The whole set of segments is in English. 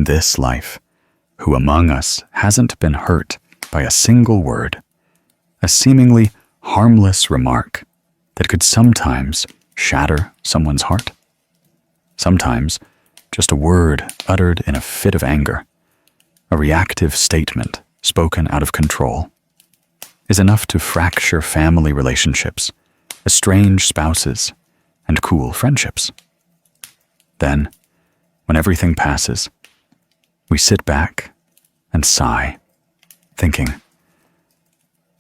in this life, who among us hasn't been hurt by a single word, a seemingly harmless remark that could sometimes shatter someone's heart? Sometimes just a word uttered in a fit of anger, a reactive statement spoken out of control, is enough to fracture family relationships, estrange spouses, and cool friendships. Then, when everything passes, we sit back and sigh, thinking,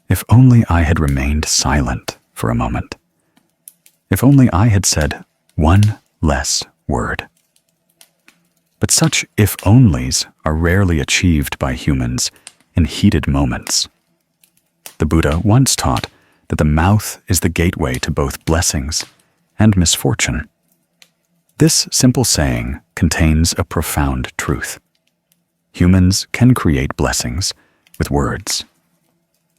if only I had remained silent for a moment. If only I had said one less word. But such if-onlys are rarely achieved by humans in heated moments. The Buddha once taught that the mouth is the gateway to both blessings and misfortune. This simple saying contains a profound truth. Humans can create blessings with words,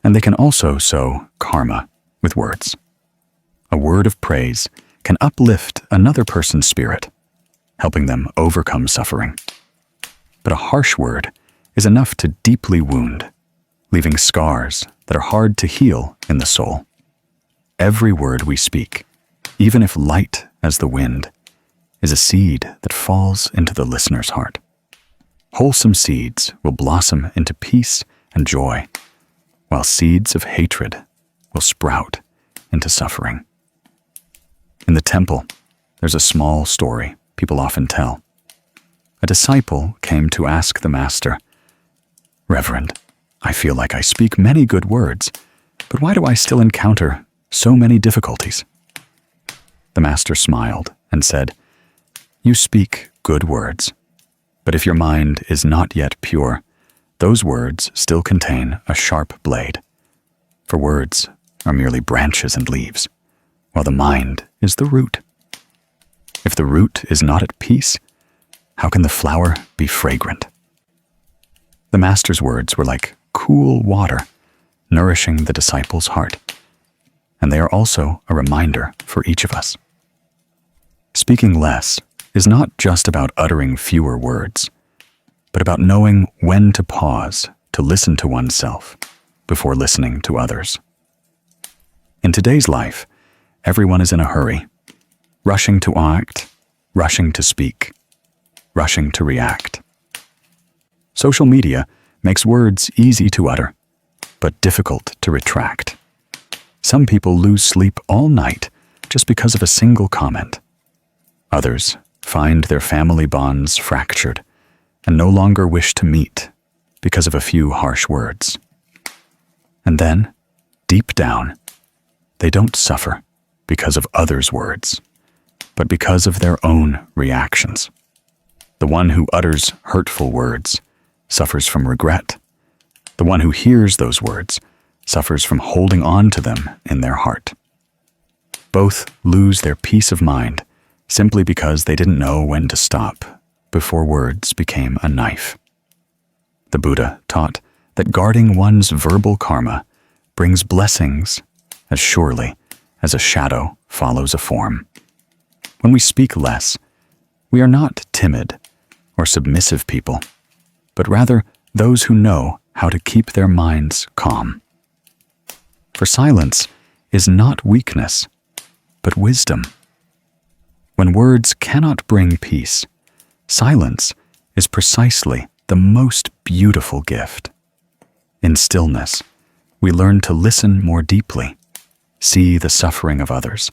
and they can also sow karma with words. A word of praise can uplift another person's spirit, helping them overcome suffering. But a harsh word is enough to deeply wound, leaving scars that are hard to heal in the soul. Every word we speak, even if light as the wind, is a seed that falls into the listener's heart. Wholesome seeds will blossom into peace and joy, while seeds of hatred will sprout into suffering. In the temple, there's a small story people often tell. A disciple came to ask the master, "Reverend, I feel like I speak many good words, but why do I still encounter so many difficulties?" The master smiled and said, "You speak good words, but if your mind is not yet pure, those words still contain a sharp blade. For words are merely branches and leaves, while the mind is the root. If the root is not at peace, how can the flower be fragrant?" The master's words were like cool water, nourishing the disciple's heart, and they are also a reminder for each of us. Speaking less is not just about uttering fewer words, but about knowing when to pause to listen to oneself before listening to others. In today's life, everyone is in a hurry, rushing to act, rushing to speak, rushing to react. Social media makes words easy to utter, but difficult to retract. Some people lose sleep all night just because of a single comment. Others find their family bonds fractured and no longer wish to meet because of a few harsh words. And then, deep down, they don't suffer because of others' words, but because of their own reactions. The one who utters hurtful words suffers from regret. The one who hears those words suffers from holding on to them in their heart. Both lose their peace of mind simply because they didn't know when to stop before words became a knife. The Buddha taught that guarding one's verbal karma brings blessings as surely as a shadow follows a form. When we speak less, we are not timid or submissive people, but rather those who know how to keep their minds calm. For silence is not weakness, but wisdom. When words cannot bring peace, silence is precisely the most beautiful gift. In stillness, we learn to listen more deeply, see the suffering of others,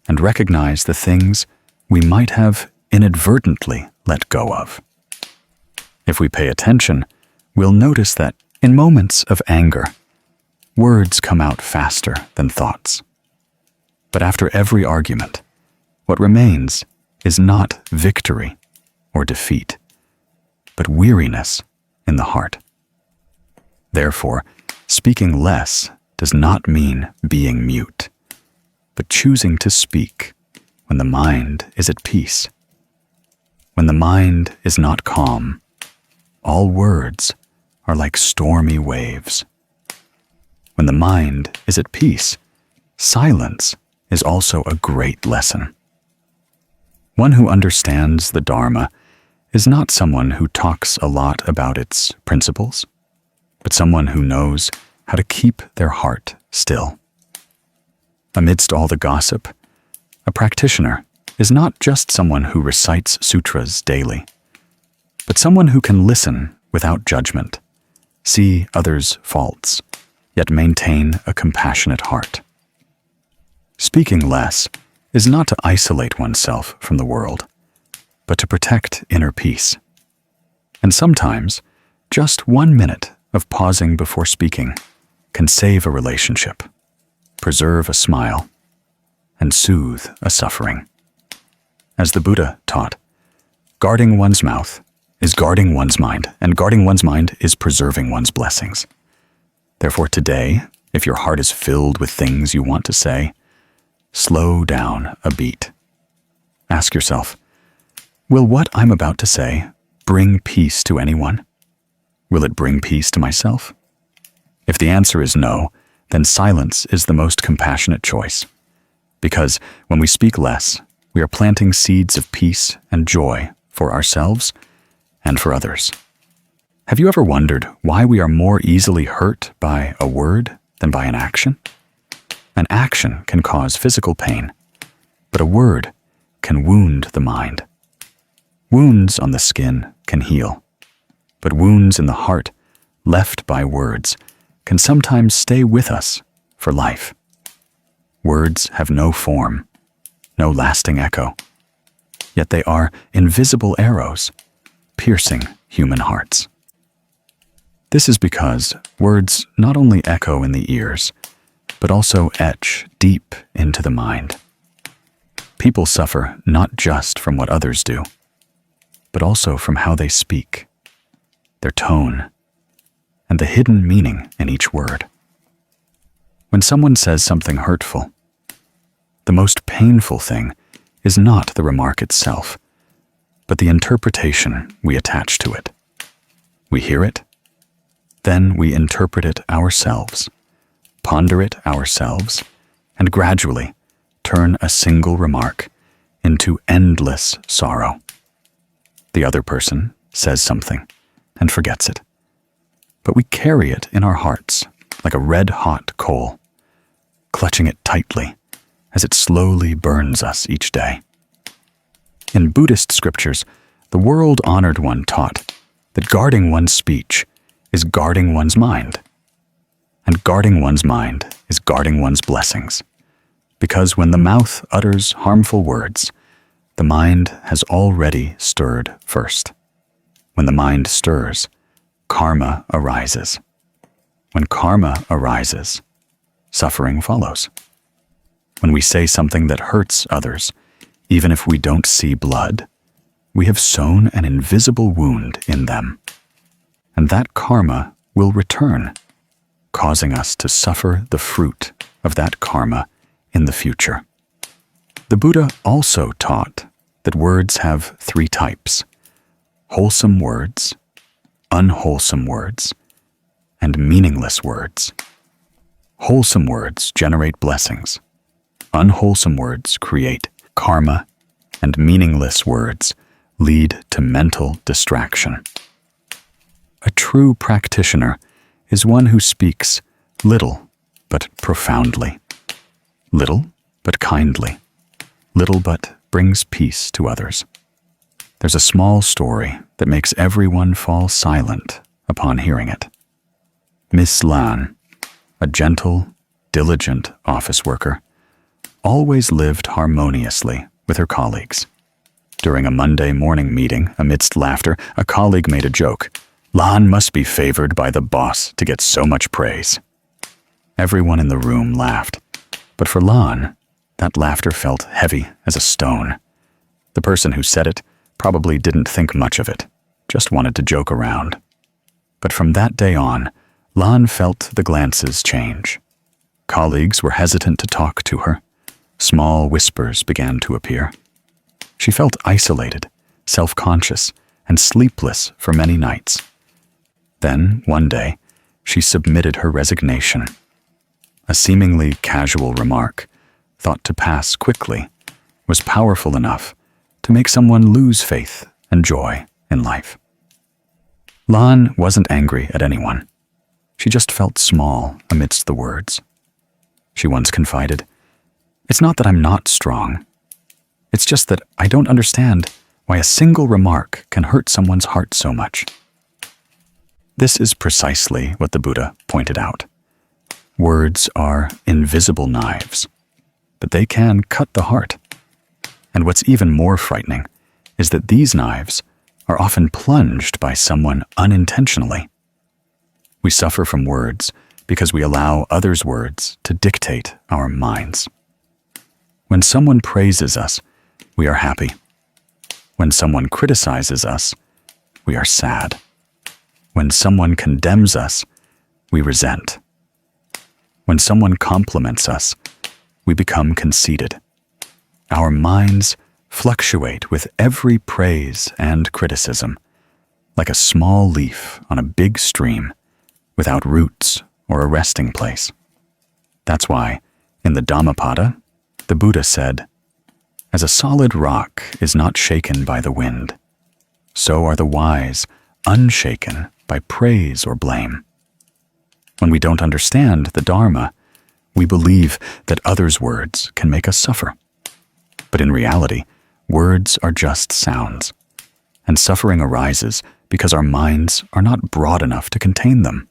and recognize the things we might have inadvertently let go of. If we pay attention, we'll notice that in moments of anger, words come out faster than thoughts. But after every argument, what remains is not victory or defeat, but weariness in the heart. Therefore, speaking less does not mean being mute, but choosing to speak when the mind is at peace. When the mind is not calm, all words are like stormy waves. When the mind is at peace, silence is also a great lesson. One who understands the Dharma is not someone who talks a lot about its principles, but someone who knows how to keep their heart still. Amidst all the gossip, a practitioner is not just someone who recites sutras daily, but someone who can listen without judgment, see others' faults, yet maintain a compassionate heart. Speaking less is not to isolate oneself from the world, but to protect inner peace. And sometimes, just 1 minute of pausing before speaking can save a relationship, preserve a smile, and soothe a suffering. As the Buddha taught, guarding one's mouth is guarding one's mind, and guarding one's mind is preserving one's blessings. Therefore today, if your heart is filled with things you want to say, slow down a beat. Ask yourself, will what I'm about to say bring peace to anyone? Will it bring peace to myself? If the answer is no, then silence is the most compassionate choice. Because when we speak less, we are planting seeds of peace and joy for ourselves and for others. Have you ever wondered why we are more easily hurt by a word than by an action? An action can cause physical pain, but a word can wound the mind. Wounds on the skin can heal, but wounds in the heart left by words can sometimes stay with us for life. Words have no form, no lasting echo, yet they are invisible arrows piercing human hearts. This is because words not only echo in the ears, but also etch deep into the mind. People suffer not just from what others do, but also from how they speak, their tone, and the hidden meaning in each word. When someone says something hurtful, the most painful thing is not the remark itself, but the interpretation we attach to it. We hear it, then we interpret it ourselves, ponder it ourselves, and gradually turn a single remark into endless sorrow. The other person says something and forgets it, but we carry it in our hearts like a red-hot coal, clutching it tightly as it slowly burns us each day. In Buddhist scriptures, the world-honored one taught that guarding one's speech is guarding one's mind, and guarding one's mind is guarding one's blessings, because when the mouth utters harmful words, the mind has already stirred first. When the mind stirs, karma arises. When karma arises, suffering follows. When we say something that hurts others, even if we don't see blood, we have sown an invisible wound in them, and that karma will return, causing us to suffer the fruit of that karma in the future. The Buddha also taught that words have 3 types: wholesome words, unwholesome words, and meaningless words. Wholesome words generate blessings. Unwholesome words create karma, and meaningless words lead to mental distraction. A true practitioner is one who speaks little but profoundly, little but kindly, little but brings peace to others. There's a small story that makes everyone fall silent upon hearing it. Miss Lan, a gentle, diligent office worker, always lived harmoniously with her colleagues. During a Monday morning meeting, amidst laughter, a colleague made a joke. "Lan must be favored by the boss to get so much praise." Everyone in the room laughed, but for Lan, that laughter felt heavy as a stone. The person who said it probably didn't think much of it, just wanted to joke around. But from that day on, Lan felt the glances change. Colleagues were hesitant to talk to her. Small whispers began to appear. She felt isolated, self-conscious, and sleepless for many nights. Then, one day, she submitted her resignation. A seemingly casual remark, thought to pass quickly, was powerful enough to make someone lose faith and joy in life. Lan wasn't angry at anyone. She just felt small amidst the words. She once confided, "It's not that I'm not strong. It's just that I don't understand why a single remark can hurt someone's heart so much." This is precisely what the Buddha pointed out. Words are invisible knives, but they can cut the heart. And what's even more frightening is that these knives are often plunged by someone unintentionally. We suffer from words because we allow others' words to dictate our minds. When someone praises us, we are happy. When someone criticizes us, we are sad. When someone condemns us, we resent. When someone compliments us, we become conceited. Our minds fluctuate with every praise and criticism, like a small leaf on a big stream, without roots or a resting place. That's why, in the Dhammapada, the Buddha said, "As a solid rock is not shaken by the wind, so are the wise unshaken by praise or blame." When we don't understand the Dharma, we believe that others' words can make us suffer. But in reality, words are just sounds, and suffering arises because our minds are not broad enough to contain them.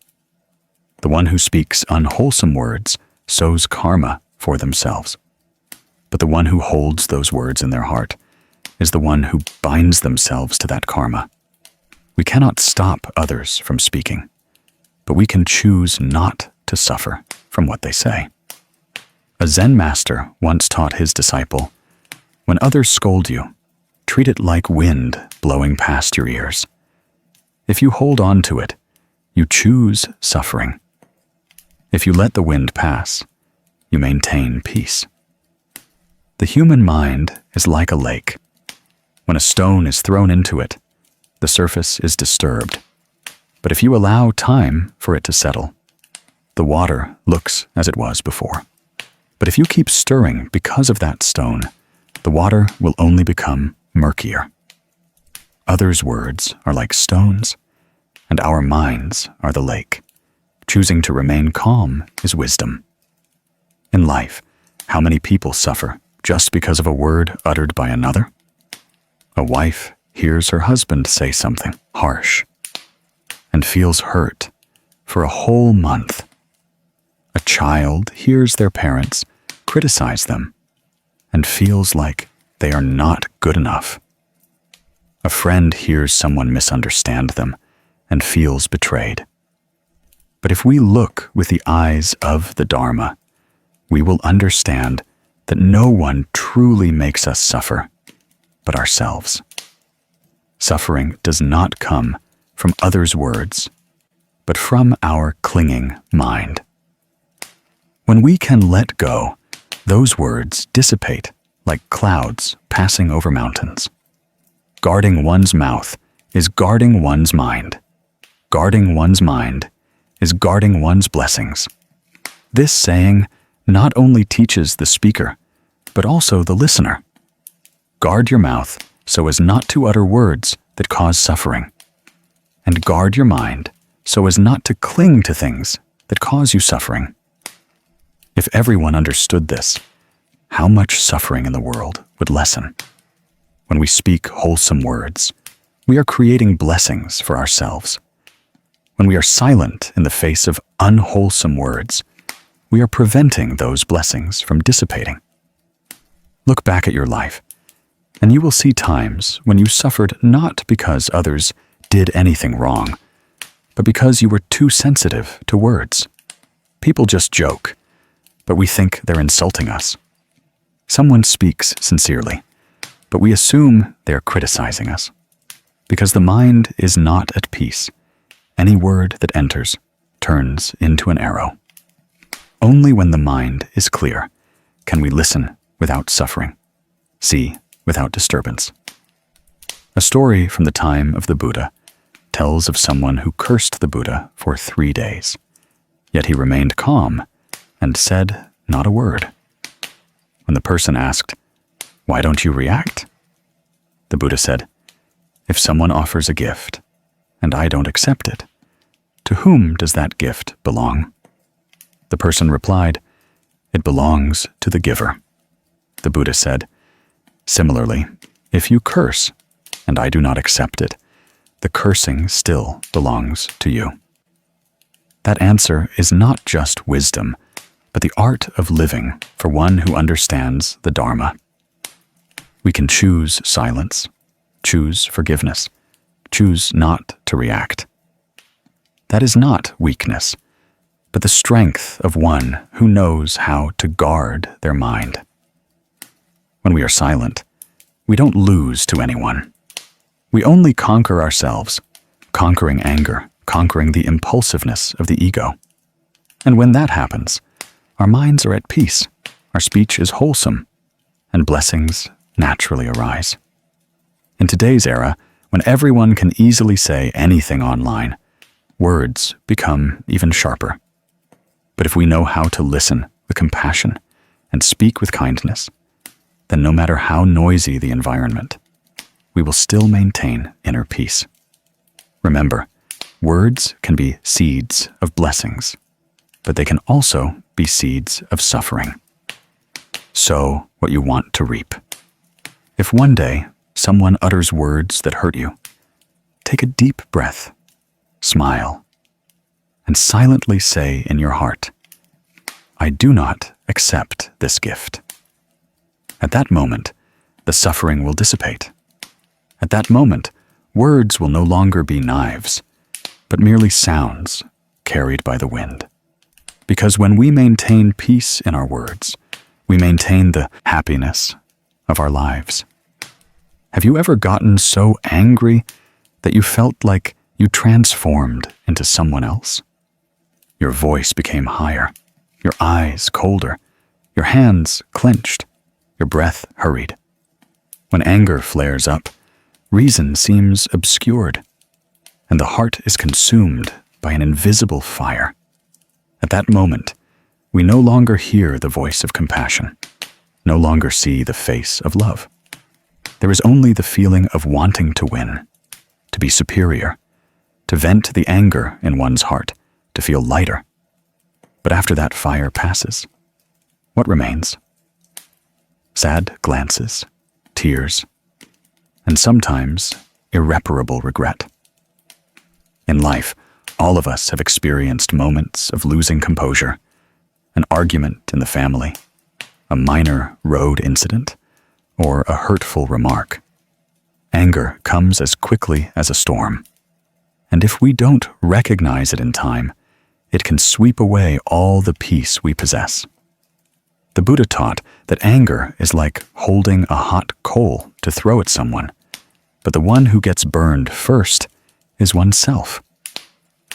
The one who speaks unwholesome words sows karma for themselves. But the one who holds those words in their heart is the one who binds themselves to that karma. We cannot stop others from speaking, but we can choose not to suffer from what they say. A Zen master once taught his disciple, "When others scold you, treat it like wind blowing past your ears. If you hold on to it, you choose suffering. If you let the wind pass, you maintain peace." The human mind is like a lake. When a stone is thrown into it, the surface is disturbed. But if you allow time for it to settle, the water looks as it was before. But if you keep stirring because of that stone, the water will only become murkier. Others' words are like stones, and our minds are the lake. Choosing to remain calm is wisdom. In life, how many people suffer just because of a word uttered by another? A wife hears her husband say something harsh and feels hurt for a whole month. A child hears their parents criticize them and feels like they are not good enough. A friend hears someone misunderstand them and feels betrayed. But if we look with the eyes of the Dharma, we will understand that no one truly makes us suffer but ourselves. Suffering does not come from others' words, but from our clinging mind. When we can let go, those words dissipate like clouds passing over mountains. Guarding one's mouth is guarding one's mind. Guarding one's mind is guarding one's blessings. This saying not only teaches the speaker, but also the listener. Guard your mouth so as not to utter words that cause suffering. And guard your mind so as not to cling to things that cause you suffering. If everyone understood this, how much suffering in the world would lessen? When we speak wholesome words, we are creating blessings for ourselves. When we are silent in the face of unwholesome words, we are preventing those blessings from dissipating. Look back at your life, and you will see times when you suffered not because others did anything wrong, but because you were too sensitive to words. People just joke, but we think they're insulting us. Someone speaks sincerely, but we assume they are criticizing us. Because the mind is not at peace, any word that enters turns into an arrow. Only when the mind is clear can we listen without suffering, see without disturbance. A story from the time of the Buddha tells of someone who cursed the Buddha for 3 days, yet he remained calm and said not a word. When the person asked, "Why don't you react?" the Buddha said, If someone offers a gift, and I don't accept it, to whom does that gift belong? The person replied, "It belongs to the giver." The Buddha said, "Similarly, if you curse, and I do not accept it, the cursing still belongs to you." That answer is not just wisdom, but the art of living for one who understands the Dharma. We can choose silence, choose forgiveness, choose not to react. That is not weakness, but the strength of one who knows how to guard their mind. When we are silent, we don't lose to anyone. We only conquer ourselves, conquering anger, conquering the impulsiveness of the ego. And when that happens, our minds are at peace, our speech is wholesome, and blessings naturally arise. In today's era, when everyone can easily say anything online, words become even sharper. But if we know how to listen with compassion and speak with kindness, then no matter how noisy the environment, we will still maintain inner peace. Remember, words can be seeds of blessings, but they can also be seeds of suffering. Sow what you want to reap. If one day someone utters words that hurt you, take a deep breath, smile, and silently say in your heart, "I do not accept this gift." At that moment, the suffering will dissipate. At that moment, words will no longer be knives, but merely sounds carried by the wind. Because when we maintain peace in our words, we maintain the happiness of our lives. Have you ever gotten so angry that you felt like you transformed into someone else? Your voice became higher, your eyes colder, your hands clenched, your breath hurried. When anger flares up, reason seems obscured, and the heart is consumed by an invisible fire. At that moment, we no longer hear the voice of compassion, no longer see the face of love. There is only the feeling of wanting to win, to be superior, to vent the anger in one's heart, to feel lighter. But after that fire passes, what remains? Sad glances, tears, and sometimes irreparable regret. In life, all of us have experienced moments of losing composure, an argument in the family, a minor road incident, or a hurtful remark. Anger comes as quickly as a storm, and if we don't recognize it in time, it can sweep away all the peace we possess. The Buddha taught that anger is like holding a hot coal to throw at someone, but the one who gets burned first is oneself.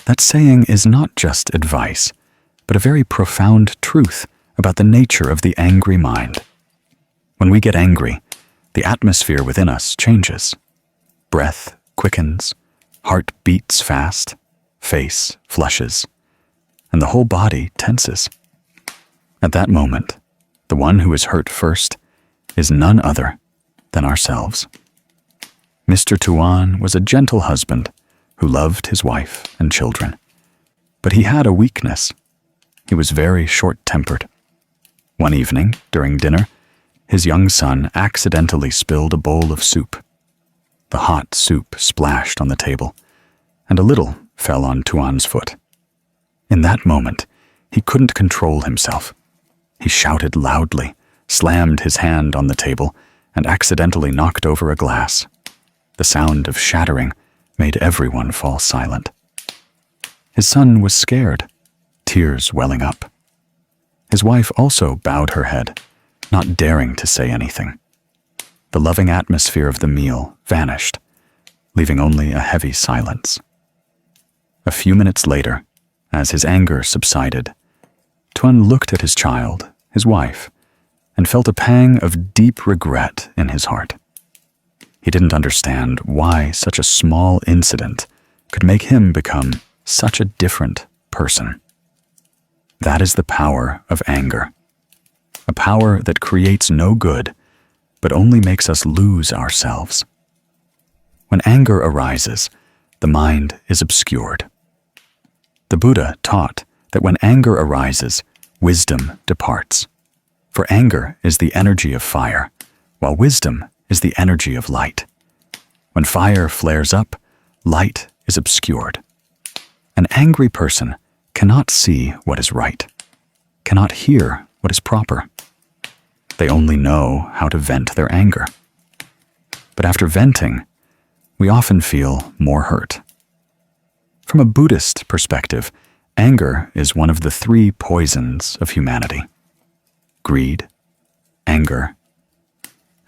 That saying is not just advice, but a very profound truth about the nature of the angry mind. When we get angry, the atmosphere within us changes. Breath quickens, heart beats fast, face flushes, and the whole body tenses. At that moment, the one who is hurt first is none other than ourselves. Mr. Tuan was a gentle husband who loved his wife and children, but he had a weakness. He was very short-tempered. One evening, during dinner, his young son accidentally spilled a bowl of soup. The hot soup splashed on the table, and a little fell on Tuan's foot. In that moment, he couldn't control himself. He shouted loudly, slammed his hand on the table, and accidentally knocked over a glass. The sound of shattering made everyone fall silent. His son was scared, tears welling up. His wife also bowed her head, not daring to say anything. The loving atmosphere of the meal vanished, leaving only a heavy silence. A few minutes later, as his anger subsided, Tuan looked at his child, his wife, and felt a pang of deep regret in his heart. He didn't understand why such a small incident could make him become such a different person. That is the power of anger, a power that creates no good, but only makes us lose ourselves. When anger arises, the mind is obscured. The Buddha taught that when anger arises, wisdom departs. For anger is the energy of fire, while wisdom is the energy of light. When fire flares up, light is obscured. An angry person cannot see what is right, cannot hear what is proper. They only know how to vent their anger. But after venting, we often feel more hurt. From a Buddhist perspective, anger is one of the three poisons of humanity: greed, anger,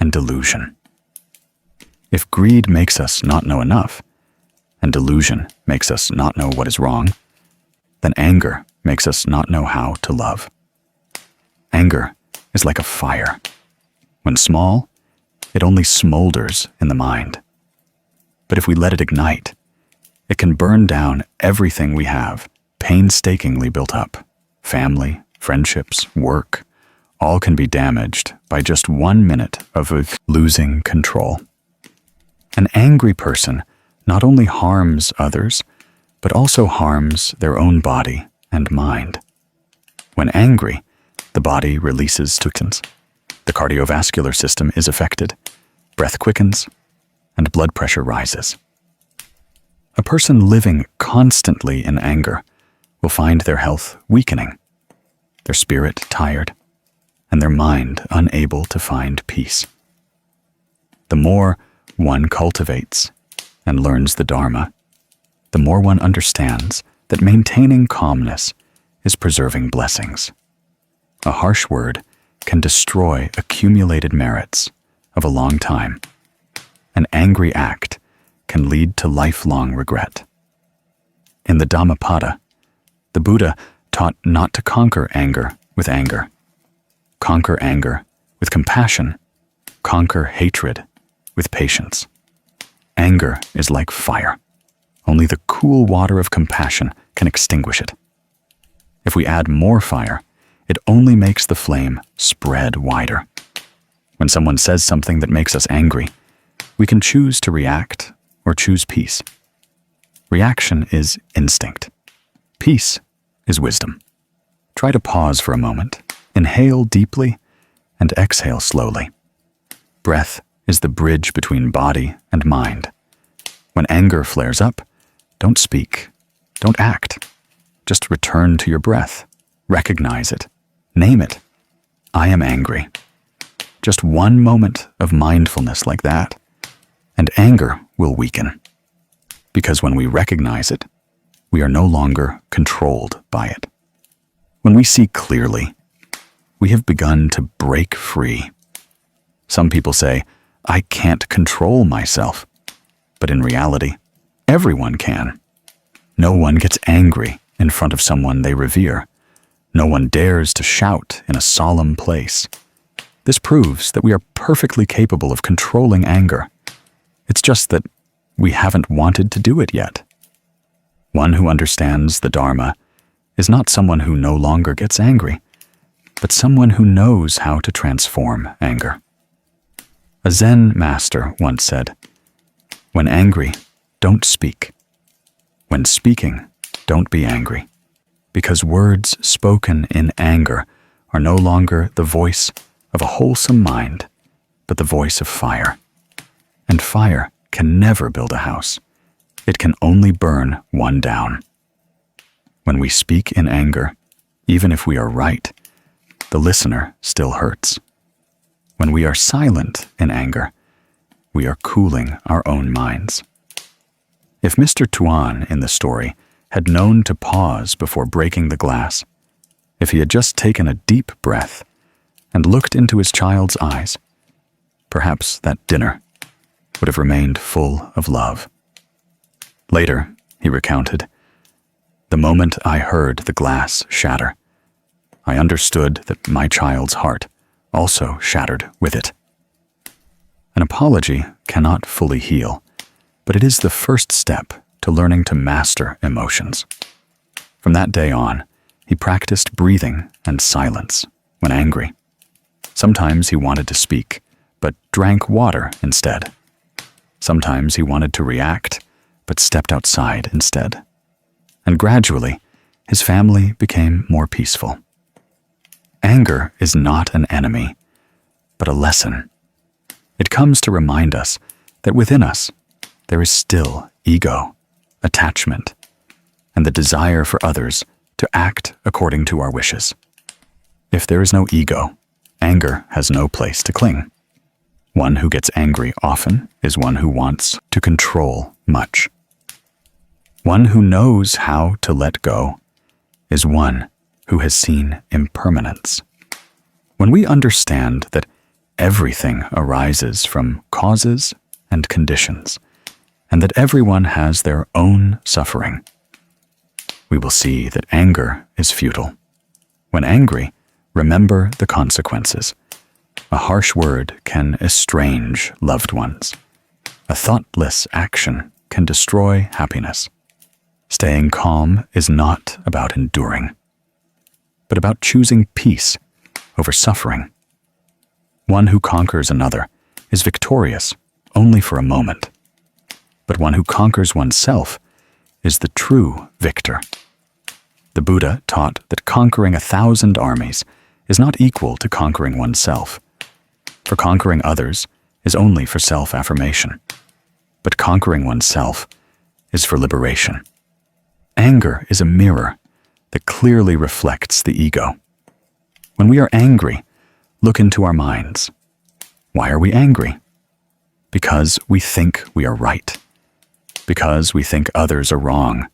and delusion. If greed makes us not know enough, and delusion makes us not know what is wrong, then anger makes us not know how to love. Anger is like a fire. When small, it only smolders in the mind. But if we let it ignite, it can burn down everything we have painstakingly built up. Family, friendships, work, all can be damaged by just 1 minute of losing control. An angry person not only harms others, but also harms their own body and mind. When angry, the body releases toxins. The cardiovascular system is affected, breath quickens, and blood pressure rises. A person living constantly in anger will find their health weakening, their spirit tired, and their mind unable to find peace. The more one cultivates and learns the Dharma, the more one understands that maintaining calmness is preserving blessings. A harsh word can destroy accumulated merits of a long time. An angry act can lead to lifelong regret. In the Dhammapada, the Buddha taught not to conquer anger with anger. Conquer anger with compassion. Conquer hatred with patience. Anger is like fire. Only the cool water of compassion can extinguish it. If we add more fire, it only makes the flame spread wider. When someone says something that makes us angry, we can choose to react or choose peace. Reaction is instinct. Peace is wisdom. Try to pause for a moment, inhale deeply, and exhale slowly. Breath is the bridge between body and mind. When anger flares up, don't speak, don't act. Just return to your breath. Recognize it. Name it. I am angry. Just 1 moment of mindfulness like that, and anger will weaken. Because when we recognize it, we are no longer controlled by it. When we see clearly, we have begun to break free. Some people say, I can't control myself. But in reality, everyone can. No one gets angry in front of someone they revere. No one dares to shout in a solemn place. This proves that we are perfectly capable of controlling anger. It's just that we haven't wanted to do it yet. One who understands the Dharma is not someone who no longer gets angry, but someone who knows how to transform anger. A Zen master once said, "When angry, don't speak. When speaking, don't be angry, because words spoken in anger are no longer the voice of a wholesome mind, but the voice of fire. And fire can never build a house. It can only burn one down. When we speak in anger, even if we are right, the listener still hurts. When we are silent in anger, we are cooling our own minds." If Mr. Tuan in the story had known to pause before breaking the glass, if he had just taken a deep breath and looked into his child's eyes, perhaps that dinner would have remained full of love. Later, he recounted, "The moment I heard the glass shatter, I understood that my child's heart also shattered with it." An apology cannot fully heal, but it is the first step to learning to master emotions. From that day on, he practiced breathing and silence when angry. Sometimes he wanted to speak, but drank water instead. Sometimes he wanted to react, but stepped outside instead. And gradually, his family became more peaceful. Anger is not an enemy, but a lesson. It comes to remind us that within us, there is still ego, attachment, and the desire for others to act according to our wishes. If there is no ego, anger has no place to cling. One who gets angry often is one who wants to control much. One who knows how to let go is one who has seen impermanence. When we understand that everything arises from causes and conditions, and that everyone has their own suffering, we will see that anger is futile. When angry, remember the consequences. A harsh word can estrange loved ones. A thoughtless action can destroy happiness. Staying calm is not about enduring, but about choosing peace over suffering. One who conquers another is victorious only for a moment, but one who conquers oneself is the true victor. The Buddha taught that conquering 1,000 armies is not equal to conquering oneself. For conquering others is only for self-affirmation, but conquering oneself is for liberation. Anger is a mirror that clearly reflects the ego. When we are angry, look into our minds. Why are we angry? Because we think we are right. Because we think others are wrong.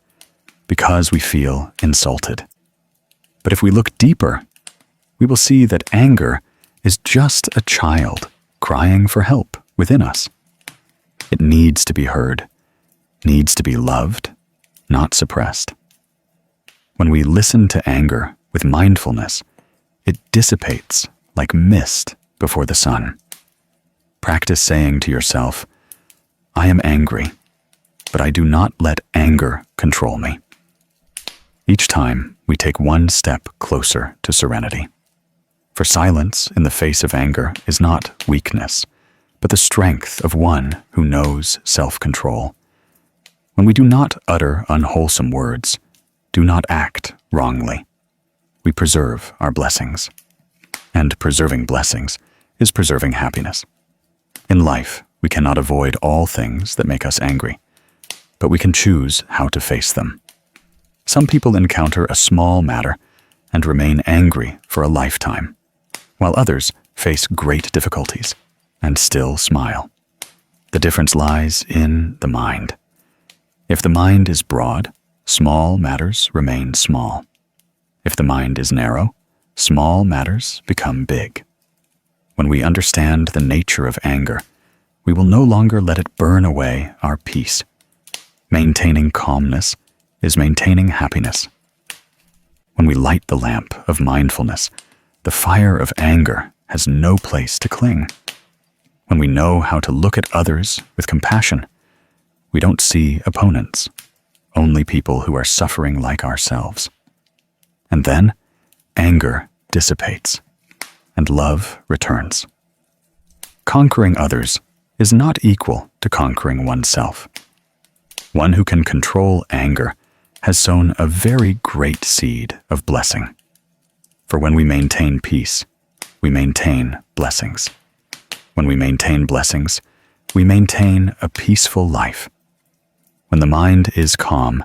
Because we feel insulted. But if we look deeper, we will see that anger is just a child crying for help within us. It needs to be heard, needs to be loved, not suppressed. When we listen to anger with mindfulness, it dissipates like mist before the sun. Practice saying to yourself, I am angry, but I do not let anger control me. Each time we take one step closer to serenity. For silence in the face of anger is not weakness, but the strength of one who knows self-control. When we do not utter unwholesome words, do not act wrongly, we preserve our blessings. And preserving blessings is preserving happiness. In life, we cannot avoid all things that make us angry, but we can choose how to face them. Some people encounter a small matter and remain angry for a lifetime, while others face great difficulties and still smile. The difference lies in the mind. If the mind is broad, small matters remain small. If the mind is narrow, small matters become big. When we understand the nature of anger, we will no longer let it burn away our peace. Maintaining calmness is maintaining happiness. When we light the lamp of mindfulness, the fire of anger has no place to cling. When we know how to look at others with compassion, we don't see opponents, only people who are suffering like ourselves. And then, anger dissipates, and love returns. Conquering others is not equal to conquering oneself. One who can control anger has sown a very great seed of blessing. For when we maintain peace, we maintain blessings. When we maintain blessings, we maintain a peaceful life. When the mind is calm,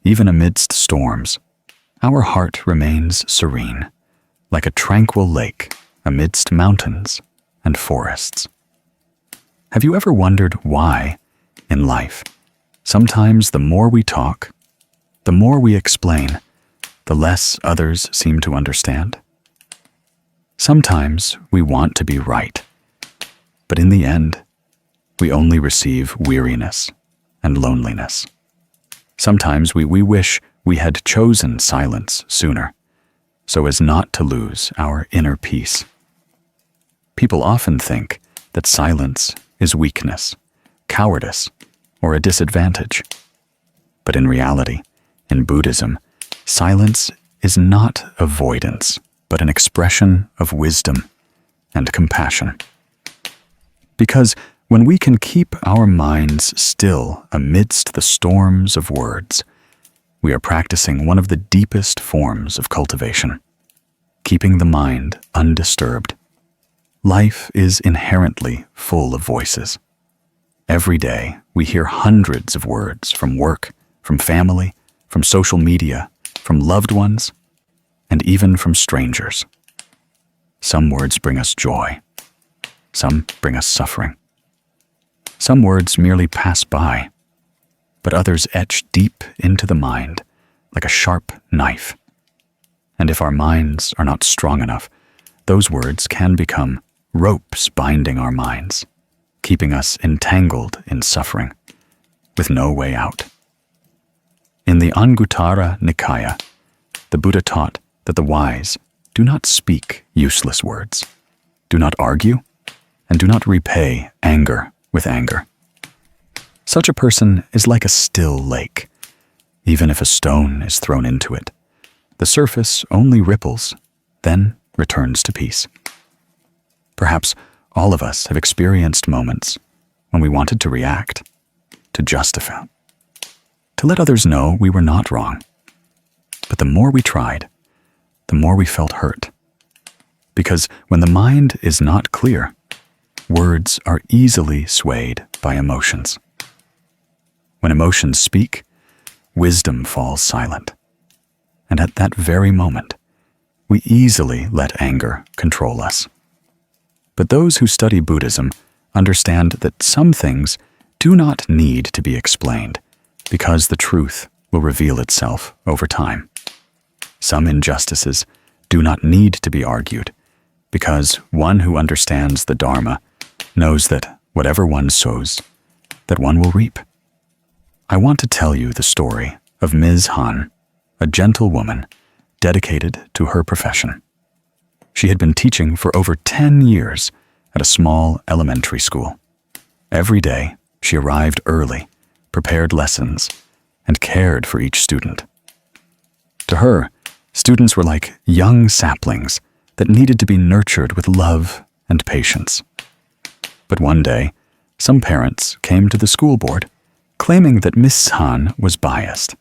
even amidst storms, our heart remains serene, like a tranquil lake amidst mountains and forests. Have you ever wondered why, in life, sometimes the more we talk, the more we explain, the less others seem to understand? Sometimes we want to be right, but in the end, we only receive weariness and loneliness. Sometimes we wish we had chosen silence sooner, so as not to lose our inner peace. People often think that silence is weakness, cowardice, or a disadvantage. But in reality, in Buddhism, silence is not avoidance, but an expression of wisdom and compassion. Because When we can keep our minds still amidst the storms of words, we are practicing one of the deepest forms of cultivation, keeping the mind undisturbed. Life is inherently full of voices. Every day, we hear hundreds of words from work, from family, from social media, from loved ones, and even from strangers. Some words bring us joy. Some bring us suffering. Some words merely pass by, but others etch deep into the mind like a sharp knife. And if our minds are not strong enough, those words can become ropes binding our minds, keeping us entangled in suffering, with no way out. In the Anguttara Nikaya, the Buddha taught that the wise do not speak useless words, do not argue, and do not repay anger with anger. Such a person is like a still lake. Even if a stone is thrown into it, the surface only ripples, then returns to peace. Perhaps all of us have experienced moments when we wanted to react, to justify, to let others know we were not wrong. But the more we tried, the more we felt hurt. Because when the mind is not clear, words are easily swayed by emotions. When emotions speak, wisdom falls silent. And at that very moment, we easily let anger control us. But those who study Buddhism understand that some things do not need to be explained because the truth will reveal itself over time. Some injustices do not need to be argued because one who understands the Dharma knows that whatever one sows, that one will reap. I want to tell you the story of Ms. Han, a gentle woman dedicated to her profession. She had been teaching for over 10 years at a small elementary school. Every day, she arrived early, prepared lessons, and cared for each student. To her, students were like young saplings that needed to be nurtured with love and patience. But one day, some parents came to the school board claiming that Miss Han was biased.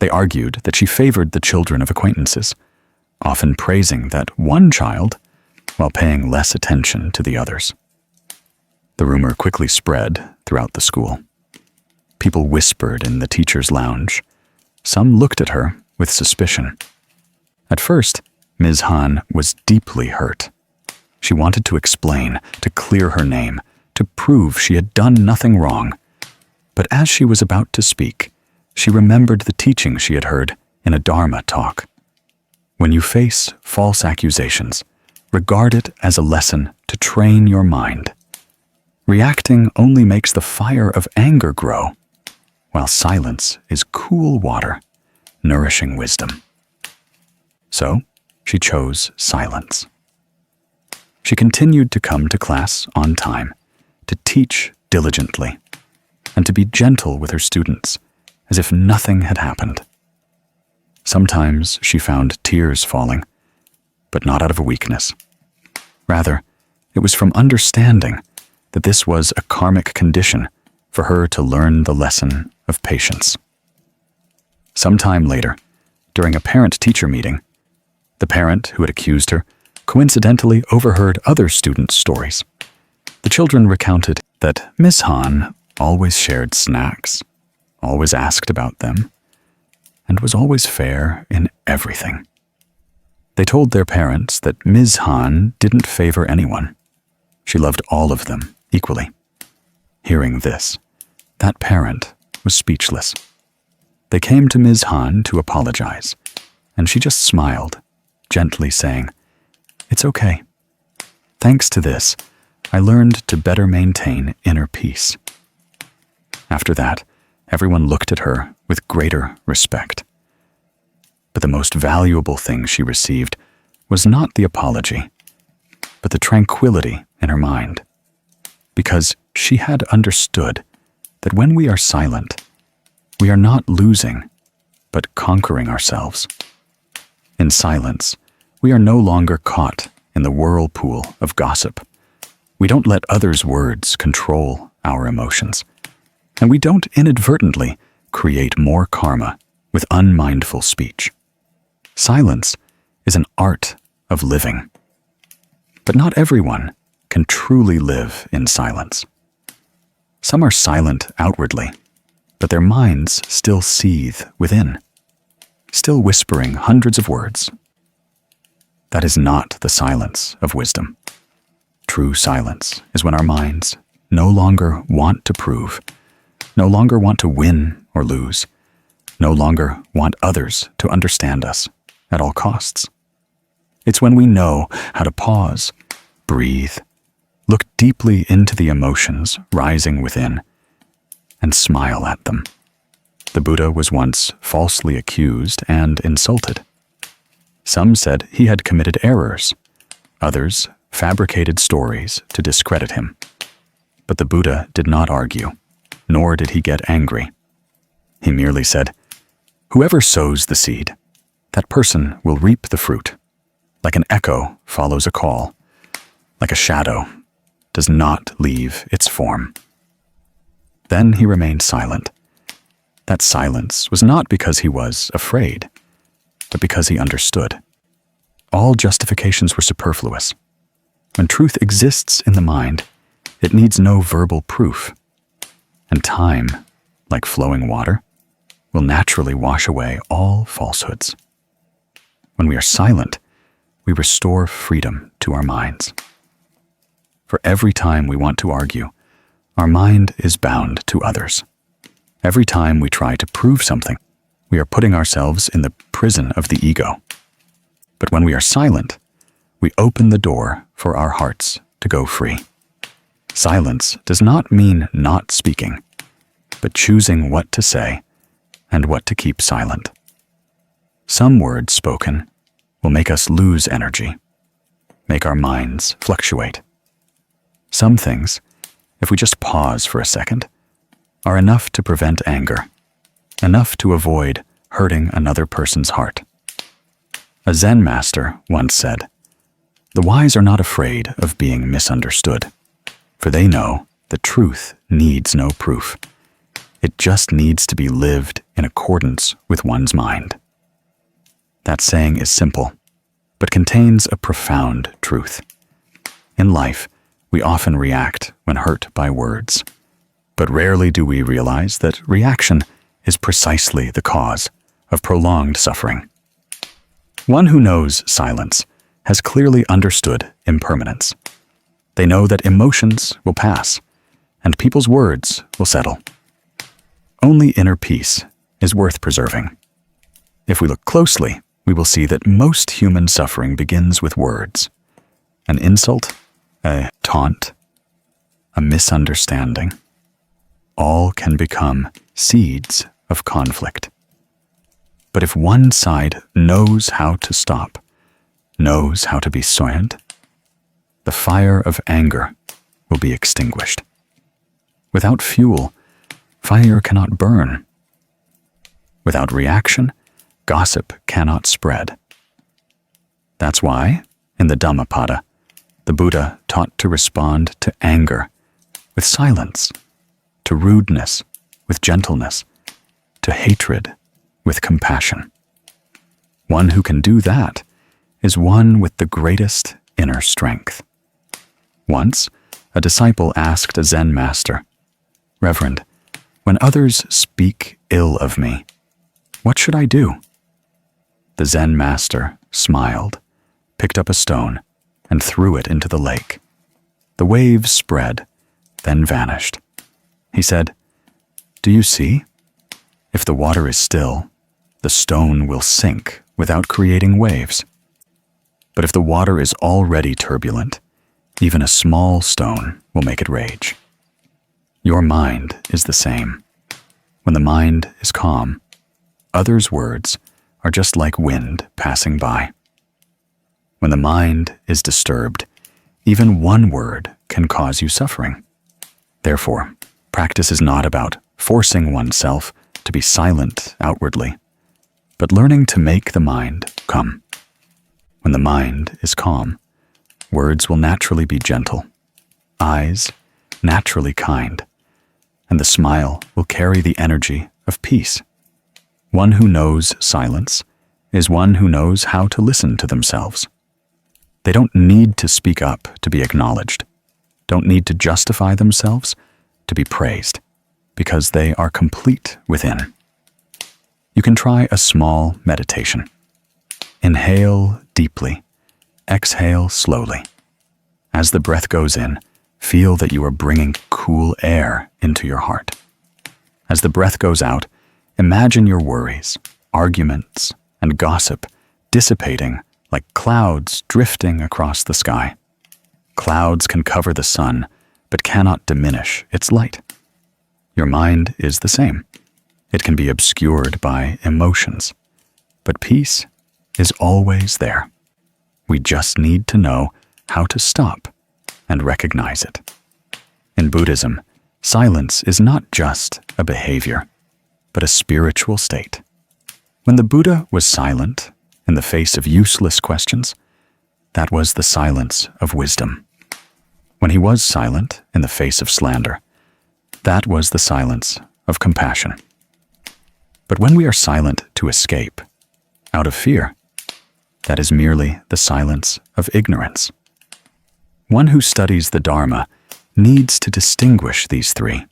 They argued that she favored the children of acquaintances, often praising that one child while paying less attention to the others. The rumor quickly spread throughout the school. People whispered in the teacher's lounge. Some looked at her with suspicion. At first, Ms. Han was deeply hurt. She wanted to explain, to clear her name, to prove she had done nothing wrong. But as she was about to speak, she remembered the teaching she had heard in a Dharma talk. When you face false accusations, regard it as a lesson to train your mind. Reacting only makes the fire of anger grow, while silence is cool water, nourishing wisdom. So, she chose silence. She continued to come to class on time, to teach diligently, and to be gentle with her students, as if nothing had happened. Sometimes she found tears falling, but not out of weakness. Rather, it was from understanding that this was a karmic condition for her to learn the lesson of patience. Sometime later, during a parent-teacher meeting, the parent who had accused her coincidentally overheard other students' stories. The children recounted that Miss Han always shared snacks, always asked about them, and was always fair in everything. They told their parents that Ms. Han didn't favor anyone. She loved all of them equally. Hearing this, that parent was speechless. They came to Ms. Han to apologize, and she just smiled, gently saying, "It's okay. Thanks to this, I learned to better maintain inner peace." After that, everyone looked at her with greater respect. But the most valuable thing she received was not the apology, but the tranquility in her mind, because she had understood that when we are silent, we are not losing, but conquering ourselves. In silence, we are no longer caught in the whirlpool of gossip, We don't let others' words control our emotions. And we don't inadvertently create more karma with unmindful speech. Silence is an art of living. But not everyone can truly live in silence. Some are silent outwardly, but their minds still seethe within, still whispering hundreds of words. That is not the silence of wisdom. True silence is when our minds no longer want to prove, no longer want to win or lose, no longer want others to understand us at all costs. It's when we know how to pause, breathe, look deeply into the emotions rising within, and smile at them. The Buddha was once falsely accused and insulted. Some said he had committed errors. Others fabricated stories to discredit him. But the Buddha did not argue, nor did he get angry. He merely said, "Whoever sows the seed, that person will reap the fruit. Like an echo follows a call, like a shadow does not leave its form." Then he remained silent. That silence was not because he was afraid, but because he understood. All justifications were superfluous. When truth exists in the mind, it needs no verbal proof. And time, like flowing water, will naturally wash away all falsehoods. When we are silent, we restore freedom to our minds. For every time we want to argue, our mind is bound to others. Every time we try to prove something, we are putting ourselves in the prison of the ego. But when we are silent, we open the door for our hearts to go free. Silence does not mean not speaking, but choosing what to say and what to keep silent. Some words spoken will make us lose energy, make our minds fluctuate. Some things, if we just pause for a second, are enough to prevent anger, enough to avoid hurting another person's heart. A Zen master once said, "The wise are not afraid of being misunderstood, for they know the truth needs no proof. It just needs to be lived in accordance with one's mind." That saying is simple, but contains a profound truth. In life, we often react when hurt by words, but rarely do we realize that reaction is precisely the cause of prolonged suffering. One who knows silence has clearly understood impermanence. They know that emotions will pass, and people's words will settle. Only inner peace is worth preserving. If we look closely, we will see that most human suffering begins with words. An insult, a taunt, a misunderstanding. All can become seeds of conflict. But if one side knows how to stop, knows how to be silent, the fire of anger will be extinguished. Without fuel, fire cannot burn. Without reaction, gossip cannot spread. That's why, in the Dhammapada, the Buddha taught to respond to anger with silence, to rudeness with gentleness, to hatred with compassion. One who can do that is one with the greatest inner strength. Once, a disciple asked a Zen master, "Reverend, when others speak ill of me, what should I do?" The Zen master smiled, picked up a stone, and threw it into the lake. The waves spread, then vanished. He said, "Do you see? If the water is still, the stone will sink without creating waves. But if the water is already turbulent, even a small stone will make it rage." Your mind is the same. When the mind is calm, others' words are just like wind passing by. When the mind is disturbed, even one word can cause you suffering. Therefore, practice is not about forcing oneself to be silent outwardly, but learning to make the mind come. When the mind is calm, words will naturally be gentle. eyes naturally kind, and the smile will carry the energy of peace. One who knows silence is one who knows how to listen to themselves. They don't need to speak up to be acknowledged, don't need to justify themselves to be praised, because they are complete within. You can try a small meditation. Inhale deeply, exhale slowly. As the breath goes in, feel that you are bringing cool air into your heart. As the breath goes out, imagine your worries, arguments, and gossip dissipating like clouds drifting across the sky. Clouds can cover the sun, but cannot diminish its light. Your mind is the same. It can be obscured by emotions, but peace is always there. We just need to know how to stop and recognize it. In Buddhism, silence is not just a behavior, but a spiritual state. When the Buddha was silent in the face of useless questions, that was the silence of wisdom. When he was silent in the face of slander, that was the silence of compassion. But when we are silent to escape, out of fear, that is merely the silence of ignorance. One who studies the Dharma needs to distinguish these three,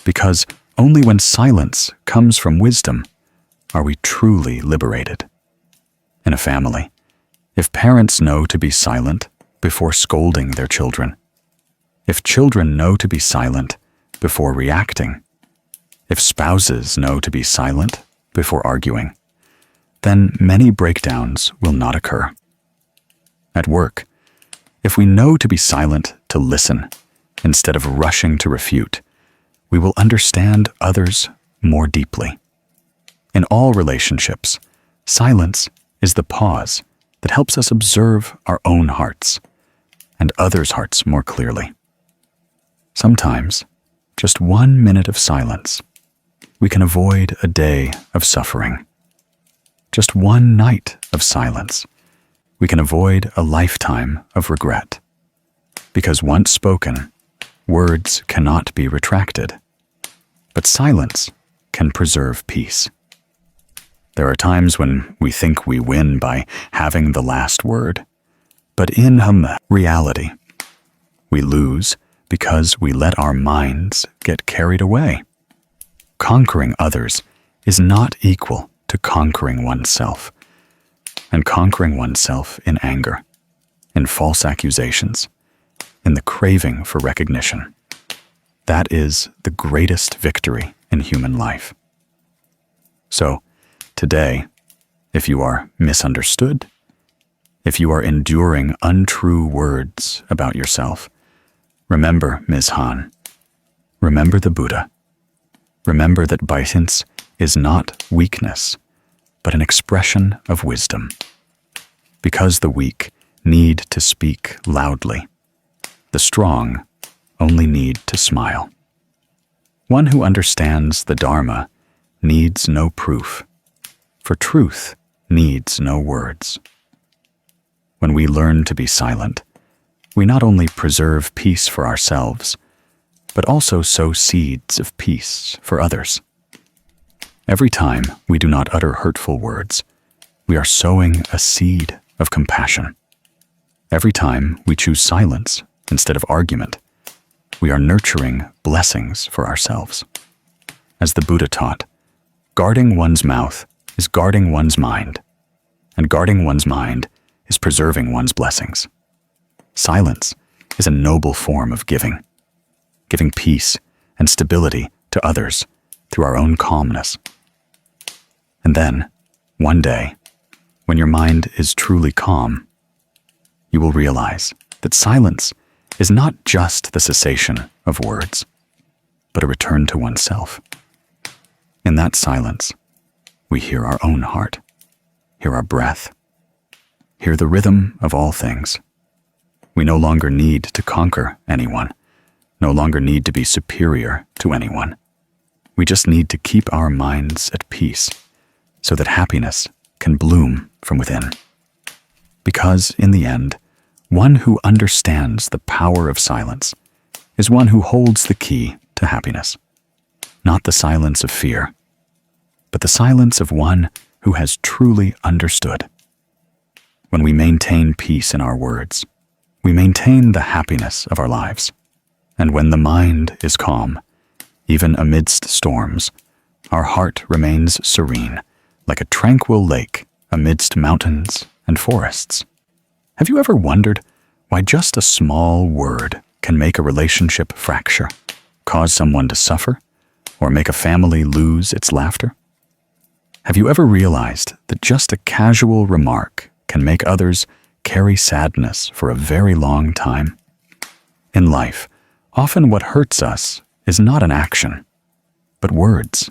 because only when silence comes from wisdom are we truly liberated. In a family, if parents know to be silent before scolding their children, if children know to be silent before reacting, if spouses know to be silent before arguing, then many breakdowns will not occur. At work, if we know to be silent to listen instead of rushing to refute, we will understand others more deeply. In all relationships, silence is the pause that helps us observe our own hearts and others' hearts more clearly. Sometimes, just 1 minute of silence, we can avoid a day of suffering. Just one night of silence, we can avoid a lifetime of regret. Because once spoken, words cannot be retracted, but silence can preserve peace. There are times when we think we win by having the last word, but in reality, we lose because we let our minds get carried away. Conquering others is not equal to conquering oneself, and conquering oneself in anger, in false accusations, in the craving for recognition. That is the greatest victory in human life. So, today, if you are misunderstood, if you are enduring untrue words about yourself, remember Ms. Han. Remember the Buddha. Remember that biasance is not weakness, but an expression of wisdom. Because the weak need to speak loudly, the strong only need to smile. One who understands the Dharma needs no proof, for truth needs no words. When we learn to be silent, we not only preserve peace for ourselves, but also sow seeds of peace for others. Every time we do not utter hurtful words, we are sowing a seed of compassion. Every time we choose silence instead of argument, we are nurturing blessings for ourselves. As the Buddha taught, guarding one's mouth is guarding one's mind, and guarding one's mind is preserving one's blessings. Silence is a noble form of giving peace and stability to others through our own calmness. And then, one day, when your mind is truly calm, you will realize that silence is not just the cessation of words, but a return to oneself. In that silence, we hear our own heart, hear our breath, hear the rhythm of all things. We no longer need to conquer anyone, no longer need to be superior to anyone. We just need to keep our minds at peace so that happiness can bloom from within. Because in the end, One who understands the power of silence is one who holds the key to happiness. Not the silence of fear, but the silence of one who has truly understood. When we maintain peace in our words, we maintain the happiness of our lives. And when the mind is calm, even amidst storms, our heart remains serene, like a tranquil lake amidst mountains and forests. Have you ever wondered why just a small word can make a relationship fracture, cause someone to suffer, or make a family lose its laughter? Have you ever realized that just a casual remark can make others carry sadness for a very long time? In life, often what hurts us is not an action, but words.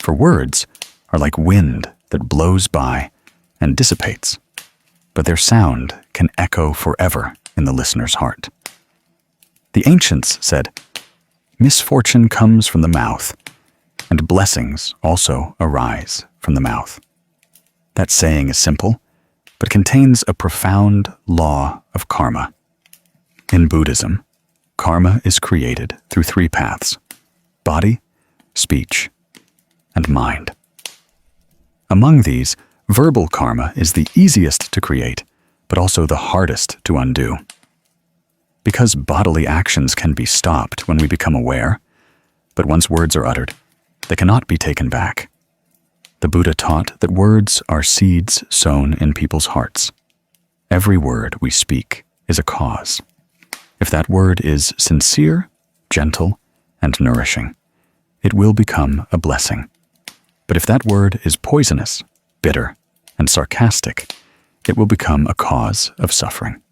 For words are like wind that blows by and dissipates, but their sound can echo forever in the listener's heart. The ancients said, "Misfortune comes from the mouth, and blessings also arise from the mouth." That saying is simple, but contains a profound law of karma. In Buddhism, karma is created through three paths: body, speech, and mind. Among these, verbal karma is the easiest to create, but also the hardest to undo. Because bodily actions can be stopped when we become aware, but once words are uttered, they cannot be taken back. The Buddha taught that words are seeds sown in people's hearts. Every word we speak is a cause. If that word is sincere, gentle, and nourishing, it will become a blessing. But if that word is poisonous, bitter, and sarcastic, it will become a cause of suffering.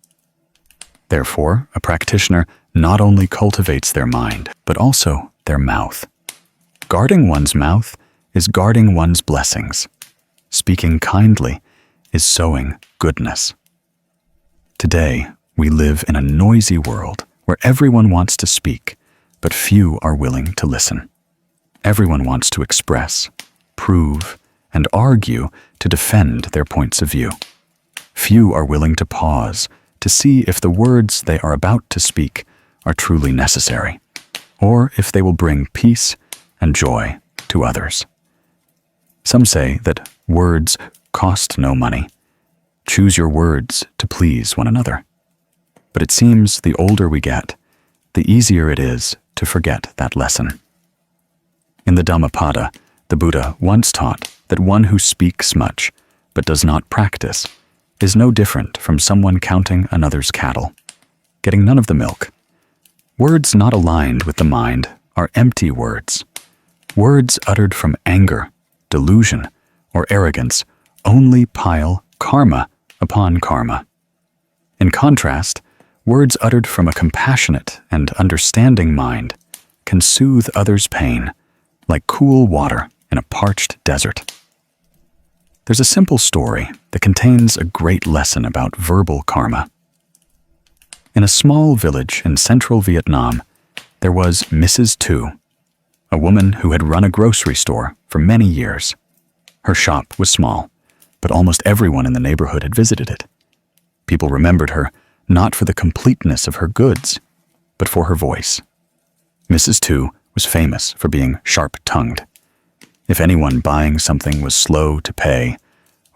Therefore, a practitioner not only cultivates their mind, but also their mouth. Guarding one's mouth is guarding one's blessings. Speaking kindly is sowing goodness. Today, we live in a noisy world where everyone wants to speak, but few are willing to listen. Everyone wants to express, prove, and argue to defend their points of view. Few are willing to pause to see if the words they are about to speak are truly necessary, or if they will bring peace and joy to others. Some say that words cost no money. Choose your words to please one another. But it seems the older we get, the easier it is to forget that lesson. In the Dhammapada, the Buddha once taught that one who speaks much but does not practice is no different from someone counting another's cattle, getting none of the milk. Words not aligned with the mind are empty words. Words uttered from anger, delusion, or arrogance only pile karma upon karma. In contrast, words uttered from a compassionate and understanding mind can soothe others' pain like cool water in a parched desert. There's a simple story that contains a great lesson about verbal karma. In a small village in central Vietnam, there was Mrs. Tu, a woman who had run a grocery store for many years. Her shop was small, but almost everyone in the neighborhood had visited it. People remembered her not for the completeness of her goods, but for her voice. Mrs. Tu was famous for being sharp-tongued. If anyone buying something was slow to pay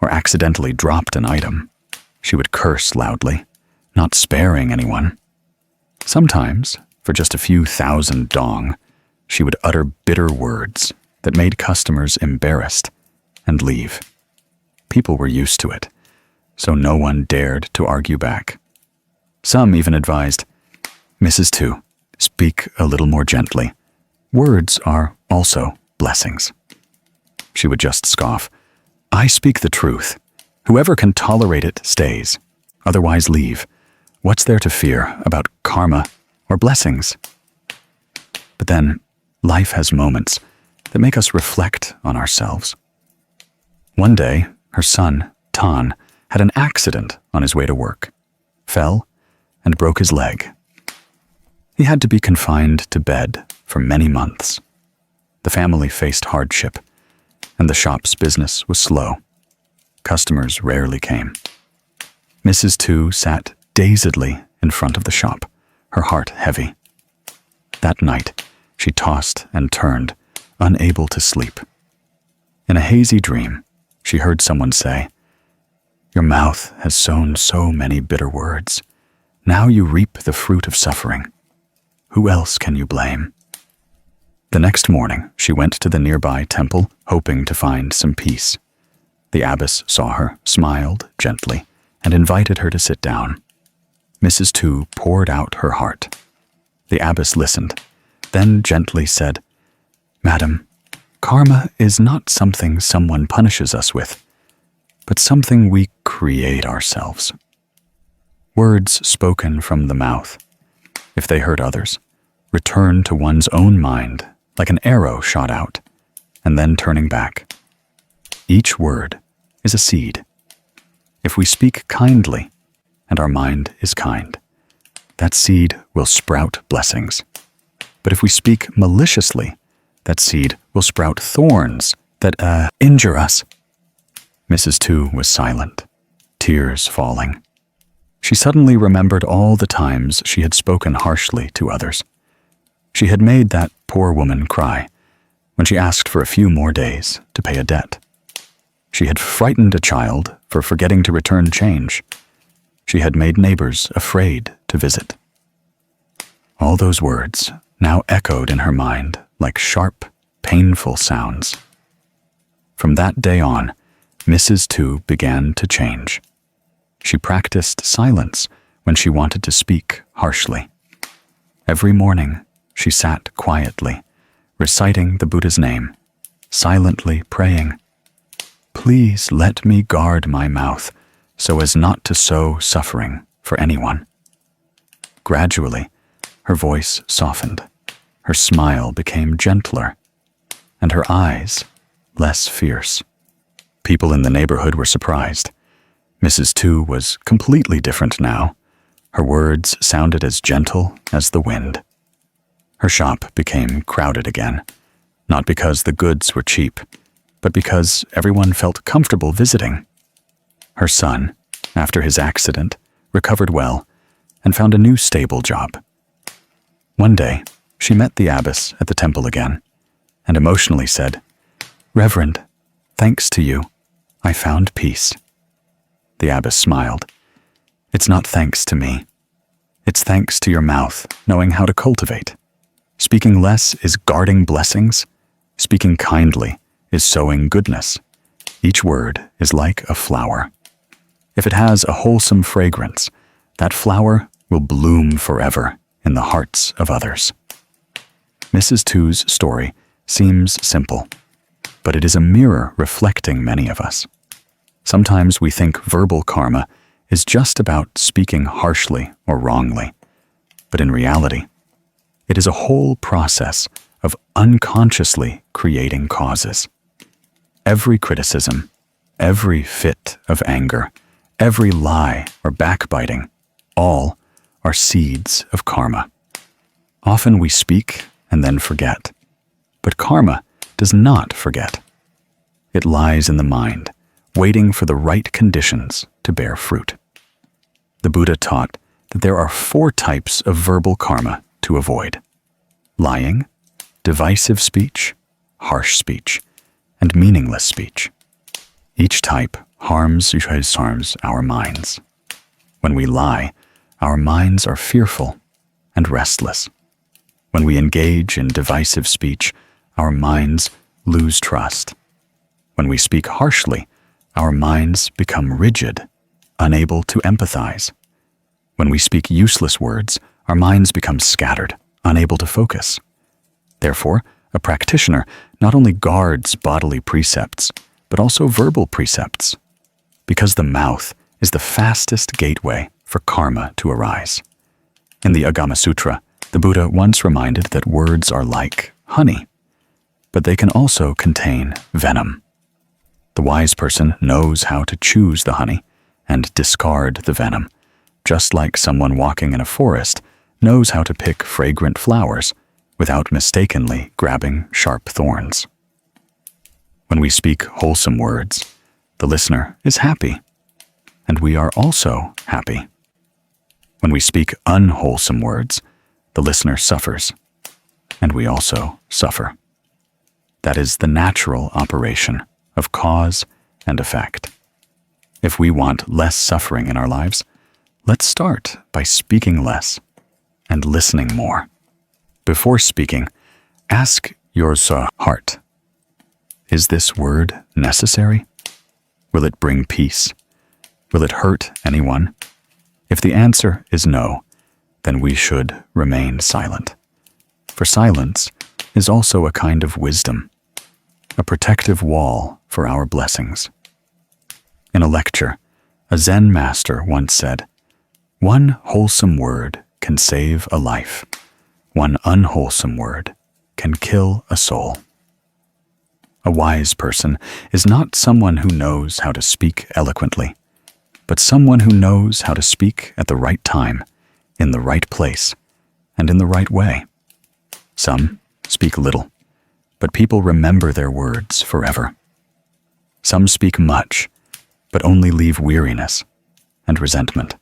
or accidentally dropped an item, she would curse loudly, not sparing anyone. Sometimes, for just a few thousand dong, she would utter bitter words that made customers embarrassed and leave. People were used to it, so no one dared to argue back. Some even advised, "Mrs. Tu, speak a little more gently. Words are also blessings." She would just scoff, "I speak the truth. Whoever can tolerate it stays. Otherwise leave. What's there to fear about karma or blessings?" But then, life has moments that make us reflect on ourselves. One day, her son, Tan, had an accident on his way to work, fell, and broke his leg. He had to be confined to bed for many months. The family faced hardship, and the shop's business was slow. Customers rarely came. Mrs. Tu sat dazedly in front of the shop, her heart heavy. That night, she tossed and turned, unable to sleep. In a hazy dream, she heard someone say, "Your mouth has sown so many bitter words. Now you reap the fruit of suffering. Who else can you blame?" The next morning, she went to the nearby temple, hoping to find some peace. The abbess saw her, smiled gently, and invited her to sit down. Mrs. Tu poured out her heart. The abbess listened, then gently said, "Madam, karma is not something someone punishes us with, but something we create ourselves. Words spoken from the mouth, if they hurt others, return to one's own mind like an arrow shot out, and then turning back. Each word is a seed. If we speak kindly, and our mind is kind, that seed will sprout blessings. But if we speak maliciously, that seed will sprout thorns that injure us." Mrs. Tu was silent, tears falling. She suddenly remembered all the times she had spoken harshly to others. She had made that poor woman cry when she asked for a few more days to pay a debt. She had frightened a child for forgetting to return change. She had made neighbors afraid to visit. All those words now echoed in her mind like sharp, painful sounds. From that day on, Mrs. Tu began to change. She practiced silence when she wanted to speak harshly. Every morning, she sat quietly, reciting the Buddha's name, silently praying, "Please let me guard my mouth so as not to sow suffering for anyone." Gradually, her voice softened, her smile became gentler, and her eyes less fierce. People in the neighborhood were surprised. Mrs. Tu was completely different now. Her words sounded as gentle as the wind. Her shop became crowded again, not because the goods were cheap, but because everyone felt comfortable visiting. Her son, after his accident, recovered well and found a new stable job. One day, she met the abbess at the temple again and emotionally said, "Reverend, thanks to you, I found peace." The abbess smiled. "It's not thanks to me. It's thanks to your mouth knowing how to cultivate. Speaking less is guarding blessings. Speaking kindly is sowing goodness. Each word is like a flower. If it has a wholesome fragrance, that flower will bloom forever in the hearts of others." Mrs. Tu's story seems simple, but it is a mirror reflecting many of us. Sometimes we think verbal karma is just about speaking harshly or wrongly, but in reality, it is a whole process of unconsciously creating causes. Every criticism, every fit of anger, every lie or backbiting, all are seeds of karma. Often we speak and then forget, but karma does not forget. It lies in the mind, waiting for the right conditions to bear fruit. The Buddha taught that there are 4 types of verbal karma to avoid: lying, divisive speech, harsh speech, and meaningless speech. Each type harms our minds. When we lie, our minds are fearful and restless. When we engage in divisive speech, our minds lose trust. When we speak harshly, our minds become rigid, unable to empathize. When we speak useless words, our minds become scattered, unable to focus. Therefore, a practitioner not only guards bodily precepts, but also verbal precepts, because the mouth is the fastest gateway for karma to arise. In the Agama Sutra, the Buddha once reminded that words are like honey, but they can also contain venom. The wise person knows how to choose the honey and discard the venom, just like someone walking in a forest knows how to pick fragrant flowers without mistakenly grabbing sharp thorns. When we speak wholesome words, the listener is happy, and we are also happy. When we speak unwholesome words, the listener suffers, and we also suffer. That is the natural operation of cause and effect. If we want less suffering in our lives, let's start by speaking less and listening more. Before speaking, ask your heart, is this word necessary? Will it bring peace? Will it hurt anyone? If the answer is no, then we should remain silent. For silence is also a kind of wisdom, a protective wall for our blessings. In a lecture, a Zen master once said, "One wholesome word can save a life. One unwholesome word can kill a soul." A wise person is not someone who knows how to speak eloquently, but someone who knows how to speak at the right time, in the right place, and in the right way. Some speak little, but people remember their words forever. Some speak much, but only leave weariness and resentment.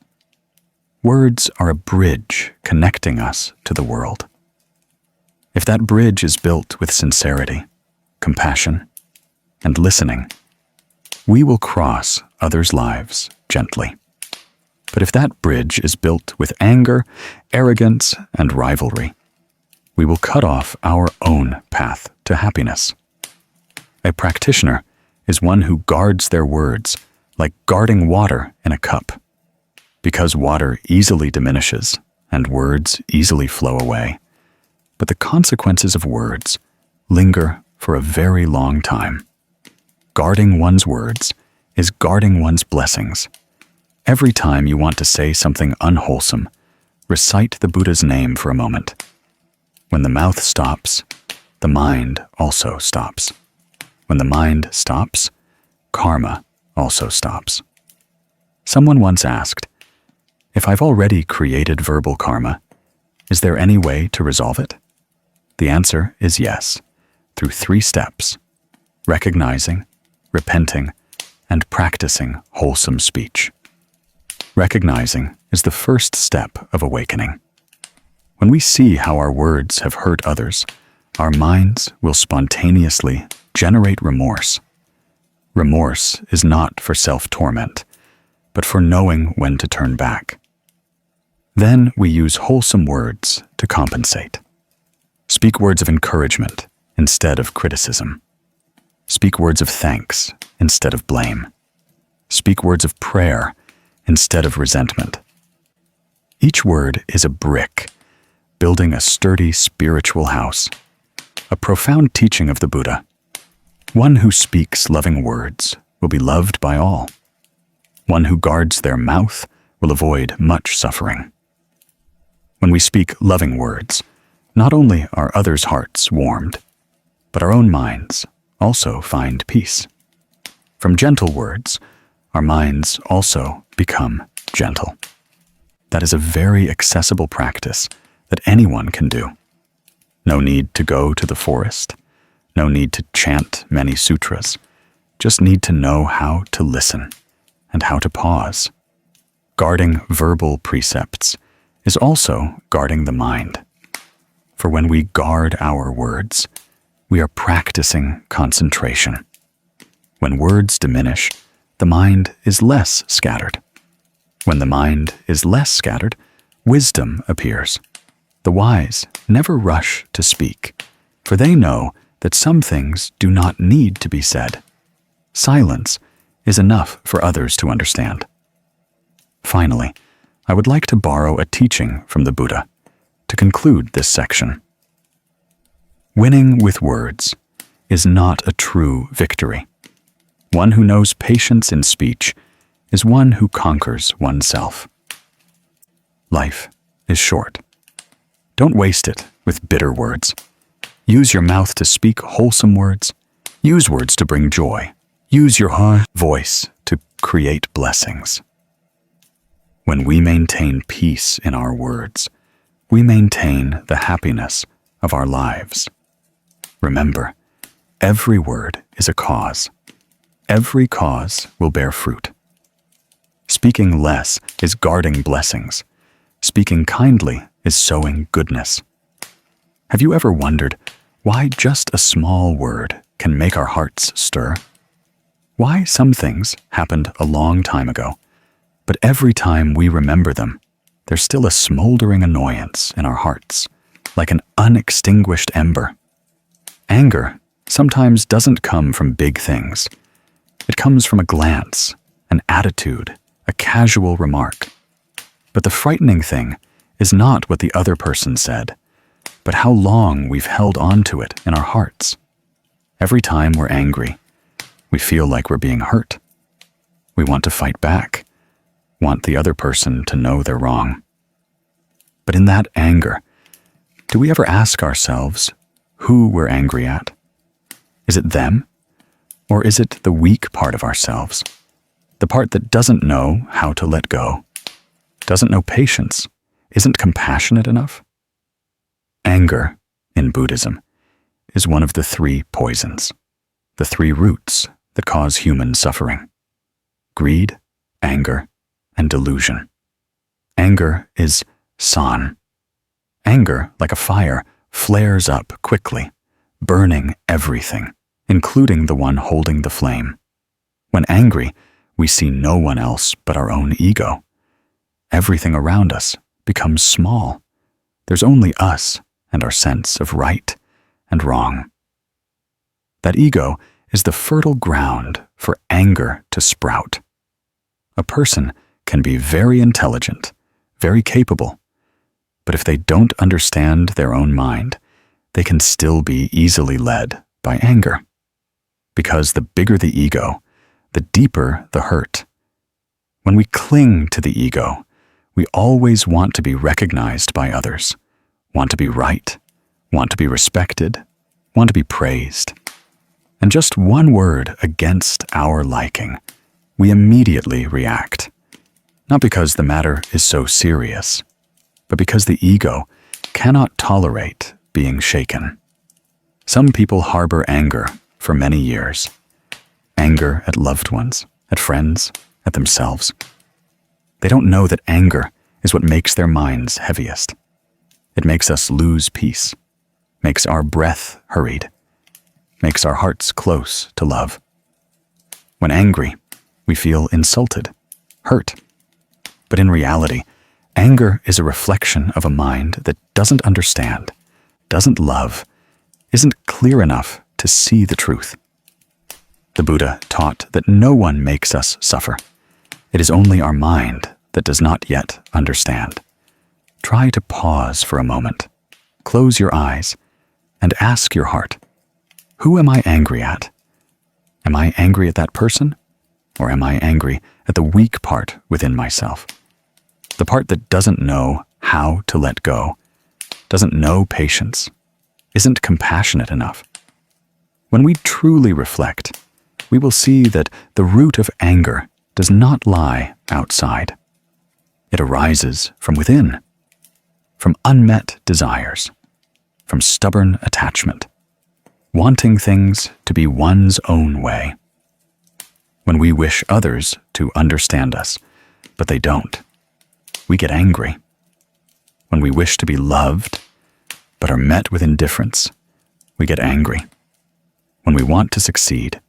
Words are a bridge connecting us to the world. If that bridge is built with sincerity, compassion, and listening, we will cross others' lives gently. But if that bridge is built with anger, arrogance, and rivalry, we will cut off our own path to happiness. A practitioner is one who guards their words like guarding water in a cup. Because water easily diminishes and words easily flow away, but the consequences of words linger for a very long time. Guarding one's words is guarding one's blessings. Every time you want to say something unwholesome, recite the Buddha's name for a moment. When the mouth stops, the mind also stops. When the mind stops, karma also stops. Someone once asked, "If I've already created verbal karma, is there any way to resolve it?" The answer is yes, through 3 steps: recognizing, repenting, and practicing wholesome speech. Recognizing is the first step of awakening. When we see how our words have hurt others, our minds will spontaneously generate remorse. Remorse is not for self-torment, but for knowing when to turn back. Then we use wholesome words to compensate. Speak words of encouragement instead of criticism. Speak words of thanks instead of blame. Speak words of prayer instead of resentment. Each word is a brick, building a sturdy spiritual house. A profound teaching of the Buddha. One who speaks loving words will be loved by all. One who guards their mouth will avoid much suffering. When we speak loving words, not only are others' hearts warmed, but our own minds also find peace. From gentle words, our minds also become gentle. That is a very accessible practice that anyone can do. No need to go to the forest, no need to chant many sutras, just need to know how to listen and how to pause. Guarding verbal precepts is also guarding the mind. For when we guard our words, we are practicing concentration. When words diminish, the mind is less scattered. When the mind is less scattered, wisdom appears. The wise never rush to speak, for they know that some things do not need to be said. Silence is enough for others to understand. Finally, I would like to borrow a teaching from the Buddha to conclude this section. Winning with words is not a true victory. One who knows patience in speech is one who conquers oneself. Life is short. Don't waste it with bitter words. Use your mouth to speak wholesome words. Use words to bring joy. Use your voice to create blessings. When we maintain peace in our words, we maintain the happiness of our lives. Remember, every word is a cause. Every cause will bear fruit. Speaking less is guarding blessings. Speaking kindly is sowing goodness. Have you ever wondered why just a small word can make our hearts stir? Why some things happened a long time ago, but every time we remember them, there's still a smoldering annoyance in our hearts, like an unextinguished ember. Anger sometimes doesn't come from big things. It comes from a glance, an attitude, a casual remark. But the frightening thing is not what the other person said, but how long we've held on to it in our hearts. Every time we're angry, we feel like we're being hurt. We want to fight back, want the other person to know they're wrong. But in that anger, do we ever ask ourselves who we're angry at? Is it them? Or is it the weak part of ourselves? The part that doesn't know how to let go, doesn't know patience, isn't compassionate enough? Anger, in Buddhism, is one of the 3 poisons, the 3 roots that cause human suffering: greed, anger, and delusion. Anger is san. Anger, like a fire, flares up quickly, burning everything, including the one holding the flame. When angry, we see no one else but our own ego. Everything around us becomes small. There's only us and our sense of right and wrong. That ego is the fertile ground for anger to sprout. A person can be very intelligent, very capable, but if they don't understand their own mind, they can still be easily led by anger. Because the bigger the ego, the deeper the hurt. When we cling to the ego, we always want to be recognized by others, want to be right, want to be respected, want to be praised. And just one word against our liking, we immediately react. Not because the matter is so serious, but because the ego cannot tolerate being shaken. Some people harbor anger for many years. Anger at loved ones, at friends, at themselves. They don't know that anger is what makes their minds heaviest. It makes us lose peace, makes our breath hurried, makes our hearts close to love. When angry, we feel insulted, hurt. But in reality, anger is a reflection of a mind that doesn't understand, doesn't love, isn't clear enough to see the truth. The Buddha taught that no one makes us suffer. It is only our mind that does not yet understand. Try to pause for a moment, close your eyes, and ask your heart, who am I angry at? Am I angry at that person? Or am I angry at the weak part within myself? The part that doesn't know how to let go, doesn't know patience, isn't compassionate enough. When we truly reflect, we will see that the root of anger does not lie outside. It arises from within, from unmet desires, from stubborn attachment, wanting things to be one's own way. When we wish others to understand us, but they don't, we get angry. When we wish to be loved, but are met with indifference, we get angry. When we want to succeed,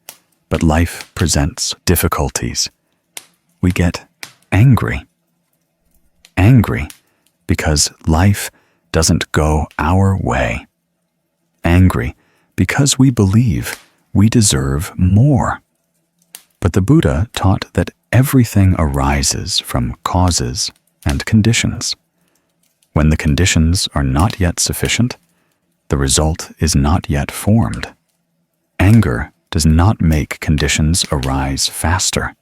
but life presents difficulties, we get angry. Angry because life doesn't go our way. Angry because we believe we deserve more. But the Buddha taught that everything arises from causes and conditions. When the conditions are not yet sufficient, the result is not yet formed. Anger does not make conditions arise faster.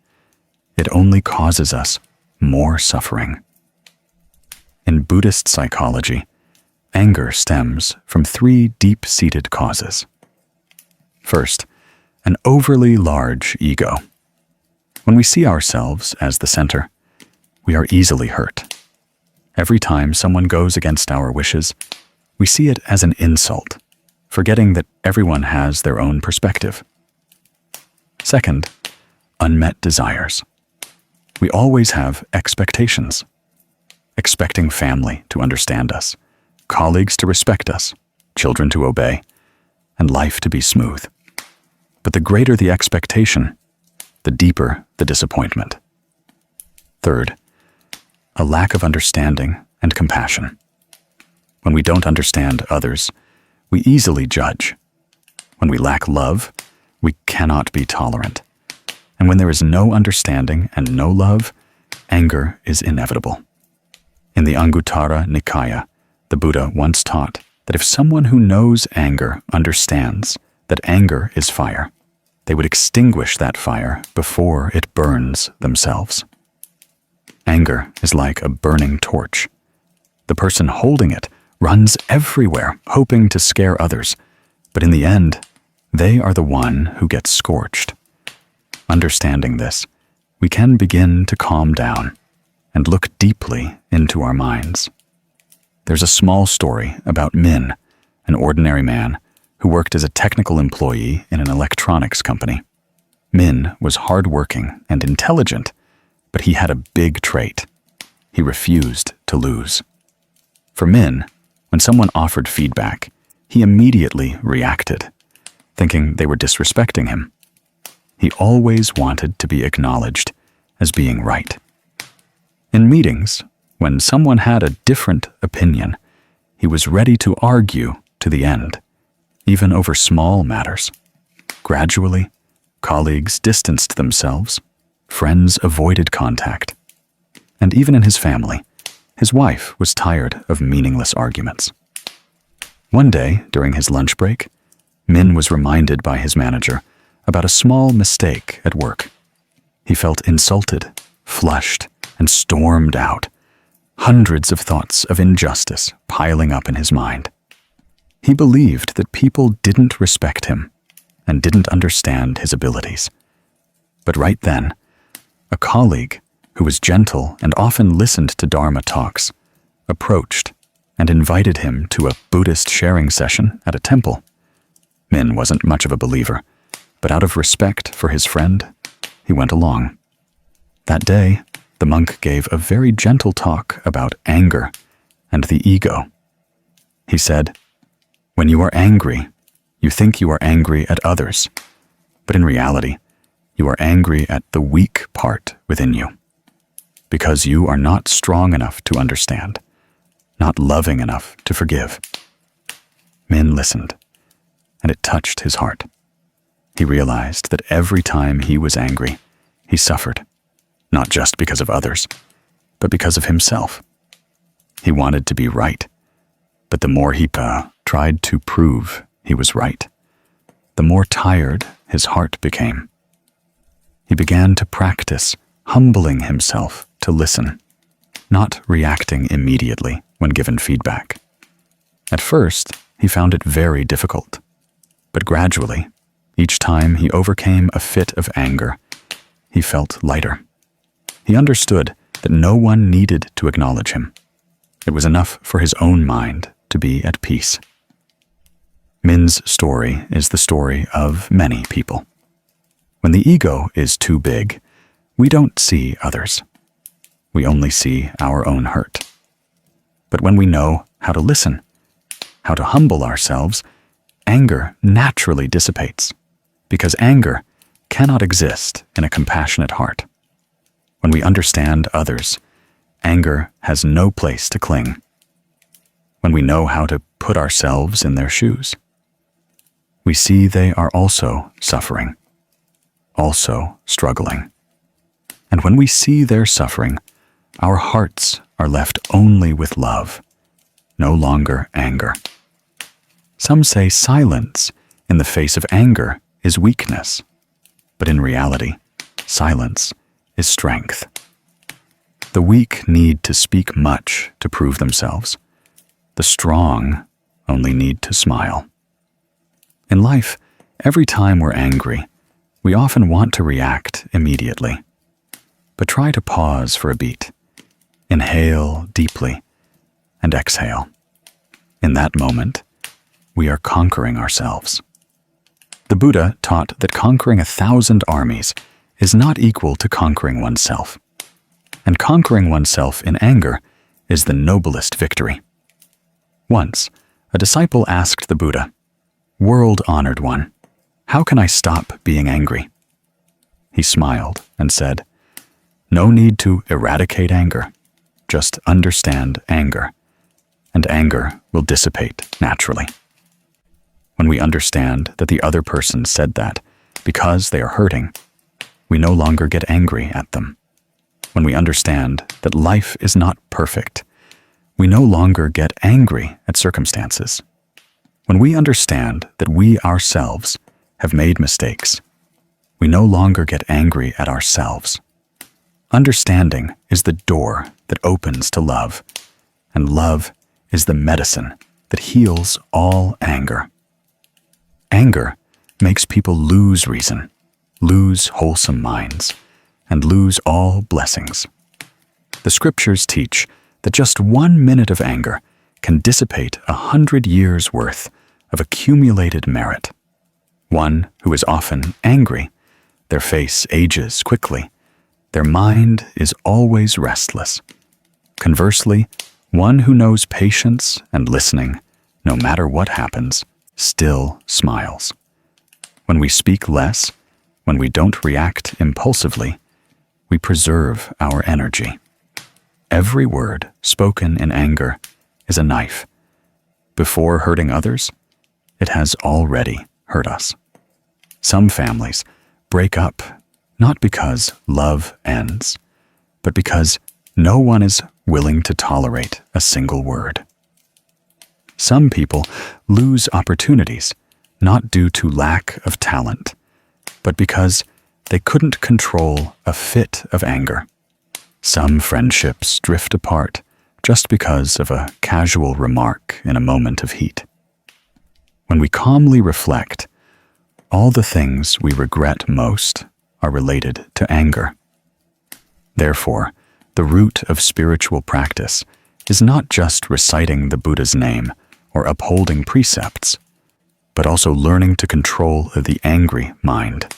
It only causes us more suffering. In Buddhist psychology, anger stems from 3 deep-seated causes. First, an overly large ego. When we see ourselves as the center, we are easily hurt. Every time someone goes against our wishes, we see it as an insult, forgetting that everyone has their own perspective. Second, unmet desires. We always have expectations. expecting family to understand us, colleagues to respect us, children to obey, and life to be smooth. But the greater the expectation, the deeper the disappointment. Third, a lack of understanding and compassion. When we don't understand others, we easily judge. When we lack love, we cannot be tolerant. And when there is no understanding and no love, anger is inevitable. In the Anguttara Nikaya, the Buddha once taught that if someone who knows anger understands that anger is fire, they would extinguish that fire before it burns themselves. Anger is like a burning torch. The person holding it runs everywhere, hoping to scare others, but in the end, they are the one who gets scorched. Understanding this, we can begin to calm down and look deeply into our minds. There's a small story about Min, an ordinary man who worked as a technical employee in an electronics company. Min was hardworking and intelligent, but he had a big trait. He refused to lose. For Min, when someone offered feedback, he immediately reacted, thinking they were disrespecting him. He always wanted to be acknowledged as being right. In meetings, when someone had a different opinion, he was ready to argue to the end, even over small matters. Gradually, colleagues distanced themselves, friends avoided contact, and even in his family, his wife was tired of meaningless arguments. One day, during his lunch break, Min was reminded by his manager about a small mistake at work. He felt insulted, flushed, and stormed out, hundreds of thoughts of injustice piling up in his mind. He believed that people didn't respect him and didn't understand his abilities. But right then, a colleague who was gentle and often listened to Dharma talks approached and invited him to a Buddhist sharing session at a temple. Min wasn't much of a believer, but out of respect for his friend, he went along. That day, the monk gave a very gentle talk about anger and the ego. He said, "When you are angry, you think you are angry at others, but in reality, you are angry at the weak part within you, because you are not strong enough to understand, not loving enough to forgive." Min listened, and it touched his heart. He realized that every time he was angry, he suffered, not just because of others, but because of himself. He wanted to be right, but the more he tried to prove he was right, the more tired his heart became. He began to practice humbling himself to listen, not reacting immediately when given feedback. At first, he found it very difficult, but gradually, each time he overcame a fit of anger, he felt lighter. He understood that no one needed to acknowledge him. It was enough for his own mind to be at peace. Min's story is the story of many people. When the ego is too big, we don't see others. We only see our own hurt. But when we know how to listen, how to humble ourselves, anger naturally dissipates, because anger cannot exist in a compassionate heart. When we understand others, anger has no place to cling. When we know how to put ourselves in their shoes, we see they are also suffering, also struggling. And when we see their suffering, our hearts are left only with love, no longer anger. Some say silence in the face of anger is weakness, but in reality, silence is strength. The weak need to speak much to prove themselves. The strong only need to smile. In life, every time we're angry, we often want to react immediately. But try to pause for a beat. Inhale deeply and exhale. In that moment, we are conquering ourselves. The Buddha taught that conquering 1,000 armies is not equal to conquering oneself. And conquering oneself in anger is the noblest victory. Once, a disciple asked the Buddha, "World-honored one, how can I stop being angry?" He smiled and said, "No need to eradicate anger. Just understand anger, and anger will dissipate naturally." When we understand that the other person said that because they are hurting, we no longer get angry at them. When we understand that life is not perfect, we no longer get angry at circumstances. When we understand that we ourselves have made mistakes, we no longer get angry at ourselves. Understanding is the door that opens to love, and love is the medicine that heals all anger. Anger makes people lose reason, lose wholesome minds, and lose all blessings. The scriptures teach that just 1 minute of anger can dissipate 100 years' worth of accumulated merit. One who is often angry, their face ages quickly, their mind is always restless. Conversely, one who knows patience and listening, no matter what happens, still smiles. When we speak less, when we don't react impulsively, we preserve our energy. Every word spoken in anger is a knife. Before hurting others, it has already hurt us. Some families break up not because love ends, but because no one is willing to tolerate a single word. Some people lose opportunities not due to lack of talent, but because they couldn't control a fit of anger. Some friendships drift apart just because of a casual remark in a moment of heat. When we calmly reflect, all the things we regret most are related to anger. Therefore, the root of spiritual practice is not just reciting the Buddha's name or upholding precepts, but also learning to control the angry mind.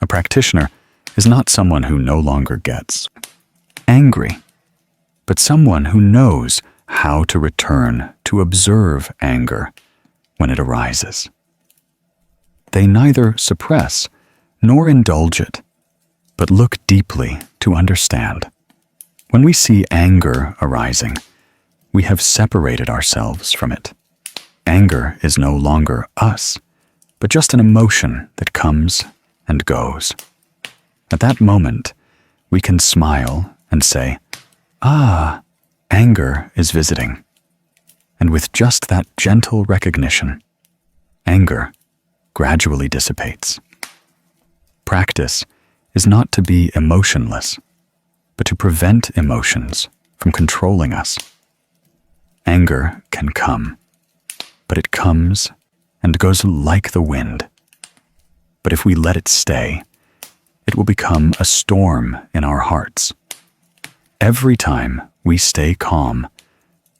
A practitioner is not someone who no longer gets angry, but someone who knows how to return to observe anger when it arises. They neither suppress nor indulge it, but look deeply to understand. When we see anger arising, we have separated ourselves from it. Anger is no longer us, but just an emotion that comes and goes. At that moment, we can smile and say, "Ah, anger is visiting." And with just that gentle recognition, anger gradually dissipates. Practice is not to be emotionless, but to prevent emotions from controlling us. Anger can come, but it comes and goes like the wind. But if we let it stay, it will become a storm in our hearts. Every time we stay calm,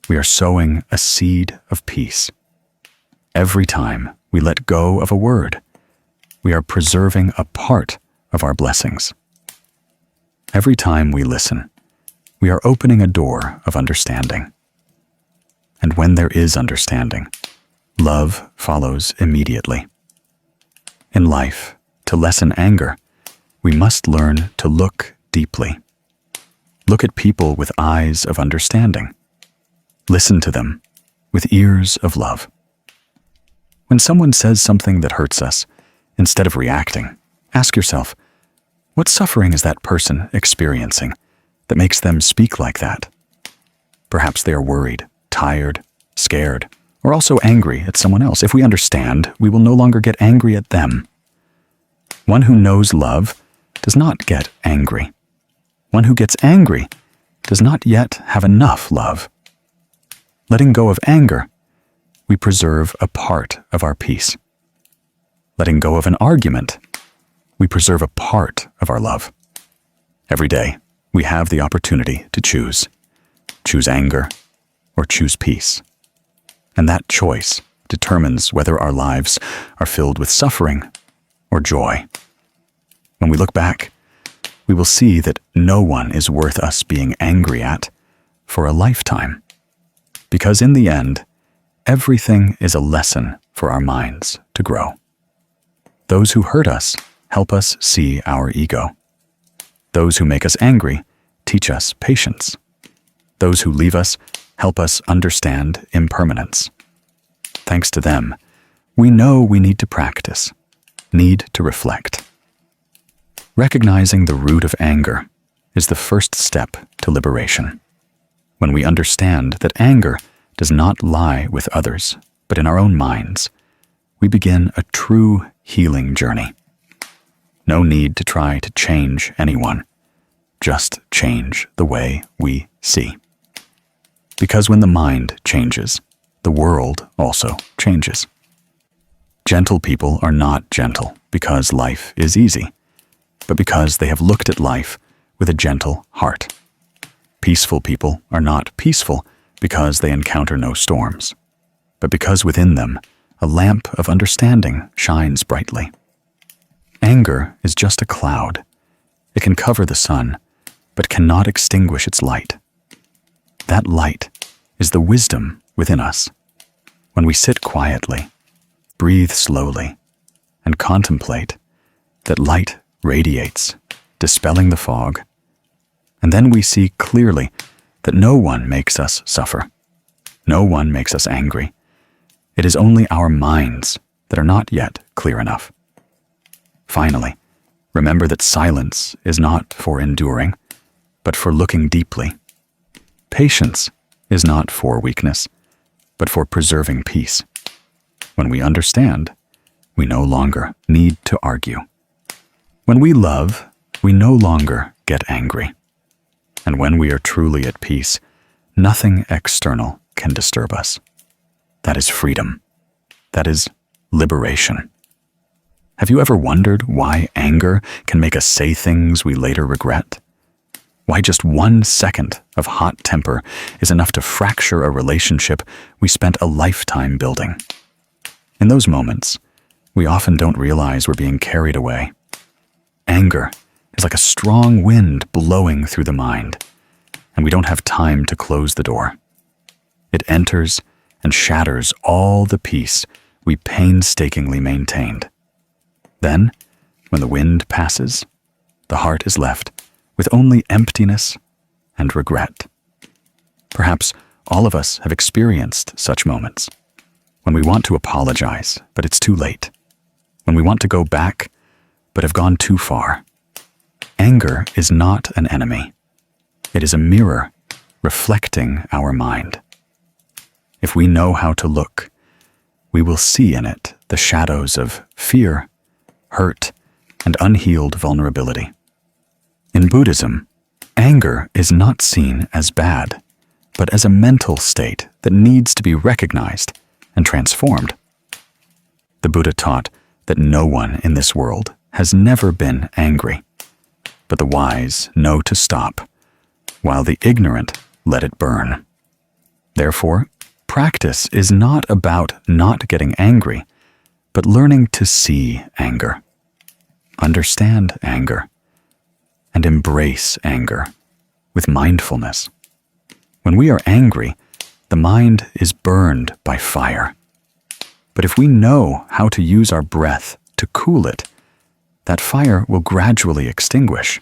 we are sowing a seed of peace. Every time we let go of a word, we are preserving a part of our blessings. Every time we listen, we are opening a door of understanding. And when there is understanding, love follows immediately. In life, to lessen anger, we must learn to look deeply. Look at people with eyes of understanding. Listen to them with ears of love. When someone says something that hurts us, instead of reacting, ask yourself, what suffering is that person experiencing that makes them speak like that? Perhaps they are worried, tired, scared, or also angry at someone else. If we understand, we will no longer get angry at them. One who knows love does not get angry. One who gets angry does not yet have enough love. Letting go of anger, we preserve a part of our peace. Letting go of an argument, we preserve a part of our love. Every day, we have the opportunity to choose. Choose anger or choose peace. And that choice determines whether our lives are filled with suffering or joy. When we look back, we will see that no one is worth us being angry at for a lifetime. Because in the end, everything is a lesson for our minds to grow. Those who hurt us help us see our ego. Those who make us angry teach us patience. Those who leave us help us understand impermanence. Thanks to them, we know we need to practice, need to reflect. Recognizing the root of anger is the first step to liberation. When we understand that anger does not lie with others, but in our own minds, we begin a true healing journey. No need to try to change anyone, just change the way we see. Because when the mind changes, the world also changes. Gentle people are not gentle because life is easy, but because they have looked at life with a gentle heart. Peaceful people are not peaceful because they encounter no storms, but because within them a lamp of understanding shines brightly. Anger is just a cloud. It can cover the sun, but cannot extinguish its light. That light is the wisdom within us. When we sit quietly, breathe slowly, and contemplate, that light radiates, dispelling the fog. And then we see clearly that no one makes us suffer. No one makes us angry. It is only our minds that are not yet clear enough. Finally, remember that silence is not for enduring, but for looking deeply. Patience is not for weakness, but for preserving peace. When we understand, we no longer need to argue. When we love, we no longer get angry. And when we are truly at peace, nothing external can disturb us. That is freedom. That is liberation. Have you ever wondered why anger can make us say things we later regret? Why just 1 second of hot temper is enough to fracture a relationship we spent a lifetime building? In those moments, we often don't realize we're being carried away. Anger is like a strong wind blowing through the mind, and we don't have time to close the door. It enters and shatters all the peace we painstakingly maintained. Then, when the wind passes, the heart is left with only emptiness and regret. Perhaps all of us have experienced such moments, when we want to apologize, but it's too late, when we want to go back, but have gone too far. Anger is not an enemy. It is a mirror reflecting our mind. If we know how to look, we will see in it the shadows of fear, hurt, and unhealed vulnerability. In Buddhism, anger is not seen as bad, but as a mental state that needs to be recognized and transformed. The Buddha taught that no one in this world has never been angry, but the wise know to stop, while the ignorant let it burn. Therefore, practice is not about not getting angry, but learning to see anger, understand anger, and embrace anger with mindfulness. When we are angry, the mind is burned by fire. But if we know how to use our breath to cool it, that fire will gradually extinguish.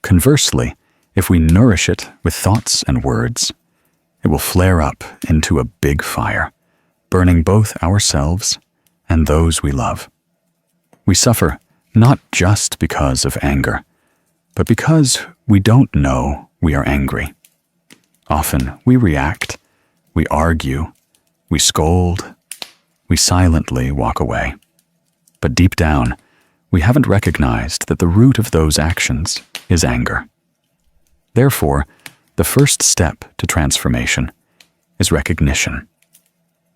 Conversely, if we nourish it with thoughts and words, it will flare up into a big fire, burning both ourselves and those we love. We suffer not just because of anger, but because we don't know we are angry. Often we react, we argue, we scold, we silently walk away. But deep down, we haven't recognized that the root of those actions is anger. Therefore, the first step to transformation is recognition.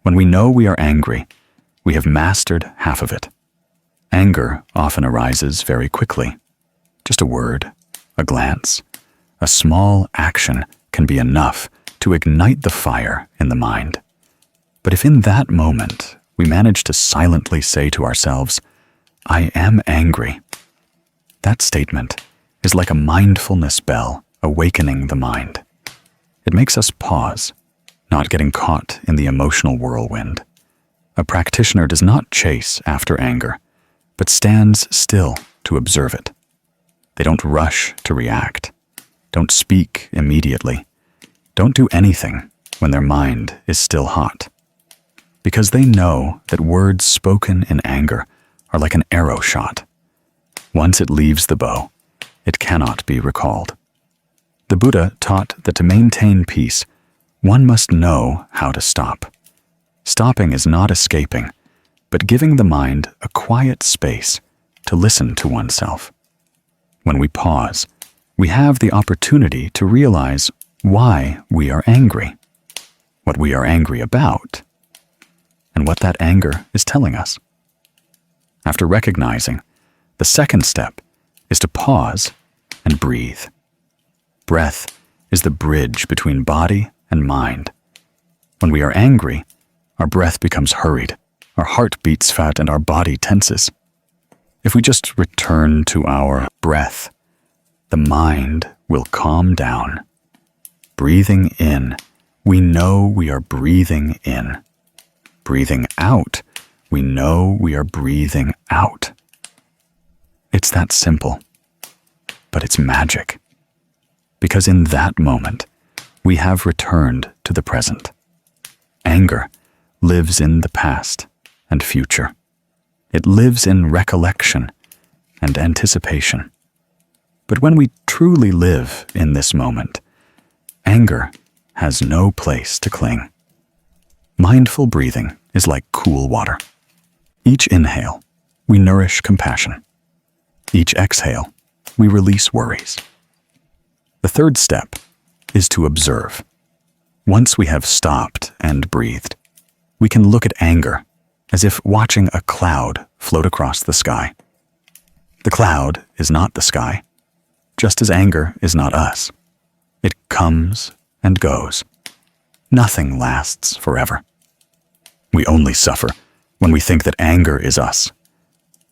When we know we are angry, we have mastered half of it. Anger often arises very quickly. Just a word, a glance, a small action can be enough to ignite the fire in the mind. But if in that moment we manage to silently say to ourselves, "I am angry," that statement is like a mindfulness bell awakening the mind. It makes us pause, not getting caught in the emotional whirlwind. A practitioner does not chase after anger, but stands still to observe it. They don't rush to react, don't speak immediately, don't do anything when their mind is still hot, because they know that words spoken in anger are like an arrow shot. Once it leaves the bow, it cannot be recalled. The Buddha taught that to maintain peace, one must know how to stop. Stopping is not escaping, but giving the mind a quiet space to listen to oneself. When we pause, we have the opportunity to realize why we are angry, what we are angry about, and what that anger is telling us. After recognizing, the second step is to pause and breathe. Breath is the bridge between body and mind. When we are angry, our breath becomes hurried, our heart beats fast, and our body tenses. If we just return to our breath, the mind will calm down. Breathing in, we know we are breathing in. Breathing out, we know we are breathing out. It's that simple, but it's magic. Because in that moment, we have returned to the present. Anger lives in the past and future. It lives in recollection and anticipation. But when we truly live in this moment, anger has no place to cling. Mindful breathing is like cool water. Each inhale, we nourish compassion. Each exhale, we release worries. The third step is to observe. Once we have stopped and breathed, we can look at anger as if watching a cloud float across the sky. The cloud is not the sky, just as anger is not us. It comes and goes. Nothing lasts forever. We only suffer when we think that anger is us,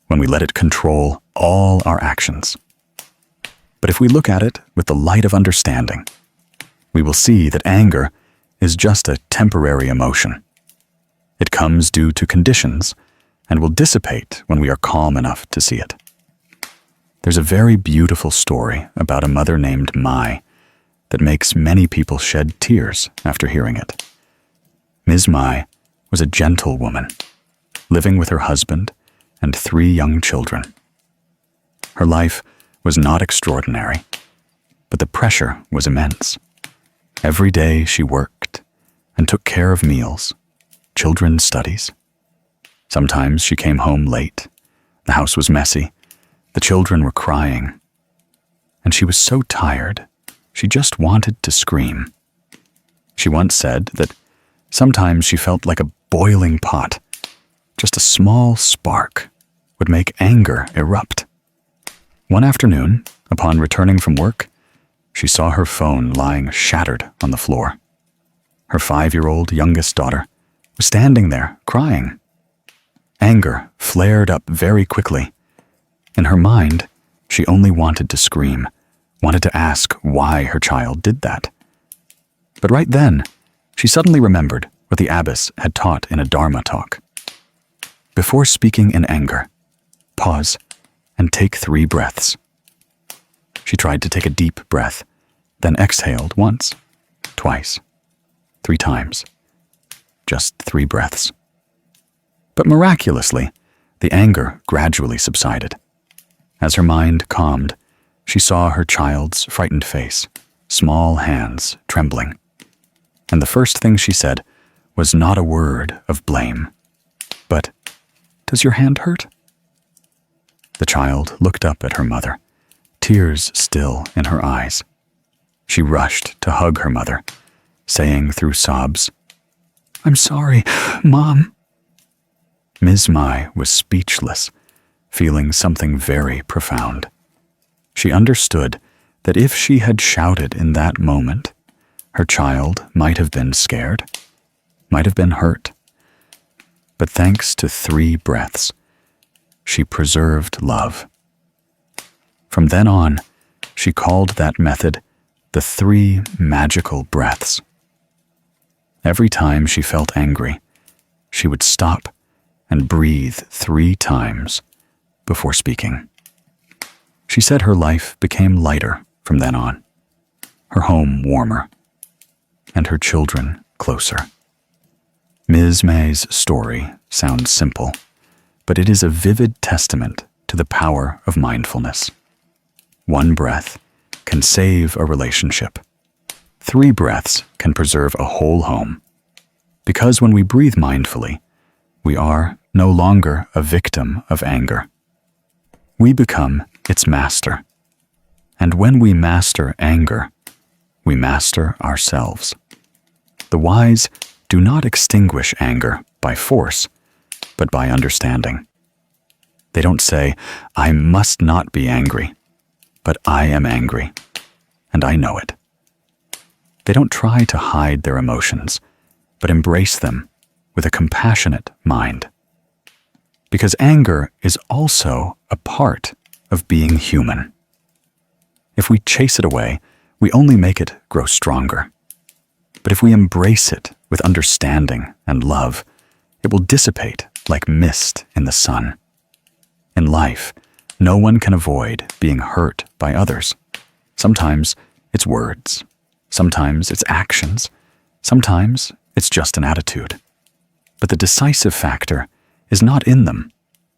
when we let it control all our actions. But if we look at it with the light of understanding, we will see that anger is just a temporary emotion. It comes due to conditions and will dissipate when we are calm enough to see it. There's a very beautiful story about a mother named Mai that makes many people shed tears after hearing it. Ms. Mai was a gentle woman, living with her husband and 3 young children. Her life was not extraordinary, but the pressure was immense. Every day she worked and took care of meals, children's studies. Sometimes she came home late. The house was messy. The children were crying. And she was so tired, she just wanted to scream. She once said that sometimes she felt like a boiling pot. Just a small spark would make anger erupt. One afternoon, upon returning from work, she saw her phone lying shattered on the floor. Her 5-year-old youngest daughter was standing there, crying. Anger flared up very quickly. In her mind, she only wanted to scream, wanted to ask why her child did that. But right then, she suddenly remembered what the abbess had taught in a Dharma talk. Before speaking in anger, pause and take 3 breaths. She tried to take a deep breath, then exhaled once, twice, 3 times. Just 3 breaths. But miraculously, the anger gradually subsided. As her mind calmed, she saw her child's frightened face, small hands trembling. And the first thing she said was not a word of blame, but, "Does your hand hurt?" The child looked up at her mother, tears still in her eyes. She rushed to hug her mother, saying through sobs, "I'm sorry, Mom." Ms. Mai was speechless, feeling something very profound. She understood that if she had shouted in that moment, her child might have been scared, might have been hurt. But thanks to 3 breaths, she preserved love. From then on, she called that method the 3 magical breaths. Every time she felt angry, she would stop and breathe 3 times before speaking. She said her life became lighter from then on, her home warmer, and her children closer. Ms. May's story sounds simple, but it is a vivid testament to the power of mindfulness. 1 breath can save a relationship. 3 breaths can preserve a whole home. Because when we breathe mindfully, we are no longer a victim of anger. We become its master. And when we master anger, we master ourselves. The wise do not extinguish anger by force, but by understanding. They don't say, "I must not be angry," but "I am angry, and I know it." They don't try to hide their emotions, but embrace them with a compassionate mind. Because anger is also a part of being human. If we chase it away, we only make it grow stronger. But if we embrace it with understanding and love, it will dissipate like mist in the sun. In life, no one can avoid being hurt by others. Sometimes it's words, sometimes it's actions, sometimes it's just an attitude. But the decisive factor is not in them,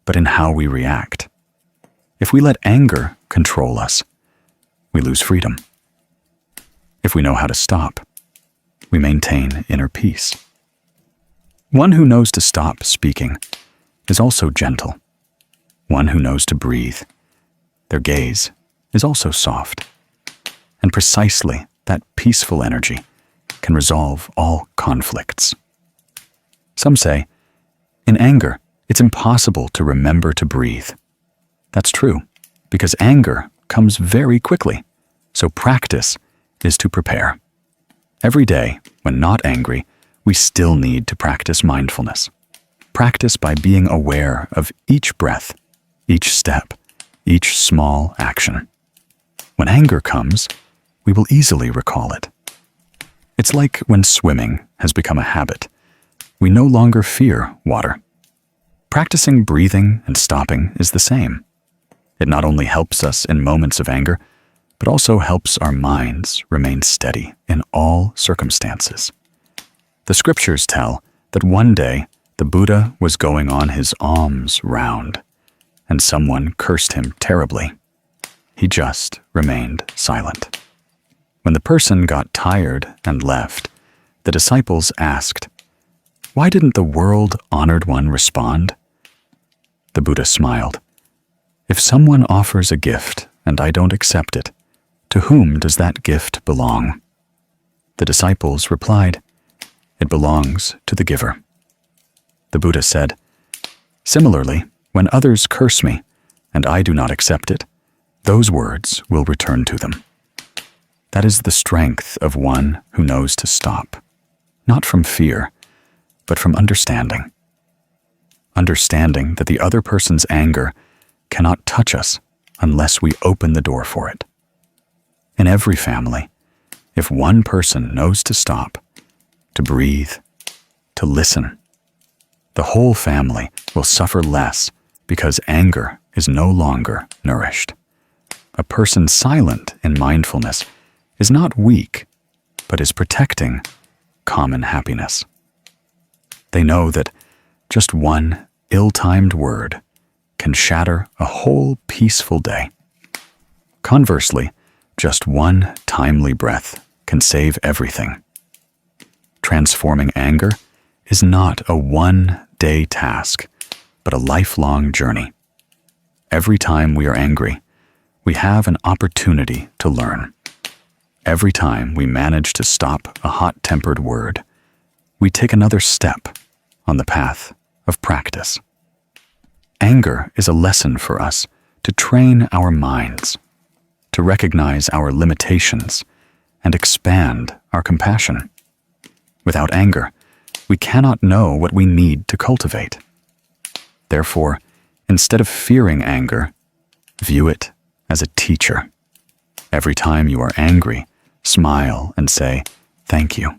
but in how we react. If we let anger control us, we lose freedom. If we know how to stop, we maintain inner peace. One who knows to stop speaking is also gentle. One who knows to breathe, their gaze is also soft. And precisely that peaceful energy can resolve all conflicts. Some say, in anger, it's impossible to remember to breathe. That's true, because anger comes very quickly, so practice is to prepare. Every day, when not angry, we still need to practice mindfulness. Practice by being aware of each breath, each step, each small action. When anger comes, we will easily recall it. It's like when swimming has become a habit. We no longer fear water. Practicing breathing and stopping is the same. It not only helps us in moments of anger, but also helps our minds remain steady in all circumstances. The scriptures tell that one day the Buddha was going on his alms round, and someone cursed him terribly. He just remained silent. When the person got tired and left, the disciples asked, "Why didn't the world-honored one respond?" The Buddha smiled. "If someone offers a gift and I don't accept it, to whom does that gift belong?" The disciples replied, "It belongs to the giver." The Buddha said, "Similarly, when others curse me and I do not accept it, those words will return to them." That is the strength of one who knows to stop, not from fear, but from understanding. Understanding that the other person's anger cannot touch us unless we open the door for it. In every family, if one person knows to stop, to breathe, to listen, the whole family will suffer less because anger is no longer nourished. A person silent in mindfulness is not weak, but is protecting common happiness. They know that just one ill-timed word can shatter a whole peaceful day. Conversely, just one timely breath can save everything. Transforming anger is not a one-day task, but a lifelong journey. Every time we are angry, we have an opportunity to learn. Every time we manage to stop a hot-tempered word, we take another step on the path of practice. Anger is a lesson for us to train our minds, to recognize our limitations, and expand our compassion. Without anger, we cannot know what we need to cultivate. Therefore, instead of fearing anger, view it as a teacher. Every time you are angry, smile and say, "Thank you.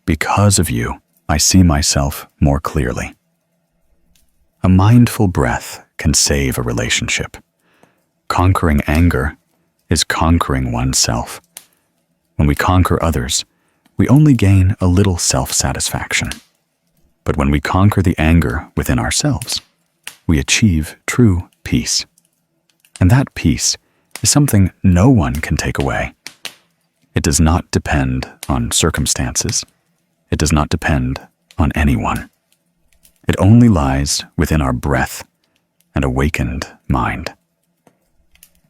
Because of you, I see myself more clearly." A mindful breath can save a relationship. Conquering anger is conquering oneself. When we conquer others, we only gain a little self-satisfaction. But when we conquer the anger within ourselves, we achieve true peace. And that peace is something no one can take away. It does not depend on circumstances. It does not depend on anyone. It only lies within our breath and awakened mind.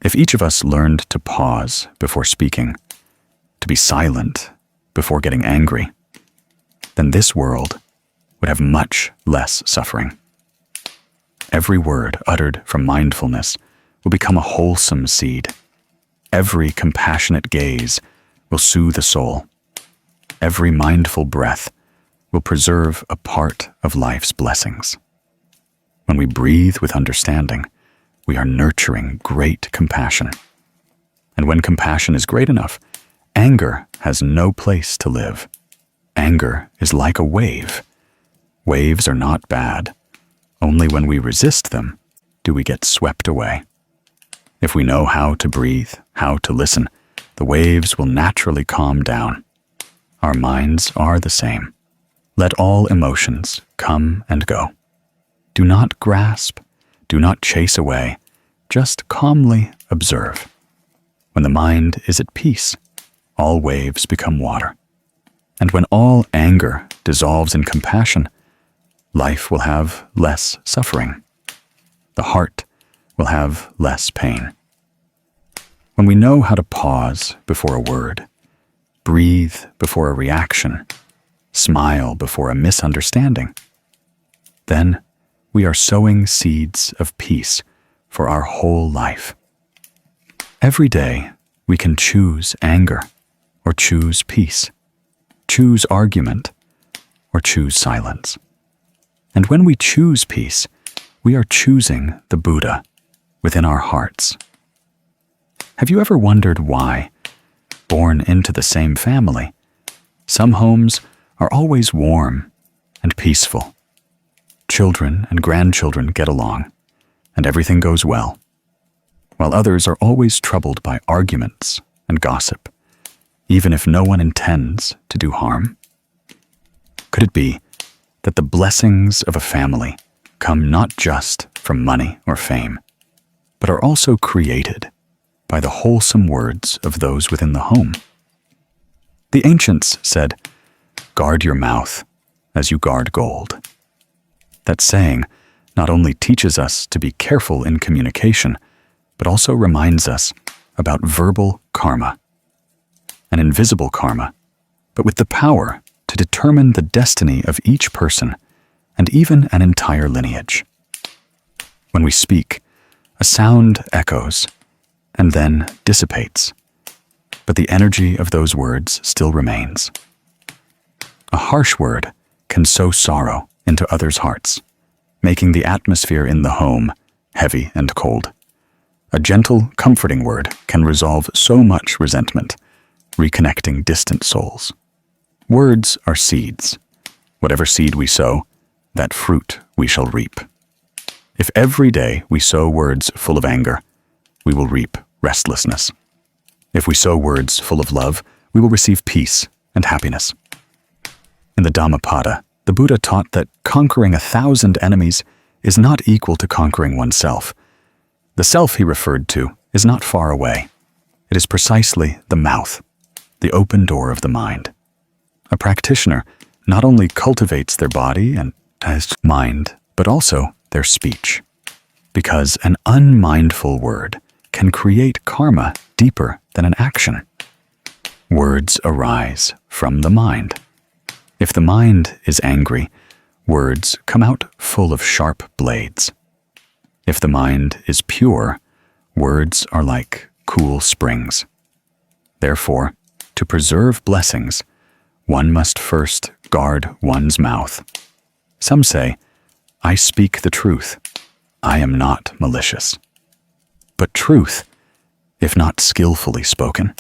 If each of us learned to pause before speaking, to be silent before getting angry, then this world would have much less suffering. Every word uttered from mindfulness will become a wholesome seed. Every compassionate gaze will soothe the soul. Every mindful breath will preserve a part of life's blessings. When we breathe with understanding, we are nurturing great compassion. And when compassion is great enough, anger has no place to live. Anger is like a wave. Waves are not bad. Only when we resist them do we get swept away. If we know how to breathe, how to listen, the waves will naturally calm down. Our minds are the same. Let all emotions come and go. Do not grasp, do not chase away, just calmly observe. When the mind is at peace, all waves become water. And when all anger dissolves in compassion, life will have less suffering. The heart will have less pain. When we know how to pause before a word, breathe before a reaction, smile before a misunderstanding, then we are sowing seeds of peace for our whole life. Every day, we can choose anger or choose peace, choose argument or choose silence. And when we choose peace, we are choosing the Buddha within our hearts. Have you ever wondered why, born into the same family, some homes are always warm and peaceful? Children and grandchildren get along, and everything goes well, while others are always troubled by arguments and gossip, even if no one intends to do harm? Could it be that the blessings of a family come not just from money or fame, but are also created by the wholesome words of those within the home? The ancients said, "Guard your mouth as you guard gold." That saying not only teaches us to be careful in communication, but also reminds us about verbal karma, an invisible karma, but with the power to determine the destiny of each person and even an entire lineage. When we speak, a sound echoes and then dissipates, but the energy of those words still remains. A harsh word can sow sorrow into others' hearts, making the atmosphere in the home heavy and cold. A gentle, comforting word can resolve so much resentment, reconnecting distant souls. Words are seeds. Whatever seed we sow, that fruit we shall reap. If every day we sow words full of anger, we will reap restlessness. If we sow words full of love, we will receive peace and happiness. In the Dhammapada, the Buddha taught that conquering 1,000 enemies is not equal to conquering oneself. The self he referred to is not far away. It is precisely the mouth, the open door of the mind. A practitioner not only cultivates their body and mind, but also their speech. Because an unmindful word can create karma deeper than an action. Words arise from the mind. If the mind is angry, words come out full of sharp blades. If the mind is pure, words are like cool springs. Therefore, to preserve blessings, one must first guard one's mouth. Some say, "I speak the truth. I am not malicious." But truth, if not skillfully spoken,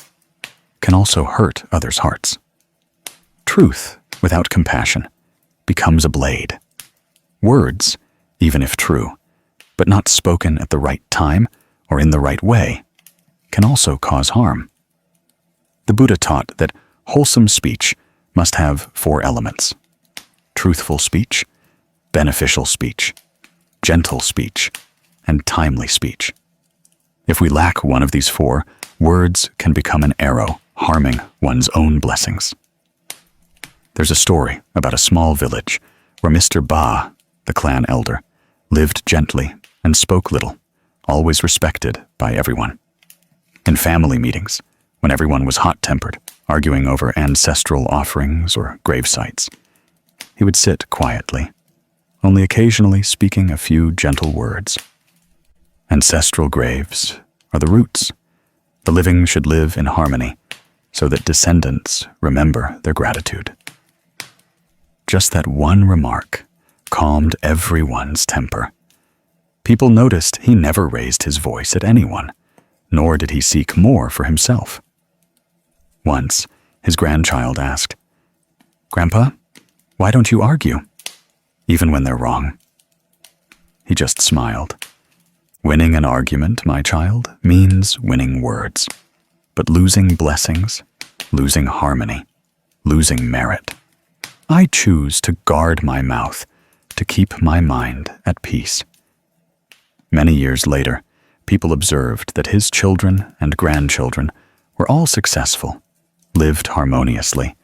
can can also hurt others' hearts. Truth without compassion becomes a blade. Words, even if true, but not spoken at the right time or in the right way, can also cause harm. The Buddha taught that wholesome speech must have 4 elements: truthful speech, beneficial speech, gentle speech, and timely speech. If we lack one of these 4, words can become an arrow, harming one's own blessings. There's a story about a small village where Mr. Ba, the clan elder, lived gently and spoke little, always respected by everyone. In family meetings, when everyone was hot-tempered, arguing over ancestral offerings or grave sites, he would sit quietly, only occasionally speaking a few gentle words. Ancestral graves are the roots. The living should live in harmony so that descendants remember their gratitude. Just that one remark calmed everyone's temper. People noticed he never raised his voice at anyone, nor did he seek more for himself. Once, his grandchild asked, "Grandpa, why don't you argue, even when they're wrong?" He just smiled. Winning an argument, my child, means winning words, but losing blessings, losing harmony, losing merit. I choose to guard my mouth, to keep my mind at peace. Many years later, people observed that his children and grandchildren were all successful, lived harmoniously,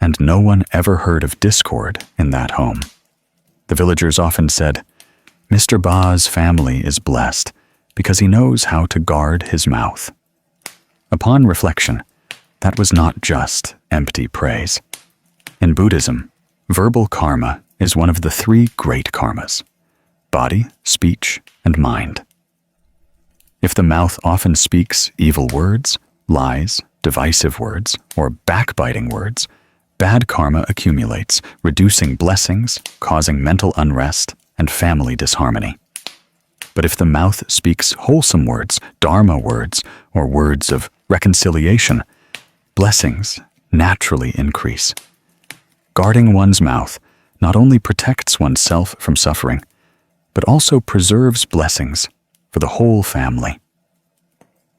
and no one ever heard of discord in that home. The villagers often said, "Mr. Ba's family is blessed because he knows how to guard his mouth." Upon reflection, that was not just empty praise. In Buddhism, verbal karma is one of the 3 great karmas: body, speech, and mind. If the mouth often speaks evil words, lies, divisive words, or backbiting words, bad karma accumulates, reducing blessings, causing mental unrest and family disharmony. But if the mouth speaks wholesome words, dharma words, or words of reconciliation, blessings naturally increase. Guarding one's mouth not only protects oneself from suffering, but also preserves blessings for the whole family.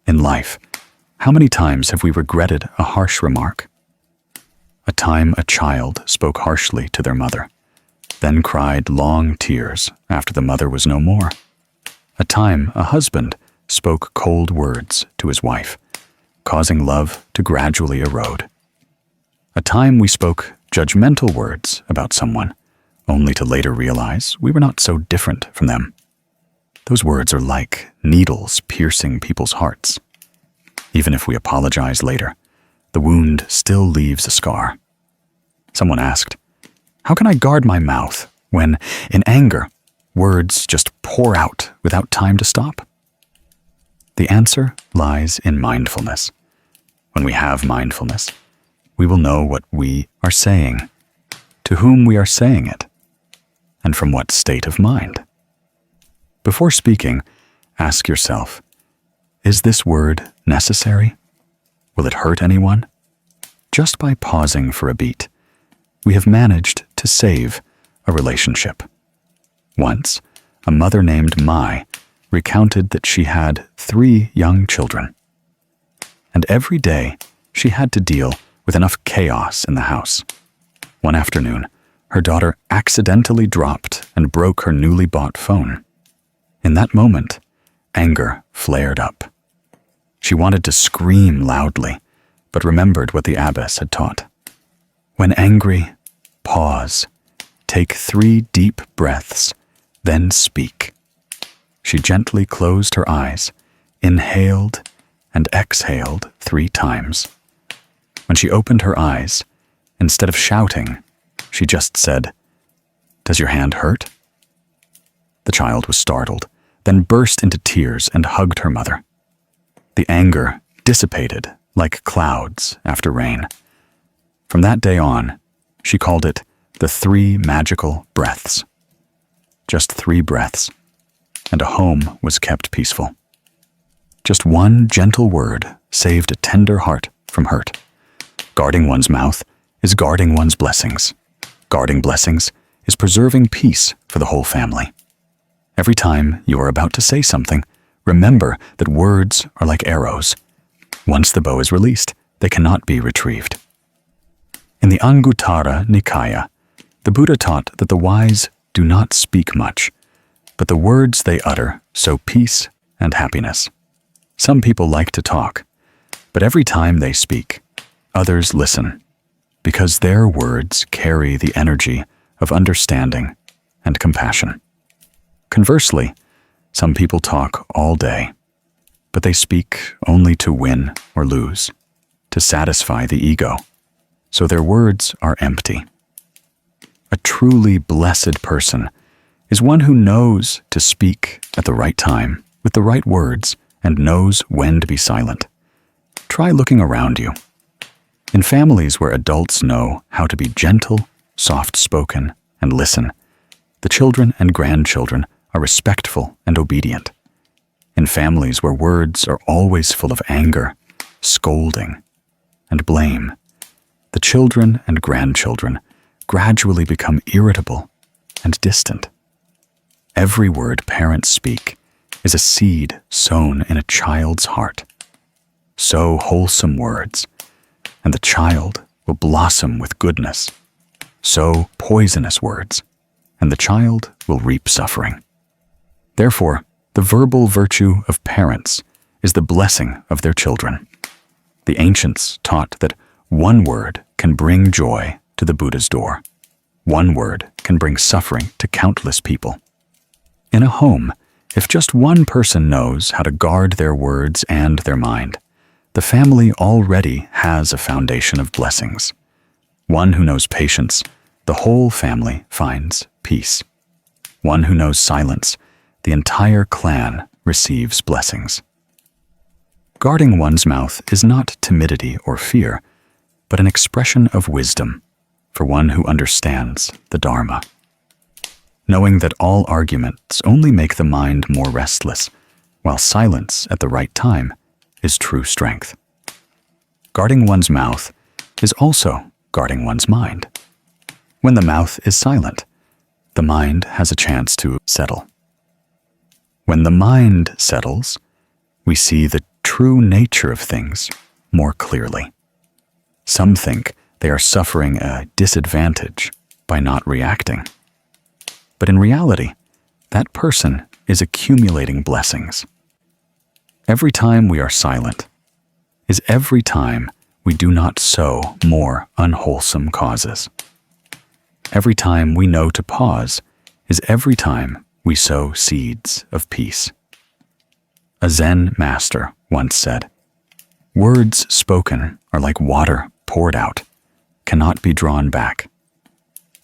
In life, how many times have we regretted a harsh remark? A time a child spoke harshly to their mother, then cried long tears after the mother was no more. A time a husband spoke cold words to his wife, causing love to gradually erode. A time we spoke judgmental words about someone, only to later realize we were not so different from them. Those words are like needles piercing people's hearts. Even if we apologize later, the wound still leaves a scar. Someone asked, "How can I guard my mouth when, in anger, words just pour out without time to stop?" The answer lies in mindfulness. When we have mindfulness, we will know what we are saying, to whom we are saying it, and from what state of mind. Before speaking, ask yourself, is this word necessary? Will it hurt anyone? Just by pausing for a beat, we have managed to save a relationship. Once, a mother named Mai recounted that she had 3 young children, and every day she had to deal with enough chaos in the house. One afternoon, her daughter accidentally dropped and broke her newly bought phone. In that moment, anger flared up. She wanted to scream loudly, but remembered what the abbess had taught. When angry, pause, take 3 deep breaths, then speak. She gently closed her eyes, inhaled and exhaled 3 times. When she opened her eyes, instead of shouting, she just said, "Does your hand hurt?" The child was startled, then burst into tears and hugged her mother. The anger dissipated like clouds after rain. From that day on, she called it the 3 magical breaths. Just 3 breaths, and a home was kept peaceful. Just one gentle word saved a tender heart from hurt. Guarding one's mouth is guarding one's blessings. Guarding blessings is preserving peace for the whole family. Every time you are about to say something, remember that words are like arrows. Once the bow is released, they cannot be retrieved. In the Anguttara Nikaya, the Buddha taught that the wise do not speak much, but the words they utter sow peace and happiness. Some people like to talk, but every time they speak, others listen, because their words carry the energy of understanding and compassion. Conversely, some people talk all day, but they speak only to win or lose, to satisfy the ego, so their words are empty. A truly blessed person is one who knows to speak at the right time with the right words and knows when to be silent. Try looking around you. In families where adults know how to be gentle, soft-spoken, and listen, the children and grandchildren are respectful and obedient. In families where words are always full of anger, scolding, and blame, the children and grandchildren gradually become irritable and distant. Every word parents speak is a seed sown in a child's heart. Sow wholesome words, and the child will blossom with goodness. Sow poisonous words, and the child will reap suffering. Therefore, the verbal virtue of parents is the blessing of their children. The ancients taught that one word can bring joy to the Buddha's door. One word can bring suffering to countless people. In a home, if just one person knows how to guard their words and their mind, the family already has a foundation of blessings. One who knows patience, the whole family finds peace. One who knows silence, the entire clan receives blessings. Guarding one's mouth is not timidity or fear, but an expression of wisdom for one who understands the Dharma. Knowing that all arguments only make the mind more restless, while silence at the right time is true strength. Guarding one's mouth is also guarding one's mind. When the mouth is silent, the mind has a chance to settle. When the mind settles, we see the true nature of things more clearly. Some think they are suffering a disadvantage by not reacting. But in reality, that person is accumulating blessings. Every time we are silent is every time we do not sow more unwholesome causes. Every time we know to pause is every time we sow seeds of peace. A Zen master once said, "Words spoken are like water poured out, cannot be drawn back.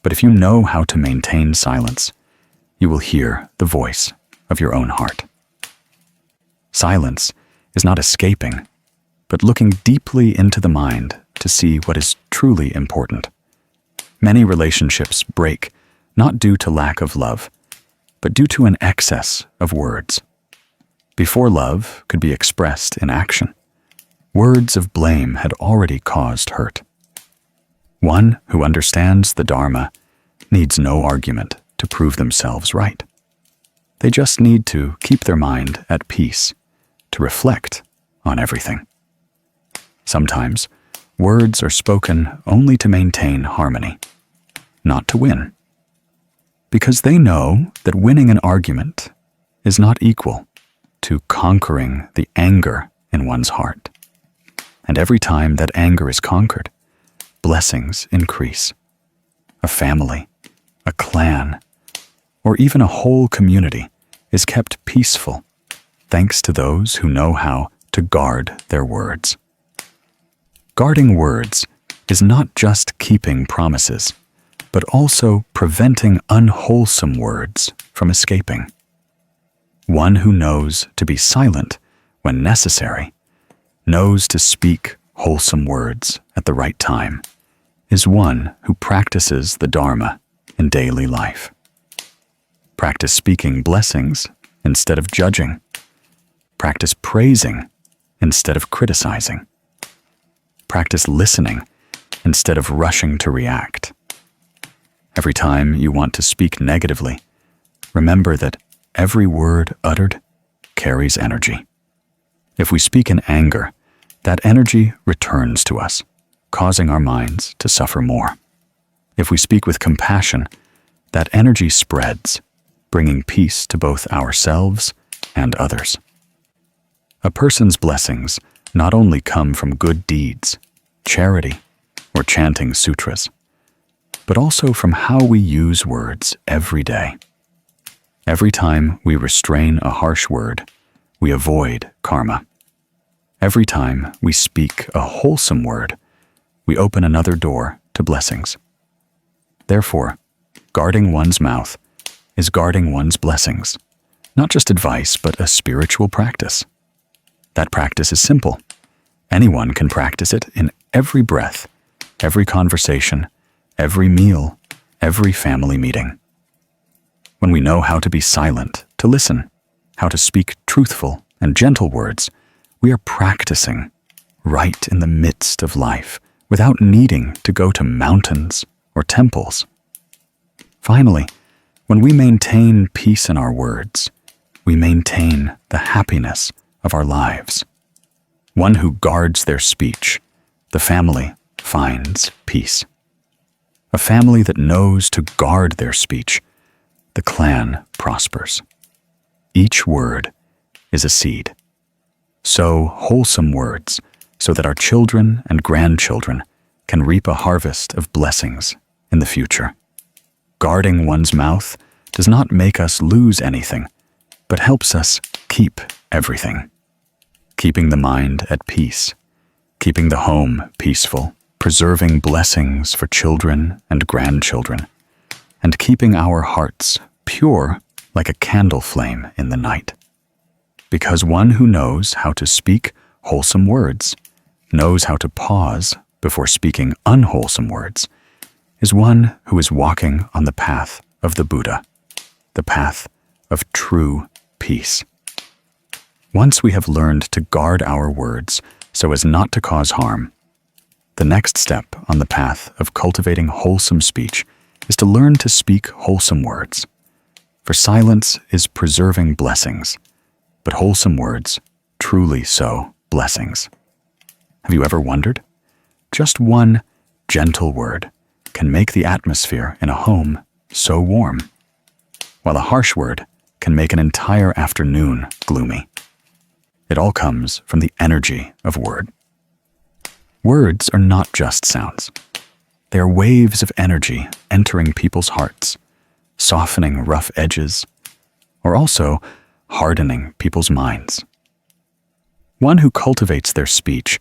But if you know how to maintain silence, you will hear the voice of your own heart." Silence is not escaping, but looking deeply into the mind to see what is truly important. Many relationships break not due to lack of love, but due to an excess of words. Before love could be expressed in action, words of blame had already caused hurt. One who understands the Dharma needs no argument to prove themselves right. They just need to keep their mind at peace, to reflect on everything. Sometimes, words are spoken only to maintain harmony, not to win, because they know that winning an argument is not equal to conquering the anger in one's heart. And every time that anger is conquered, blessings increase. A family, a clan, or even a whole community is kept peaceful thanks to those who know how to guard their words. Guarding words is not just keeping promises, but also preventing unwholesome words from escaping. One who knows to be silent when necessary, knows to speak wholesome words at the right time, is one who practices the Dharma in daily life. Practice speaking blessings instead of judging. Practice praising instead of criticizing. Practice listening instead of rushing to react. Every time you want to speak negatively, remember that every word uttered carries energy. If we speak in anger, that energy returns to us, causing our minds to suffer more. If we speak with compassion, that energy spreads, bringing peace to both ourselves and others. A person's blessings not only come from good deeds, charity, or chanting sutras, but also from how we use words every day. Every time we restrain a harsh word, we avoid karma. Every time we speak a wholesome word, we open another door to blessings. Therefore, guarding one's mouth is guarding one's blessings, not just advice, but a spiritual practice. That practice is simple. Anyone can practice it in every breath, every conversation, every meal, every family meeting. When we know how to be silent, to listen, how to speak truthful and gentle words, we are practicing right in the midst of life without needing to go to mountains or temples. Finally, when we maintain peace in our words, we maintain the happiness of our lives. One who guards their speech, the family finds peace. A family that knows to guard their speech, the clan prospers. Each word is a seed. Sow wholesome words so that our children and grandchildren can reap a harvest of blessings in the future. Guarding one's mouth does not make us lose anything, but helps us keep everything. Keeping the mind at peace, keeping the home peaceful, preserving blessings for children and grandchildren, and keeping our hearts pure like a candle flame in the night. Because one who knows how to speak wholesome words, knows how to pause before speaking unwholesome words, is one who is walking on the path of the Buddha, the path of true peace. Once we have learned to guard our words so as not to cause harm, the next step on the path of cultivating wholesome speech is to learn to speak wholesome words. For silence is preserving blessings, but wholesome words truly sow blessings. Have you ever wondered? Just one gentle word can make the atmosphere in a home so warm, while a harsh word can make an entire afternoon gloomy. It all comes from the energy of word. Words are not just sounds. They are waves of energy entering people's hearts, softening rough edges, or also hardening people's minds. One who cultivates their speech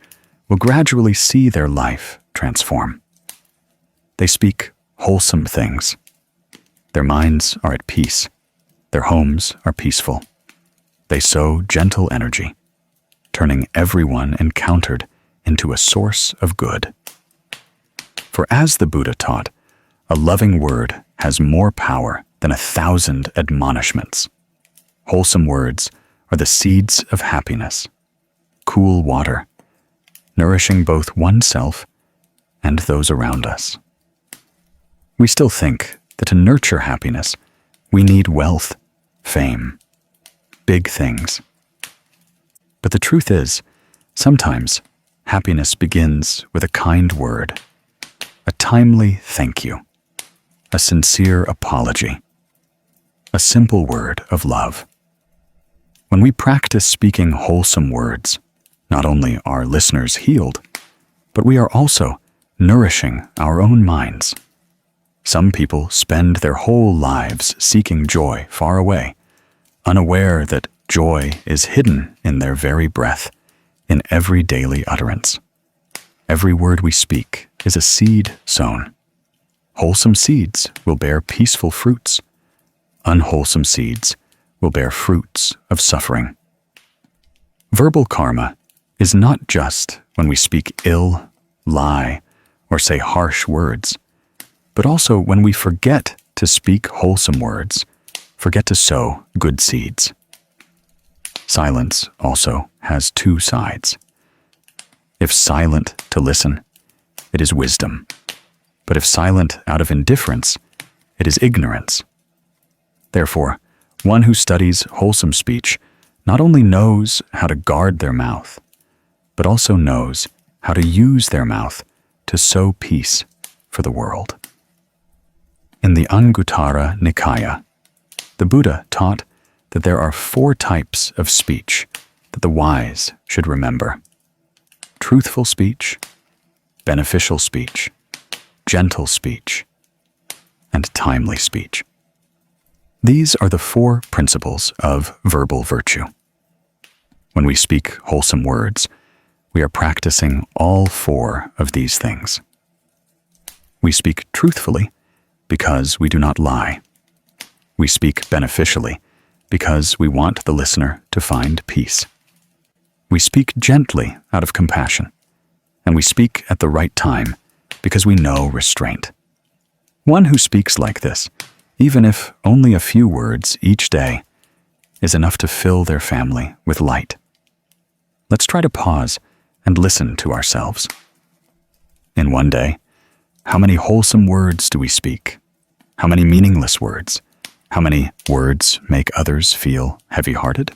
will gradually see their life transform. They speak wholesome things. Their minds are at peace. Their homes are peaceful. They sow gentle energy, turning everyone encountered into a source of good. For as the Buddha taught, a loving word has more power than 1,000 admonishments. Wholesome words are the seeds of happiness, cool water, nourishing both oneself and those around us. We still think that to nurture happiness, we need wealth, fame, big things. But the truth is, sometimes happiness begins with a kind word, a timely thank you, a sincere apology, a simple word of love. When we practice speaking wholesome words, not only are listeners healed, but we are also nourishing our own minds. Some people spend their whole lives seeking joy far away, unaware that joy is hidden in their very breath, in every daily utterance. Every word we speak is a seed sown. Wholesome seeds will bear peaceful fruits. Unwholesome seeds will bear fruits of suffering. Verbal karma is not just when we speak ill, lie, or say harsh words, but also when we forget to speak wholesome words, forget to sow good seeds. Silence also has two sides. If silent to to listen, it is wisdom. But if silent out of indifference, it is ignorance. Therefore, one who studies wholesome speech not only knows how to guard their mouth, but also knows how to use their mouth to sow peace for the world. In the Anguttara Nikaya, the Buddha taught that there are 4 types of speech that the wise should remember: truthful speech, beneficial speech, gentle speech, and timely speech. These are the 4 principles of verbal virtue. When we speak wholesome words, we are practicing all 4 of these things. We speak truthfully because we do not lie. We speak beneficially because we want the listener to find peace. We speak gently out of compassion, and we speak at the right time because we know restraint. One who speaks like this, even if only a few words each day, is enough to fill their family with light. Let's try to pause and listen to ourselves. In one day, how many wholesome words do we speak? How many meaningless words? How many words make others feel heavy-hearted?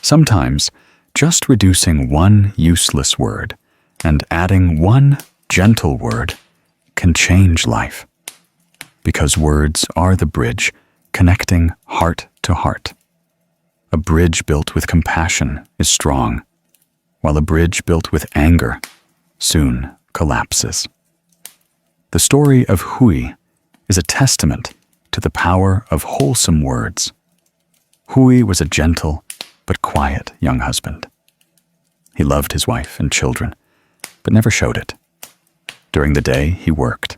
Sometimes, just reducing one useless word and adding one gentle word can change life, because words are the bridge connecting heart to heart. A bridge built with compassion is strong, while a bridge built with anger soon collapses. The story of Hui is a testament to the power of wholesome words. Hui was a gentle but quiet young husband. He loved his wife and children, but never showed it. During the day, he worked.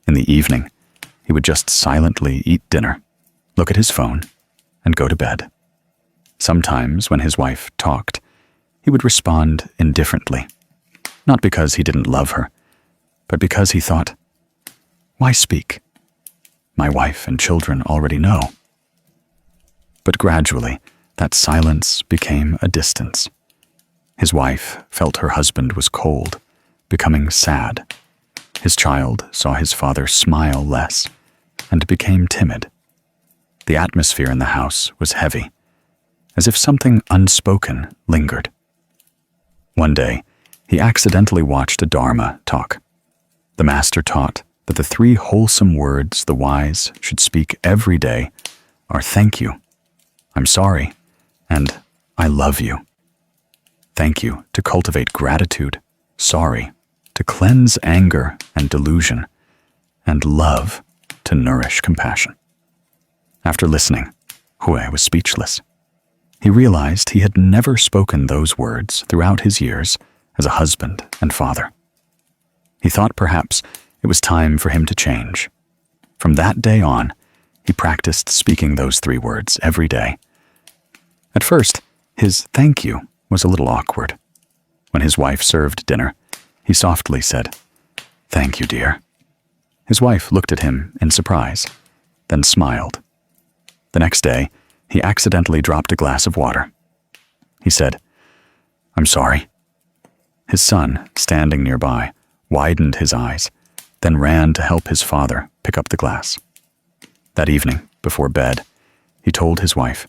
In the evening, he would just silently eat dinner, look at his phone, and go to bed. Sometimes, when his wife talked, he would respond indifferently, not because he didn't love her, but because he thought, "Why speak? My wife and children already know." But gradually, that silence became a distance. His wife felt her husband was cold, becoming sad. His child saw his father smile less and became timid. The atmosphere in the house was heavy, as if something unspoken lingered. One day, he accidentally watched a Dharma talk. The master taught that the 3 wholesome words the wise should speak every day are thank you, I'm sorry, and I love you. Thank you to cultivate gratitude, sorry to cleanse anger and delusion, and love to nourish compassion. After listening, Hui was speechless. He realized he had never spoken those words throughout his years as a husband and father. He thought perhaps it was time for him to change. From that day on, he practiced speaking those 3 words every day. At first, his thank you was a little awkward. When his wife served dinner, he softly said, "Thank you, dear." His wife looked at him in surprise, then smiled. The next day, he accidentally dropped a glass of water. He said, "I'm sorry." His son, standing nearby, widened his eyes, then ran to help his father pick up the glass. That evening, before bed, he told his wife,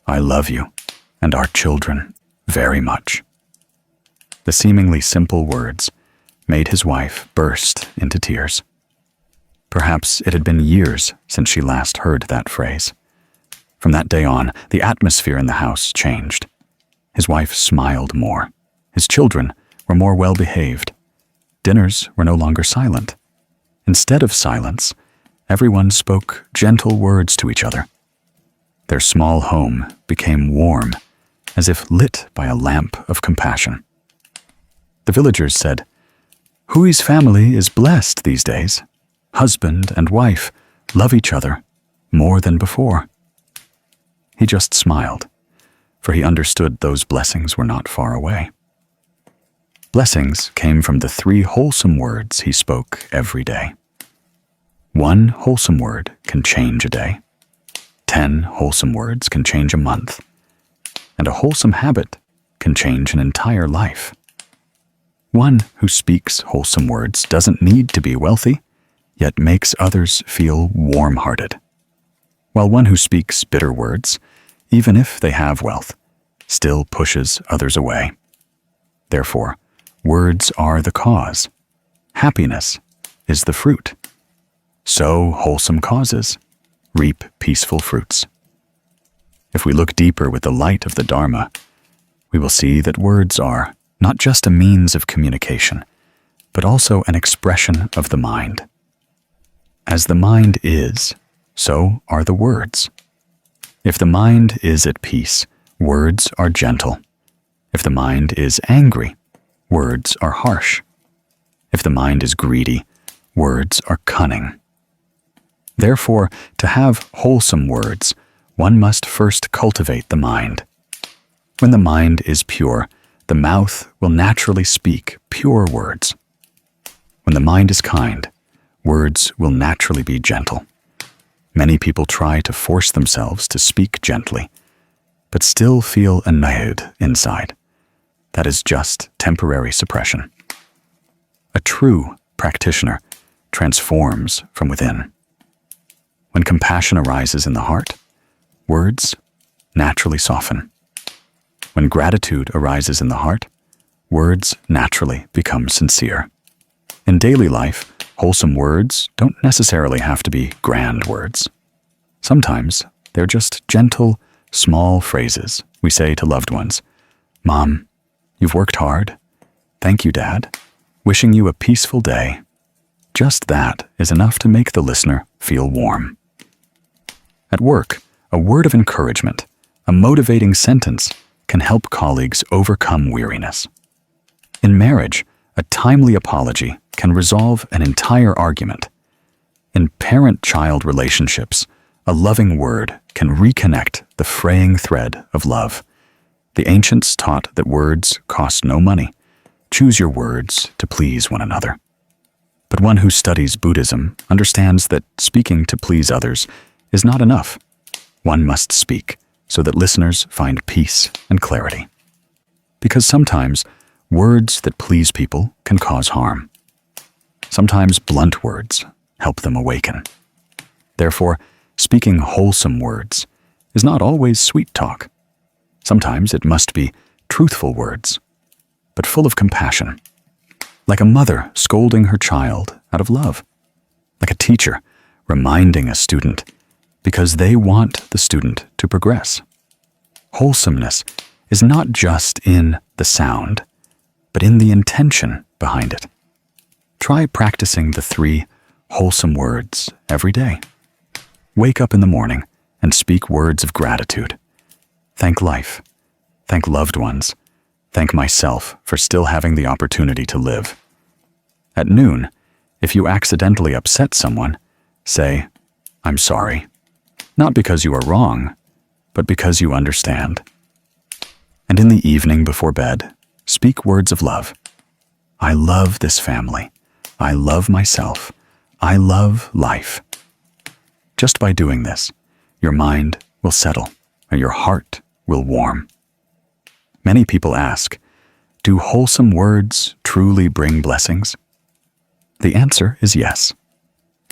"I love you and our children very much." The seemingly simple words made his wife burst into tears. Perhaps it had been years since she last heard that phrase. From that day on, the atmosphere in the house changed. His wife smiled more. His children were more well-behaved. Dinners were no longer silent. Instead of silence, everyone spoke gentle words to each other. Their small home became warm, as if lit by a lamp of compassion. The villagers said, "Hui's family is blessed these days. Husband and wife love each other more than before." He just smiled, for he understood those blessings were not far away. Blessings came from the 3 wholesome words he spoke every day. 1 wholesome word can change a day. 10 wholesome words can change a month. And a wholesome habit can change an entire life. One who speaks wholesome words doesn't need to be wealthy, yet makes others feel warm-hearted. While one who speaks bitter words, even if they have wealth, still pushes others away. Therefore, words are the cause. Happiness is the fruit. Sow wholesome causes, reap peaceful fruits. If we look deeper with the light of the Dharma, we will see that words are not just a means of communication, but also an expression of the mind. As the mind is, so are the words. If the mind is at peace, words are gentle. If the mind is angry, words are harsh. If the mind is greedy, words are cunning. Therefore, to have wholesome words, one must first cultivate the mind. When the mind is pure, the mouth will naturally speak pure words. When the mind is kind, words will naturally be gentle. Many people try to force themselves to speak gently, but still feel annoyed inside. That is just temporary suppression. A true practitioner transforms from within. When compassion arises in the heart, words naturally soften. When gratitude arises in the heart, words naturally become sincere. In daily life, wholesome words don't necessarily have to be grand words. Sometimes they're just gentle, small phrases we say to loved ones. Mom, you've worked hard. Thank you, Dad. Wishing you a peaceful day. Just that is enough to make the listener feel warm. At work, a word of encouragement, a motivating sentence, can help colleagues overcome weariness. In marriage, a timely apology can resolve an entire argument. In parent-child relationships, a loving word can reconnect the fraying thread of love. The ancients taught that words cost no money. Choose your words to please one another. But one who studies Buddhism understands that speaking to please others is not enough. One must speak so that listeners find peace and clarity. Because sometimes, words that please people can cause harm. Sometimes blunt words help them awaken. Therefore, speaking wholesome words is not always sweet talk. Sometimes it must be truthful words, but full of compassion. Like a mother scolding her child out of love. Like a teacher reminding a student because they want the student to progress. Wholesomeness is not just in the sound, but in the intention behind it. Try practicing the 3 wholesome words every day. Wake up in the morning and speak words of gratitude. Thank life. Thank loved ones. Thank myself for still having the opportunity to live. At noon, if you accidentally upset someone, say, I'm sorry. Not because you are wrong, but because you understand. And in the evening before bed, speak words of love. I love this family. I love myself. I love life. Just by doing this, your mind will settle and your heart will warm. Many people ask, do wholesome words truly bring blessings? The answer is yes.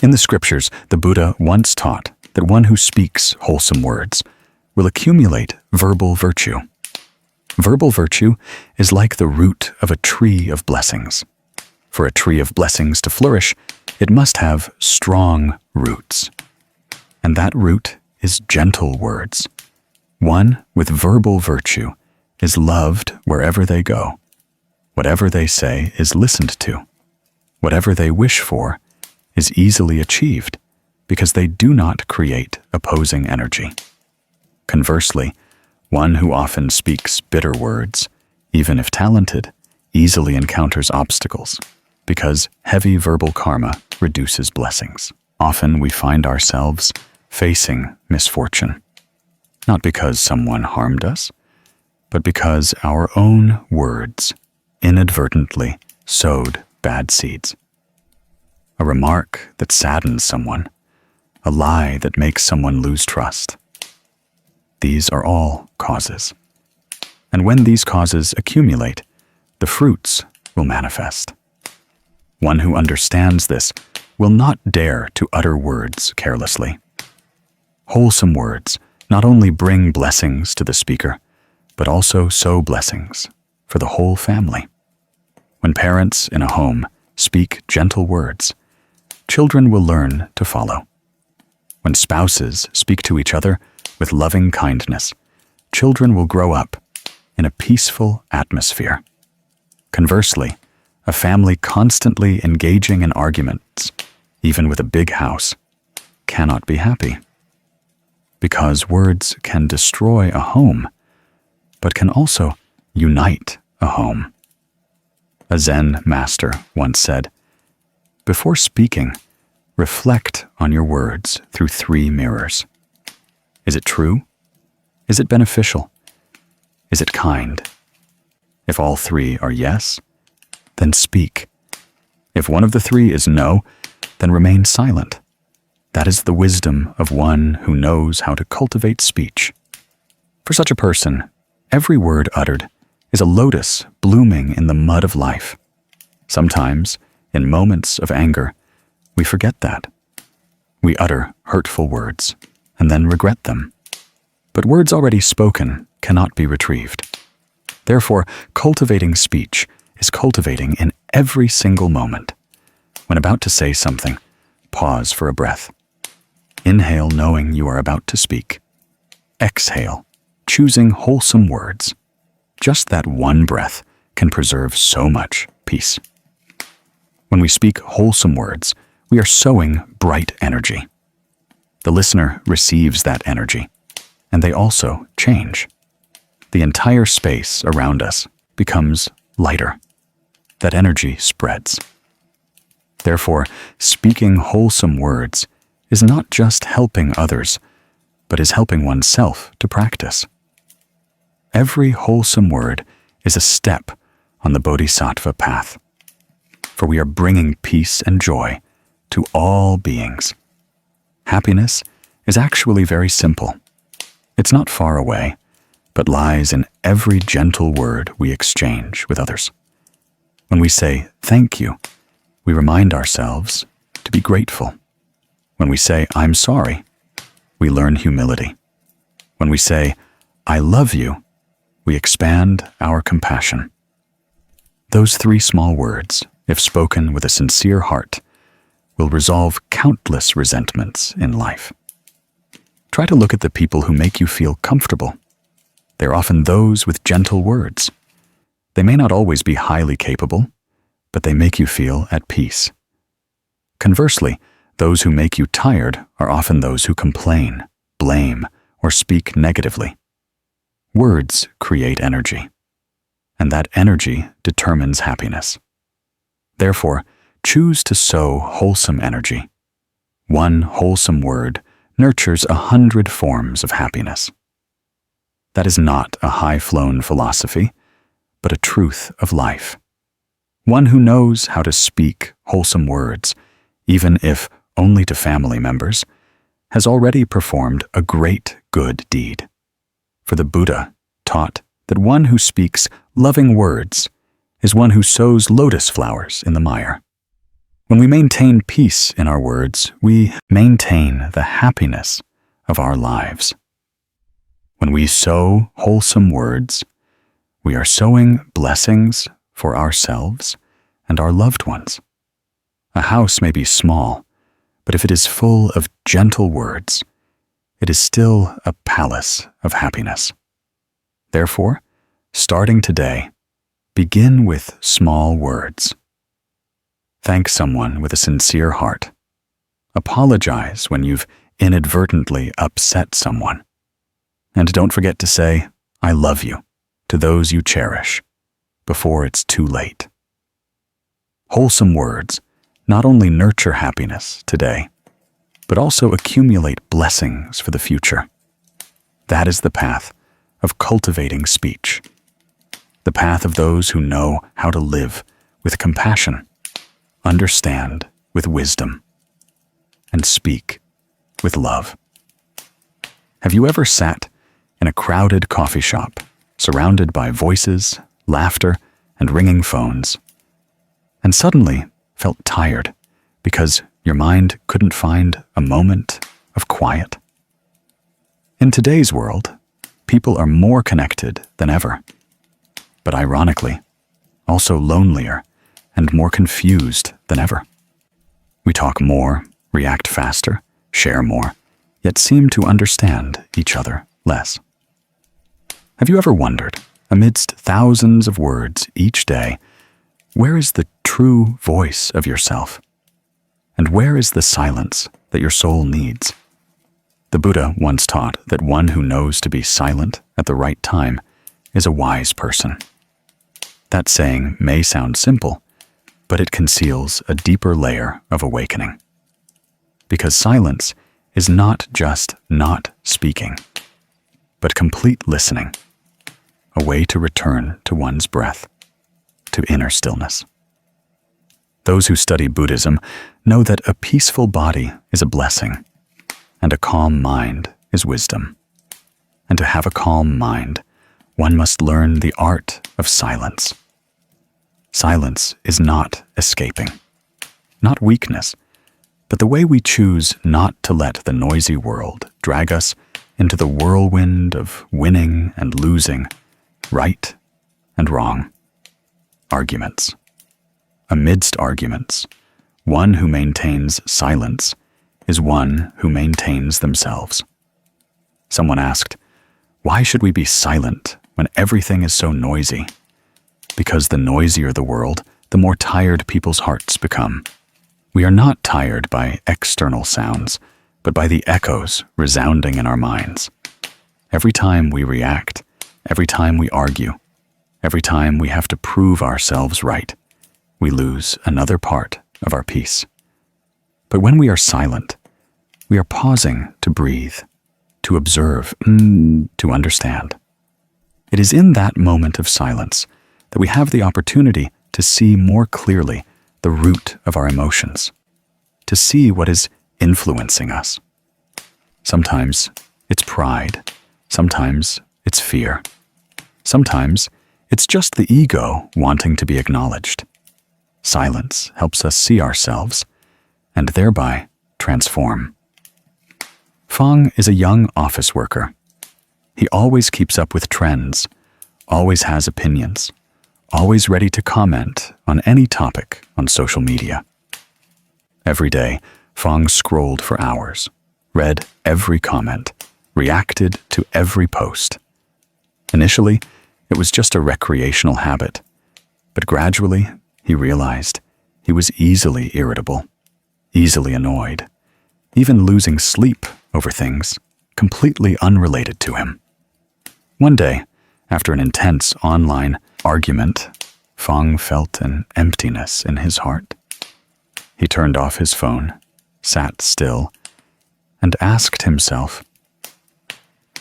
In the scriptures, the Buddha once taught that one who speaks wholesome words will accumulate verbal virtue. Verbal virtue is like the root of a tree of blessings. For a tree of blessings to flourish, it must have strong roots. And that root is gentle words. One with verbal virtue is loved wherever they go. Whatever they say is listened to. Whatever they wish for is easily achieved because they do not create opposing energy. Conversely, one who often speaks bitter words, even if talented, easily encounters obstacles because heavy verbal karma reduces blessings. Often we find ourselves facing misfortune, not because someone harmed us, but because our own words inadvertently sowed bad seeds. A remark that saddens someone, a lie that makes someone lose trust. These are all causes. And when these causes accumulate, the fruits will manifest. One who understands this will not dare to utter words carelessly. Wholesome words not only bring blessings to the speaker, but also sow blessings for the whole family. When parents in a home speak gentle words, children will learn to follow. When spouses speak to each other with loving kindness, children will grow up in a peaceful atmosphere. Conversely, a family constantly engaging in arguments, even with a big house, cannot be happy. Because words can destroy a home, but can also unite a home. A Zen master once said, "Before speaking, reflect on your words through 3 mirrors. Is it true? Is it beneficial? Is it kind? If all 3 are yes, then speak. If one of the 3 is no, then remain silent. That is the wisdom of one who knows how to cultivate speech. For such a person, every word uttered is a lotus blooming in the mud of life. Sometimes, in moments of anger, we forget that. We utter hurtful words and then regret them. But words already spoken cannot be retrieved. Therefore, cultivating speech is cultivating in every single moment. When about to say something, pause for a breath. Inhale knowing you are about to speak. Exhale, choosing wholesome words. Just that one breath can preserve so much peace. When we speak wholesome words, we are sowing bright energy. The listener receives that energy, and they also change. The entire space around us becomes lighter. That energy spreads. Therefore, speaking wholesome words is not just helping others, but is helping oneself to practice. Every wholesome word is a step on the Bodhisattva path, for we are bringing peace and joy to all beings. Happiness is actually very simple. It's not far away, but lies in every gentle word we exchange with others. When we say thank you, we remind ourselves to be grateful. When we say I'm sorry, we learn humility. When we say I love you, we expand our compassion. Those 3 small words, if spoken with a sincere heart, will resolve countless resentments in life. Try to look at the people who make you feel comfortable. They're often those with gentle words. They may not always be highly capable, but they make you feel at peace. Conversely, those who make you tired are often those who complain, blame, or speak negatively. Words create energy, and that energy determines happiness. Therefore, choose to sow wholesome energy. One wholesome word nurtures 100 forms of happiness. That is not a high-flown philosophy, but a truth of life. One who knows how to speak wholesome words, even if only to family members, has already performed a great good deed. For the Buddha taught that one who speaks loving words is one who sows lotus flowers in the mire. When we maintain peace in our words, we maintain the happiness of our lives. When we sow wholesome words, we are sowing blessings for ourselves and our loved ones. A house may be small, but if it is full of gentle words, it is still a palace of happiness. Therefore, starting today, begin with small words. Thank someone with a sincere heart. Apologize when you've inadvertently upset someone. And don't forget to say, I love you, to those you cherish, before it's too late. Wholesome words not only nurture happiness today, but also accumulate blessings for the future. That is the path of cultivating speech, the path of those who know how to live with compassion, understand with wisdom, and speak with love. Have you ever sat in a crowded coffee shop, surrounded by voices, laughter, and ringing phones, and suddenly felt tired because your mind couldn't find a moment of quiet. In today's world, people are more connected than ever, but ironically, also lonelier and more confused than ever. We talk more, react faster, share more, yet seem to understand each other less. Have you ever wondered, amidst thousands of words each day, where is the true voice of yourself? And where is the silence that your soul needs? The Buddha once taught that one who knows to be silent at the right time is a wise person. That saying may sound simple, but it conceals a deeper layer of awakening. Because silence is not just not speaking, but complete listening, a way to return to one's breath, to inner stillness. Those who study Buddhism know that a peaceful body is a blessing, and a calm mind is wisdom. And to have a calm mind, one must learn the art of silence. Silence is not escaping, not weakness, but the way we choose not to let the noisy world drag us into the whirlwind of winning and losing, right and wrong, arguments. Amidst arguments, one who maintains silence is one who maintains themselves. Someone asked, "Why should we be silent when everything is so noisy?" Because the noisier the world, the more tired people's hearts become. We are not tired by external sounds, but by the echoes resounding in our minds. Every time we react, every time we argue, every time we have to prove ourselves right, we lose another part of our peace. But when we are silent, we are pausing to breathe, to observe, to understand. It is in that moment of silence that we have the opportunity to see more clearly the root of our emotions, to see what is influencing us. Sometimes it's pride, sometimes it's fear, sometimes it's just the ego wanting to be acknowledged. Silence helps us see ourselves and thereby transform. Fang is a young office worker. He always keeps up with trends, always has opinions, always ready to comment on any topic on social media. Every day, Fang scrolled for hours, read every comment, reacted to every post. Initially, it was just a recreational habit, but gradually he realized he was easily irritable, easily annoyed, even losing sleep over things completely unrelated to him. One day, after an intense online argument, Fang felt an emptiness in his heart. He turned off his phone, sat still, and asked himself,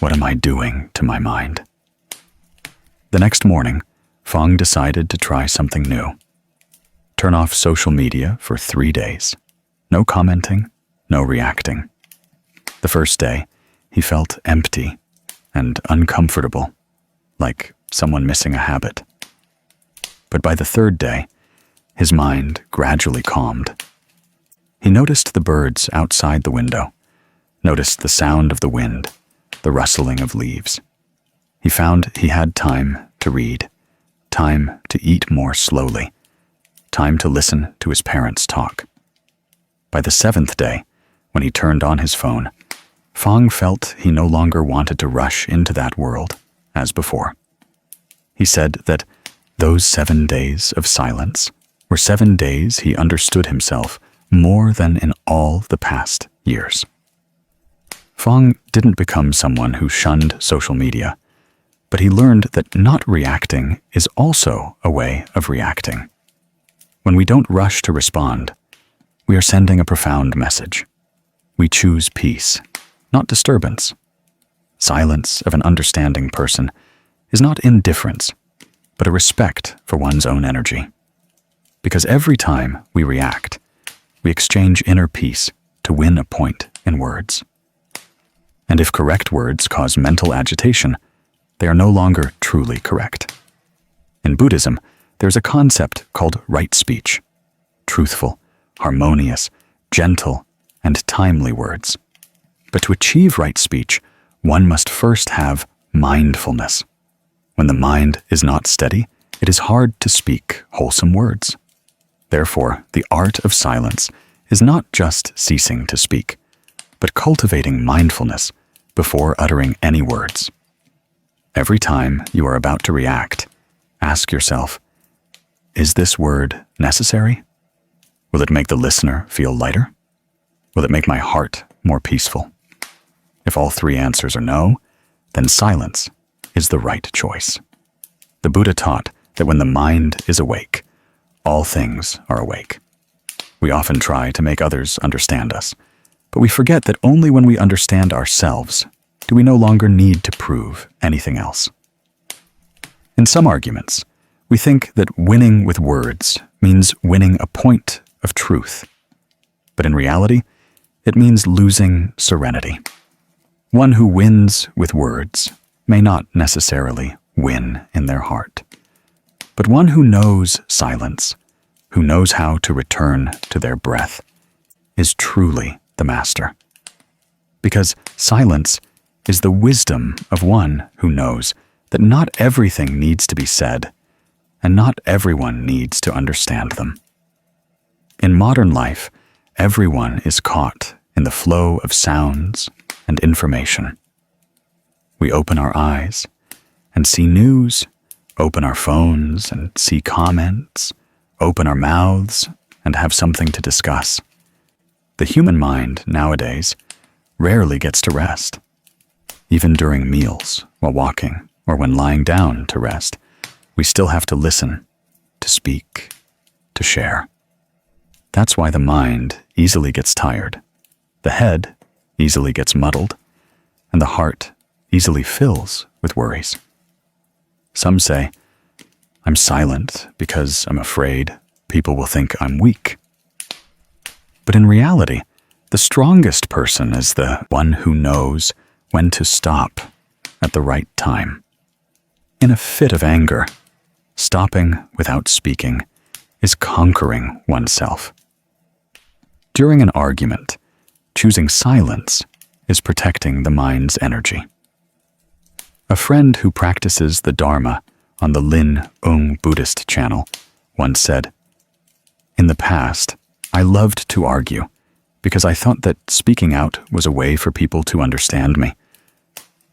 "What am I doing to my mind?" The next morning, Fang decided to try something new. Turn off social media for 3 days. No commenting, no reacting. The first day, he felt empty and uncomfortable, like someone missing a habit. But by the third day, his mind gradually calmed. He noticed the birds outside the window, noticed the sound of the wind, the rustling of leaves. He found he had time to read, time to eat more slowly, time to listen to his parents talk. By the 7th day, when he turned on his phone, Fang felt he no longer wanted to rush into that world as before. He said that those 7 days of silence were 7 days he understood himself more than in all the past years. Fang didn't become someone who shunned social media, but he learned that not reacting is also a way of reacting. When we don't rush to respond, we are sending a profound message. We choose peace, not disturbance. Silence of an understanding person is not indifference, but a respect for one's own energy. Because every time we react, we exchange inner peace to win a point in words. And if correct words cause mental agitation, they are no longer truly correct. In Buddhism, there's a concept called right speech, truthful, harmonious, gentle, and timely words. But to achieve right speech, one must first have mindfulness. When the mind is not steady, it is hard to speak wholesome words. Therefore, the art of silence is not just ceasing to speak, but cultivating mindfulness before uttering any words. Every time you are about to react, ask yourself, is this word necessary? Will it make the listener feel lighter? Will it make my heart more peaceful? If all three answers are no, then silence is the right choice. The Buddha taught that when the mind is awake, all things are awake. We often try to make others understand us, but we forget that only when we understand ourselves do we no longer need to prove anything else. In some arguments, we think that winning with words means winning a point of truth, but in reality, it means losing serenity. One who wins with words may not necessarily win in their heart, but one who knows silence, who knows how to return to their breath, is truly the master. Because silence is the wisdom of one who knows that not everything needs to be said, and not everyone needs to understand them. In modern life, everyone is caught in the flow of sounds and information. We open our eyes and see news, open our phones and see comments, open our mouths and have something to discuss. The human mind nowadays rarely gets to rest. Even during meals, while walking, or when lying down to rest, we still have to listen, to speak, to share. That's why the mind easily gets tired, the head easily gets muddled, and the heart easily fills with worries. Some say, I'm silent because I'm afraid people will think I'm weak. But in reality, the strongest person is the one who knows when to stop at the right time. In a fit of anger, stopping without speaking is conquering oneself. During an argument, choosing silence is protecting the mind's energy. A friend who practices the Dharma on the Zen Buddhist channel once said, "In the past, I loved to argue because I thought that speaking out was a way for people to understand me.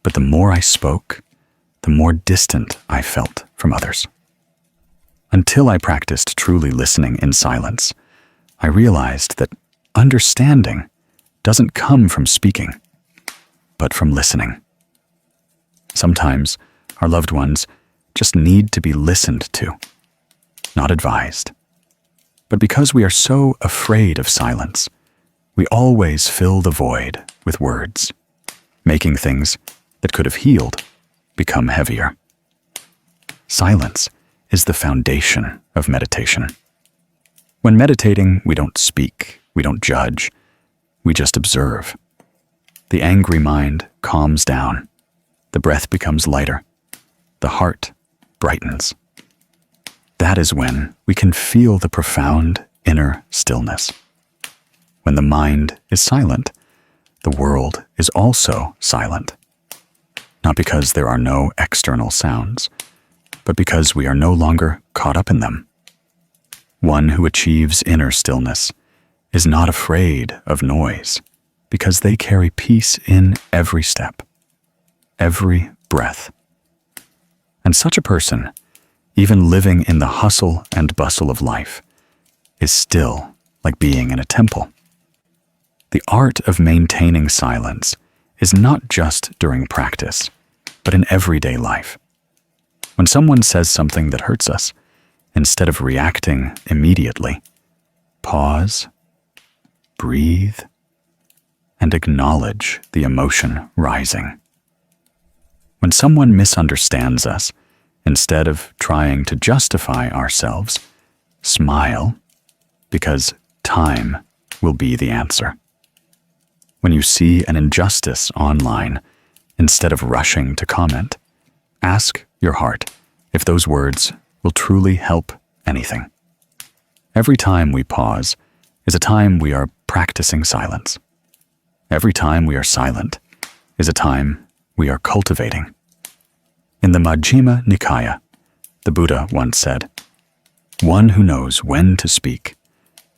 But the more I spoke, the more distant I felt from others. Until I practiced truly listening in silence, I realized that understanding doesn't come from speaking, but from listening. Sometimes our loved ones just need to be listened to, not advised. But because we are so afraid of silence, we always fill the void with words, making things that could have healed become heavier. Silence is the foundation of meditation. When meditating, we don't speak, we don't judge, we just observe. The angry mind calms down, the breath becomes lighter, the heart brightens. That is when we can feel the profound inner stillness. When the mind is silent, the world is also silent. Not because there are no external sounds, but because we are no longer caught up in them. One who achieves inner stillness is not afraid of noise, because they carry peace in every step, every breath. And such a person, even living in the hustle and bustle of life, is still like being in a temple. The art of maintaining silence is not just during practice, but in everyday life. When someone says something that hurts us, instead of reacting immediately, pause, breathe, and acknowledge the emotion rising. When someone misunderstands us, instead of trying to justify ourselves, smile, because time will be the answer. When you see an injustice online, instead of rushing to comment, ask your heart if those words will truly help anything. Every time we pause is a time we are practicing silence. Every time we are silent is a time we are cultivating. In the Majjhima Nikaya, the Buddha once said, "One who knows when to speak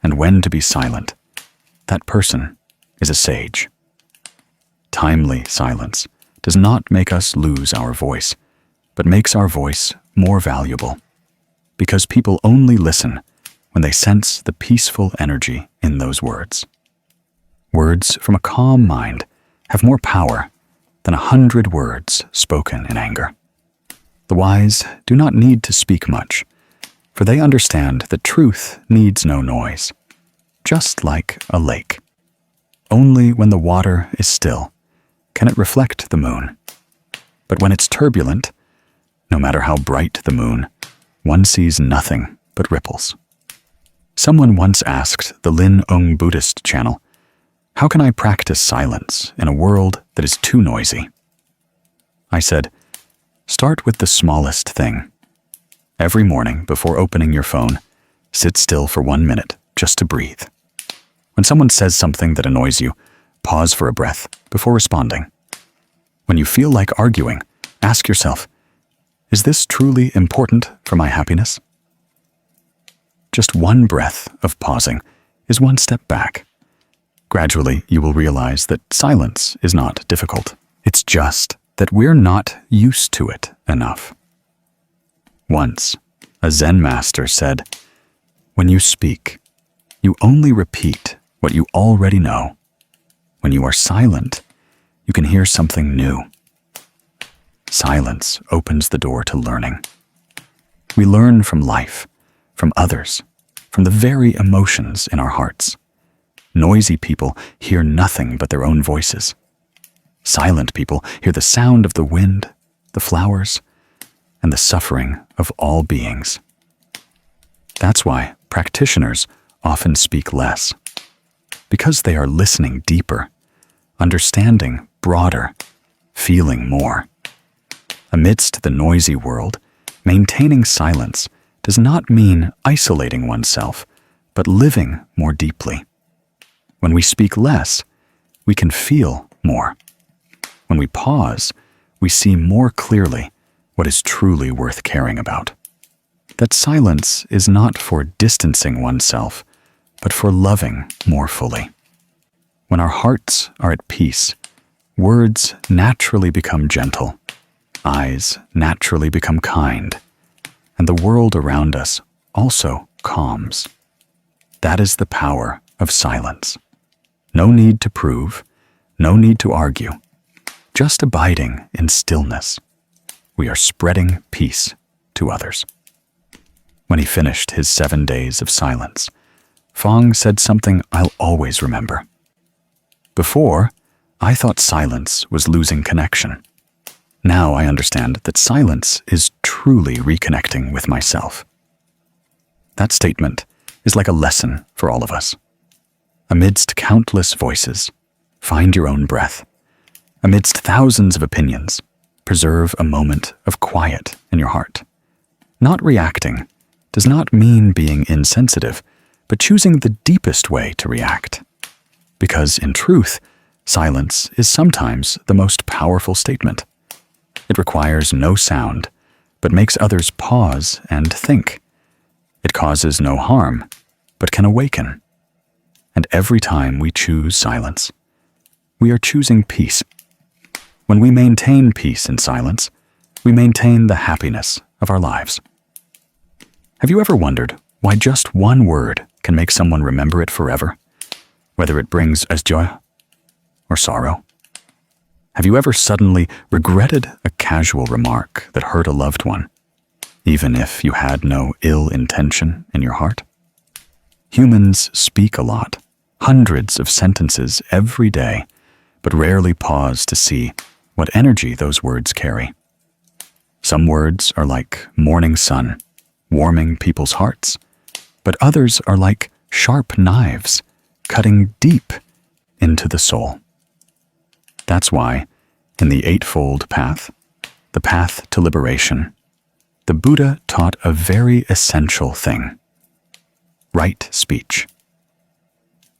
and when to be silent, that person is a sage." Timely silence does not make us lose our voice, but makes our voice more valuable, because people only listen when they sense the peaceful energy in those words. Words from a calm mind have more power than 100 words spoken in anger. The wise do not need to speak much, for they understand that truth needs no noise, just like a lake. Only when the water is still can it reflect the moon. But when it's turbulent, no matter how bright the moon, one sees nothing but ripples. Someone once asked the Zen Buddhist channel, "How can I practice silence in a world that is too noisy?" I said, "Start with the smallest thing. Every morning before opening your phone, sit still for 1 minute just to breathe. When someone says something that annoys you, pause for a breath before responding. When you feel like arguing, ask yourself, is this truly important for my happiness?" Just one breath of pausing is one step back. Gradually, you will realize that silence is not difficult. It's just that we're not used to it enough. Once, a Zen master said, "When you speak, you only repeat what you already know. When you are silent, you can hear something new." Silence opens the door to learning. We learn from life, from others, from the very emotions in our hearts. Noisy people hear nothing but their own voices. Silent people hear the sound of the wind, the flowers, and the suffering of all beings. That's why practitioners often speak less, because they are listening deeper, understanding broader, feeling more. Amidst the noisy world, maintaining silence does not mean isolating oneself, but living more deeply. When we speak less, we can feel more. When we pause, we see more clearly what is truly worth caring about. That silence is not for distancing oneself, but for loving more fully. When our hearts are at peace, words naturally become gentle, eyes naturally become kind, and the world around us also calms. That is the power of silence. No need to prove, no need to argue, just abiding in stillness. We are spreading peace to others. When he finished his 7 days of silence, Fong said something I'll always remember. Before, I thought silence was losing connection. Now I understand that silence is truly reconnecting with myself. That statement is like a lesson for all of us. Amidst countless voices, find your own breath. Amidst thousands of opinions, preserve a moment of quiet in your heart. Not reacting does not mean being insensitive, but choosing the deepest way to react. Because in truth, silence is sometimes the most powerful statement. It requires no sound, but makes others pause and think. It causes no harm, but can awaken. And every time we choose silence, we are choosing peace. When we maintain peace in silence, we maintain the happiness of our lives. Have you ever wondered why just one word can make someone remember it forever, whether it brings us joy or sorrow? Have you ever suddenly regretted a casual remark that hurt a loved one, even if you had no ill intention in your heart? Humans speak a lot, hundreds of sentences every day, but rarely pause to see what energy those words carry. Some words are like morning sun, warming people's hearts, but others are like sharp knives, cutting deep into the soul. That's why, in the Eightfold Path, the path to liberation, the Buddha taught a very essential thing. Right speech.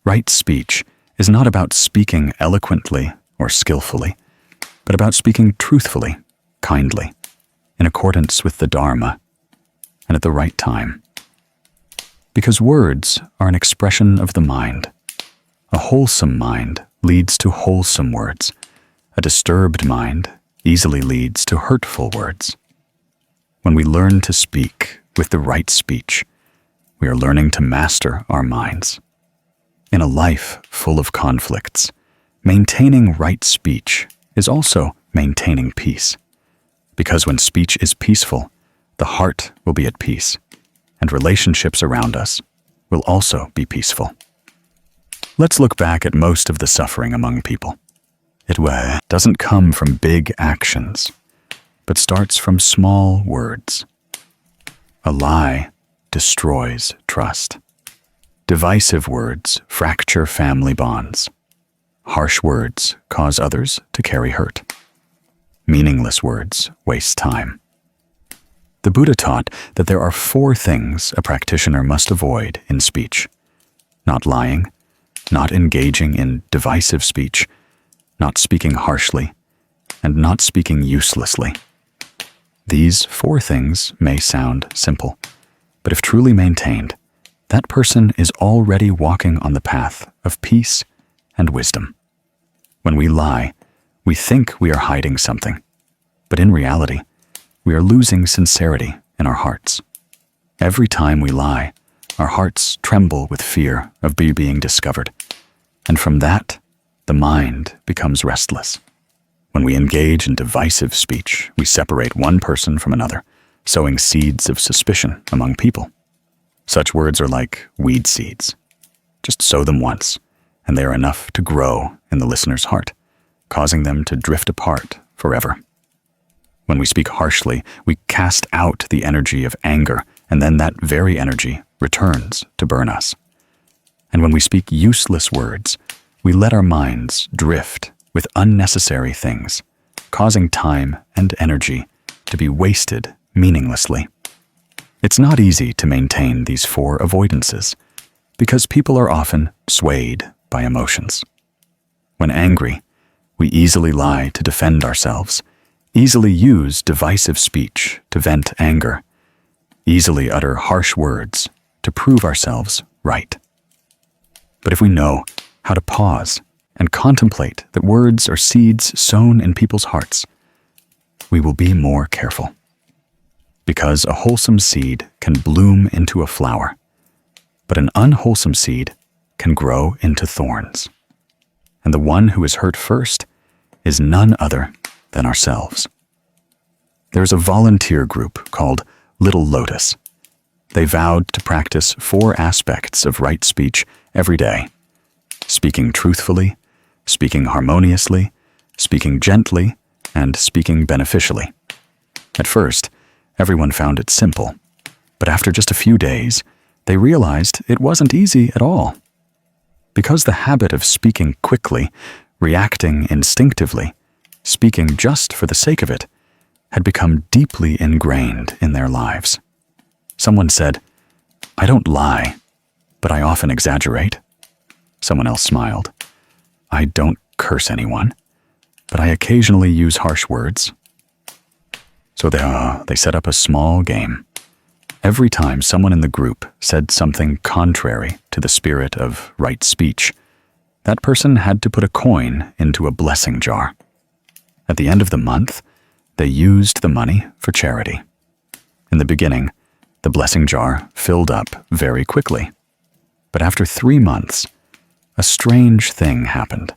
Right speech is not about speaking eloquently or skillfully, but about speaking truthfully, kindly, in accordance with the Dharma, and at the right time. Because words are an expression of the mind. A wholesome mind leads to wholesome words. A disturbed mind easily leads to hurtful words. When we learn to speak with the right speech, we are learning to master our minds. In a life full of conflicts, maintaining right speech is also maintaining peace. Because when speech is peaceful, the heart will be at peace, and relationships around us will also be peaceful. Let's look back at most of the suffering among people. It doesn't come from big actions, but starts from small words. A lie destroys trust. Divisive words fracture family bonds. Harsh words cause others to carry hurt. Meaningless words waste time. The Buddha taught that there are 4 things a practitioner must avoid in speech: not lying, not engaging in divisive speech, not speaking harshly, and not speaking uselessly. These 4 things may sound simple, but if truly maintained, that person is already walking on the path of peace and wisdom. When we lie, we think we are hiding something, but in reality, we are losing sincerity in our hearts. Every time we lie, our hearts tremble with fear of being discovered, and from that, the mind becomes restless. When we engage in divisive speech, we separate one person from another, sowing seeds of suspicion among people. Such words are like weed seeds. Just sow them once, and they are enough to grow in the listener's heart, causing them to drift apart forever. When we speak harshly, we cast out the energy of anger, and then that very energy returns to burn us. And when we speak useless words, we let our minds drift with unnecessary things, causing time and energy to be wasted meaninglessly. It's not easy to maintain these 4 avoidances, because people are often swayed by emotions. When angry, we easily lie to defend ourselves, easily use divisive speech to vent anger, easily utter harsh words to prove ourselves right. But if we know how to pause and contemplate that words are seeds sown in people's hearts, we will be more careful. Because a wholesome seed can bloom into a flower, but an unwholesome seed can grow into thorns. And the one who is hurt first is none other than ourselves. There's a volunteer group called Little Lotus. They vowed to practice 4 aspects of right speech every day: speaking truthfully, speaking harmoniously, speaking gently, and speaking beneficially. At first, everyone found it simple, but after just a few days, they realized it wasn't easy at all. Because the habit of speaking quickly, reacting instinctively, speaking just for the sake of it, had become deeply ingrained in their lives. Someone said, "I don't lie, but I often exaggerate." Someone else smiled. "I don't curse anyone, but I occasionally use harsh words." So they set up a small game. Every time someone in the group said something contrary to the spirit of right speech, that person had to put a coin into a blessing jar. At the end of the month, they used the money for charity. In the beginning, the blessing jar filled up very quickly. But after 3 months, a strange thing happened.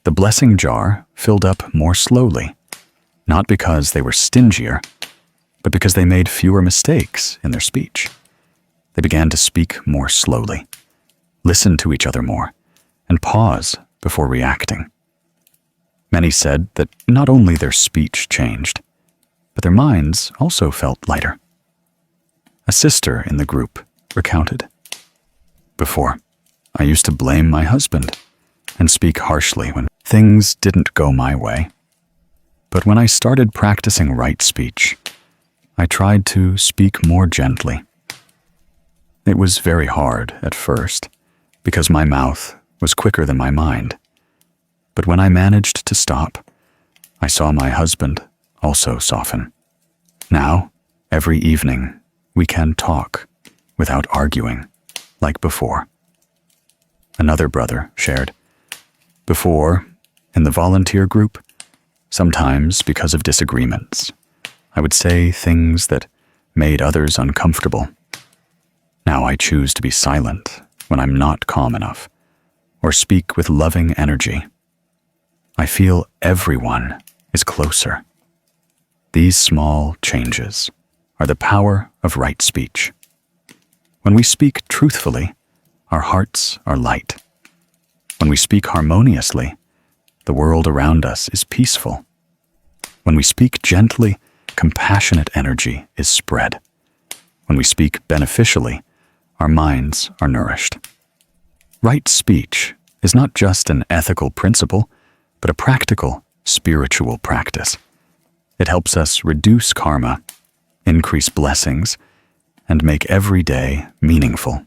The blessing jar filled up more slowly, not because they were stingier, but because they made fewer mistakes in their speech. They began to speak more slowly, listen to each other more, and pause before reacting. Many said that not only their speech changed, but their minds also felt lighter. A sister in the group recounted, "Before, I used to blame my husband and speak harshly when things didn't go my way. But when I started practicing right speech, I tried to speak more gently. It was very hard at first, because my mouth was quicker than my mind. But when I managed to stop, I saw my husband also soften. Now, every evening, we can talk without arguing, like before. Another brother shared, before, in the volunteer group, sometimes because of disagreements, I would say things that made others uncomfortable. Now I choose to be silent when I'm not calm enough, or speak with loving energy. I feel everyone is closer. These small changes are the power of right speech. When we speak truthfully, our hearts are light. When we speak harmoniously, the world around us is peaceful. When we speak gently, compassionate energy is spread. When we speak beneficially, our minds are nourished. Right speech is not just an ethical principle, but a practical, spiritual practice. It helps us reduce karma, increase blessings, and make every day meaningful.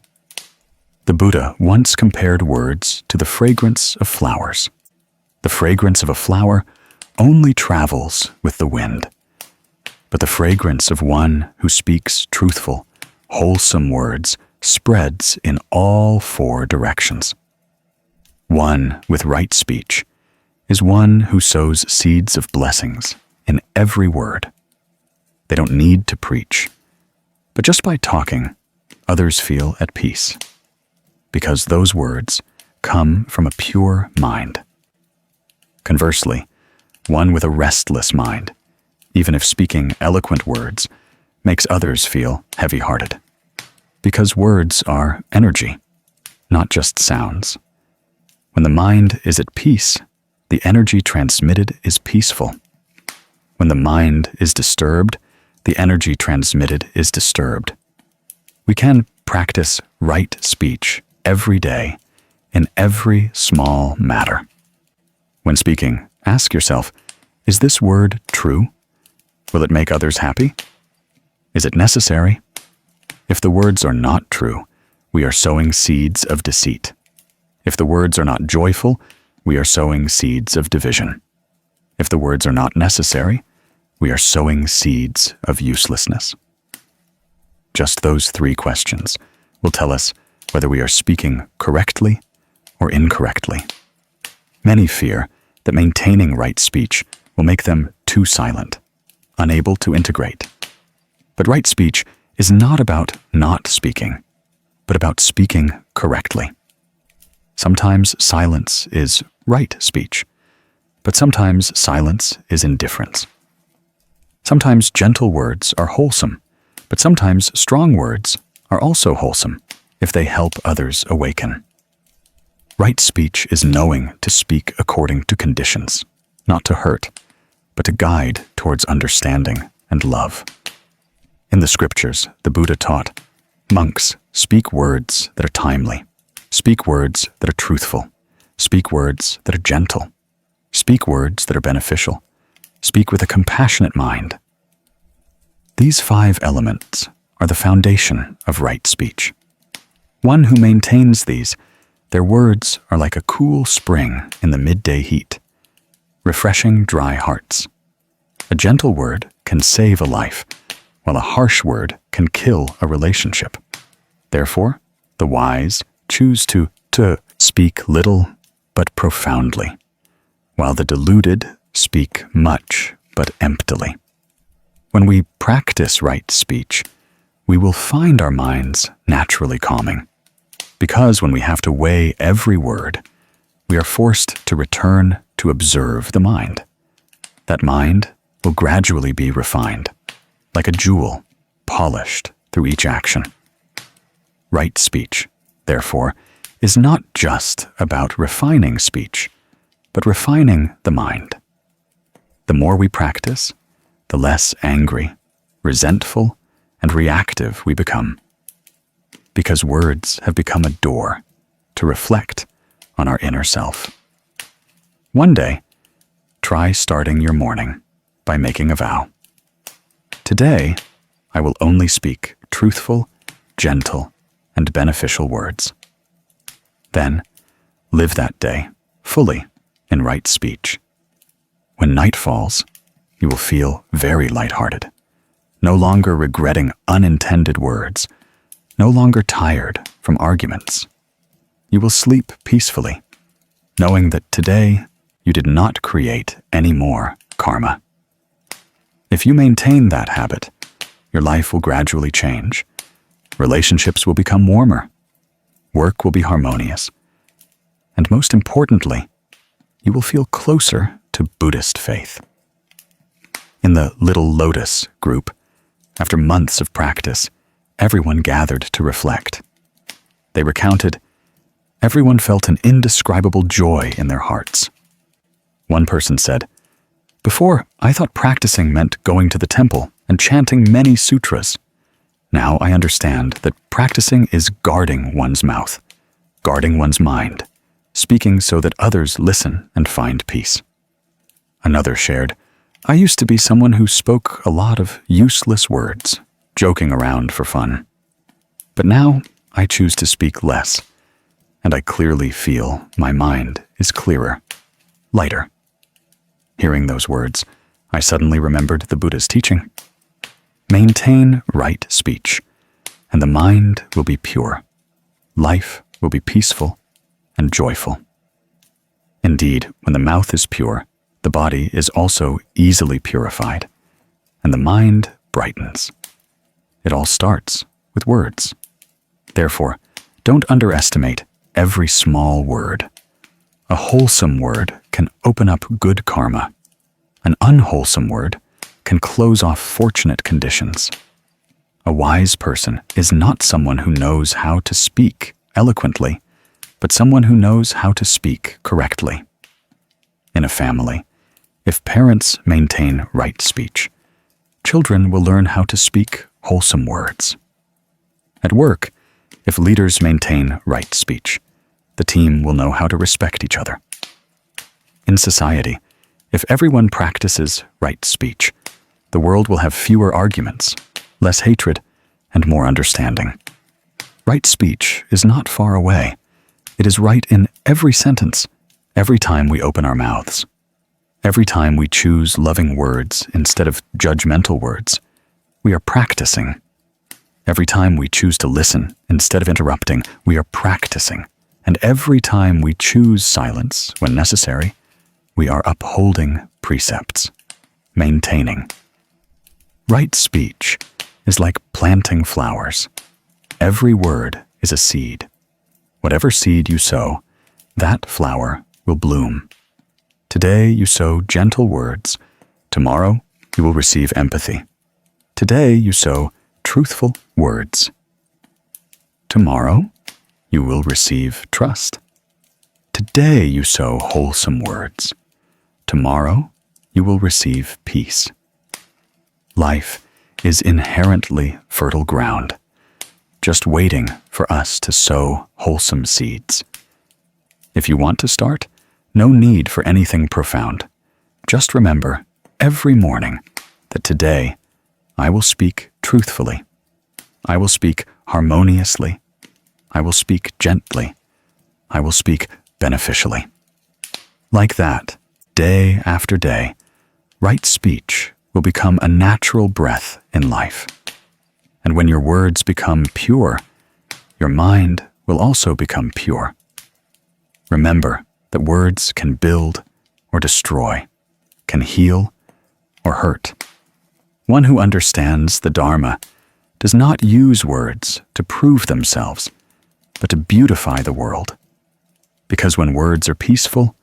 The Buddha once compared words to the fragrance of flowers. The fragrance of a flower only travels with the wind, but the fragrance of one who speaks truthful, wholesome words spreads in all four directions. One with right speech is one who sows seeds of blessings in every word. They don't need to preach, but just by talking, others feel at peace, because those words come from a pure mind. Conversely, one with a restless mind, even if speaking eloquent words, makes others feel heavy-hearted. Because words are energy, not just sounds. When the mind is at peace, the energy transmitted is peaceful. When the mind is disturbed, the energy transmitted is disturbed. We can practice right speech every day in every small matter. When speaking, ask yourself, is this word true? Will it make others happy? Is it necessary? If the words are not true, we are sowing seeds of deceit. If the words are not joyful, we are sowing seeds of division. If the words are not necessary, we are sowing seeds of uselessness. Just those three questions will tell us whether we are speaking correctly or incorrectly. Many fear that maintaining right speech will make them too silent, unable to integrate. But right speech is not about not speaking, but about speaking correctly. Sometimes silence is right speech, but sometimes silence is indifference. Sometimes gentle words are wholesome, but sometimes strong words are also wholesome if they help others awaken. Right speech is knowing to speak according to conditions, not to hurt, but to guide towards understanding and love. In the scriptures, the Buddha taught, monks, speak words that are timely, speak words that are truthful, speak words that are gentle, speak words that are beneficial, speak with a compassionate mind. These 5 elements are the foundation of right speech. One who maintains these, their words are like a cool spring in the midday heat, refreshing dry hearts. A gentle word can save a life, while a harsh word can kill a relationship. Therefore, the wise choose to speak little but profoundly, while the deluded speak much but emptily. When we practice right speech, we will find our minds naturally calming, because when we have to weigh every word, we are forced to return to observe the mind. That mind will gradually be refined, like a jewel polished through each action. Right speech, therefore, is not just about refining speech, but refining the mind. The more we practice, the less angry, resentful, and reactive we become, because words have become a door to reflect on our inner self. One day, try starting your morning by making a vow. Today, I will only speak truthful, gentle, and beneficial words. Then, live that day fully in right speech. When night falls, you will feel very lighthearted, no longer regretting unintended words, no longer tired from arguments. You will sleep peacefully, knowing that today you did not create any more karma. If you maintain that habit, your life will gradually change. Relationships will become warmer. Work will be harmonious. And most importantly, you will feel closer to Buddhist faith. In the Little Lotus group, after months of practice, everyone gathered to reflect. They recounted, everyone felt an indescribable joy in their hearts. One person said, "Before, I thought practicing meant going to the temple and chanting many sutras. Now I understand that practicing is guarding one's mouth, guarding one's mind, speaking so that others listen and find peace." Another shared, "I used to be someone who spoke a lot of useless words, joking around for fun. But now I choose to speak less, and I clearly feel my mind is clearer, lighter." Hearing those words, I suddenly remembered the Buddha's teaching. Maintain right speech, and the mind will be pure. Life will be peaceful and joyful. Indeed, when the mouth is pure, the body is also easily purified, and the mind brightens. It all starts with words. Therefore, don't underestimate every small word. A wholesome word can open up good karma. An unwholesome word can close off fortunate conditions. A wise person is not someone who knows how to speak eloquently, but someone who knows how to speak correctly. In a family, if parents maintain right speech, children will learn how to speak wholesome words. At work, if leaders maintain right speech, the team will know how to respect each other. In society, if everyone practices right speech, the world will have fewer arguments, less hatred, and more understanding. Right speech is not far away. It is right in every sentence, every time we open our mouths. Every time we choose loving words instead of judgmental words, we are practicing. Every time we choose to listen instead of interrupting, we are practicing. And every time we choose silence when necessary, we are upholding precepts, maintaining. Right speech is like planting flowers. Every word is a seed. Whatever seed you sow, that flower will bloom. Today you sow gentle words. Tomorrow you will receive empathy. Today you sow truthful words. Tomorrow you will receive trust. Today you sow wholesome words. Tomorrow you will receive peace. Life is inherently fertile ground, just waiting for us to sow wholesome seeds. If you want to start, no need for anything profound. Just remember every morning that today I will speak truthfully. I will speak harmoniously. I will speak gently. I will speak beneficially. Like that, day after day, right speech will become a natural breath in life. And when your words become pure, your mind will also become pure. Remember that words can build or destroy, can heal or hurt. One who understands the Dharma does not use words to prove themselves, but to beautify the world. Because when words are peaceful,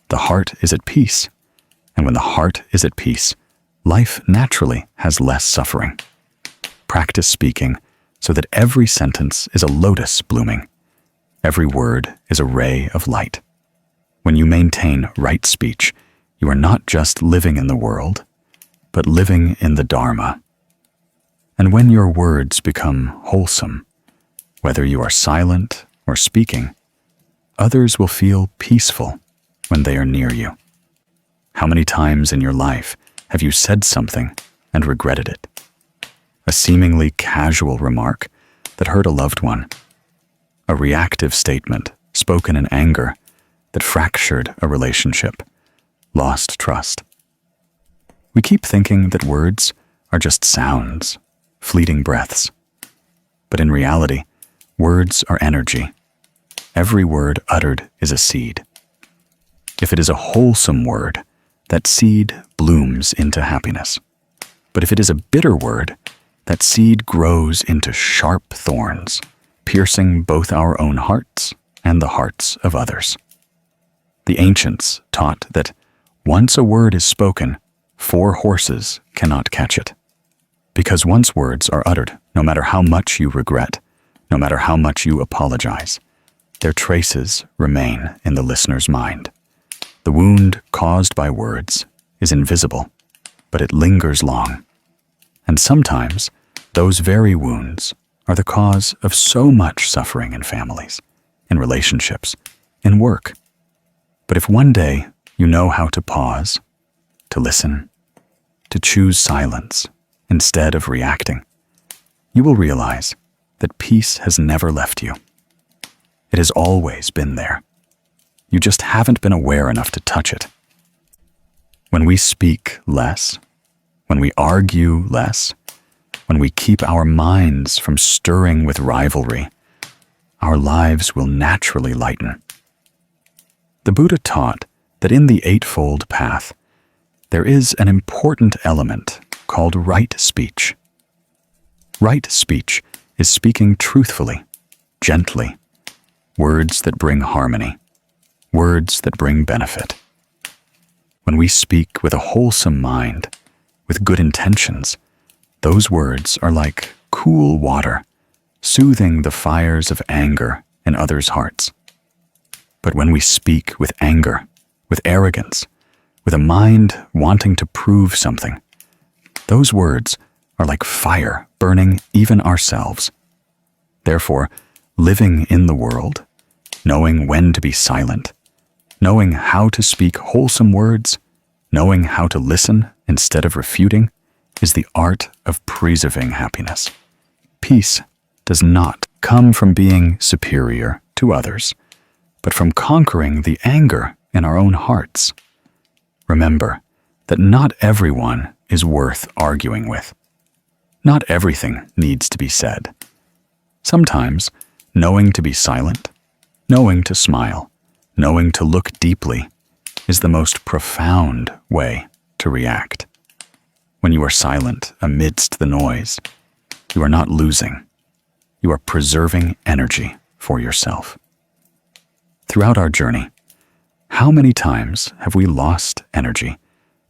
the heart is at peace. And when the heart is at peace, life naturally has less suffering. Practice speaking so that every sentence is a lotus blooming. Every word is a ray of light. When you maintain right speech, you are not just living in the world, but living in the Dharma. And when your words become wholesome, whether you are silent or speaking, others will feel peaceful when they are near you. How many times in your life have you said something and regretted it? A seemingly casual remark that hurt a loved one, a reactive statement spoken in anger that fractured a relationship, lost trust. We keep thinking that words are just sounds, fleeting breaths. But in reality, words are energy. Every word uttered is a seed. If it is a wholesome word, that seed blooms into happiness. But if it is a bitter word, that seed grows into sharp thorns, piercing both our own hearts and the hearts of others. The ancients taught that once a word is spoken, 4 horses cannot catch it. Because once words are uttered, no matter how much you regret, no matter how much you apologize, their traces remain in the listener's mind. The wound caused by words is invisible, but it lingers long. And sometimes, those very wounds are the cause of so much suffering in families, in relationships, in work. But if one day you know how to pause, to listen, to choose silence instead of reacting, you will realize that peace has never left you. It has always been there. You just haven't been aware enough to touch it. When we speak less, when we argue less, when we keep our minds from stirring with rivalry, our lives will naturally lighten. The Buddha taught that in the Eightfold Path, there is an important element called right speech. Right speech is speaking truthfully, gently, words that bring harmony, words that bring benefit. When we speak with a wholesome mind, with good intentions, those words are like cool water, soothing the fires of anger in others' hearts. But when we speak with anger, with arrogance, with a mind wanting to prove something, those words are like fire burning even ourselves. Therefore, living in the world, knowing when to be silent, knowing how to speak wholesome words, knowing how to listen instead of refuting, is the art of preserving happiness. Peace does not come from being superior to others, but from conquering the anger in our own hearts. Remember that not everyone is worth arguing with. Not everything needs to be said. Sometimes, knowing to be silent, knowing to smile, knowing to look deeply, is the most profound way to react. When you are silent amidst the noise, you are not losing. You are preserving energy for yourself. Throughout our journey, how many times have we lost energy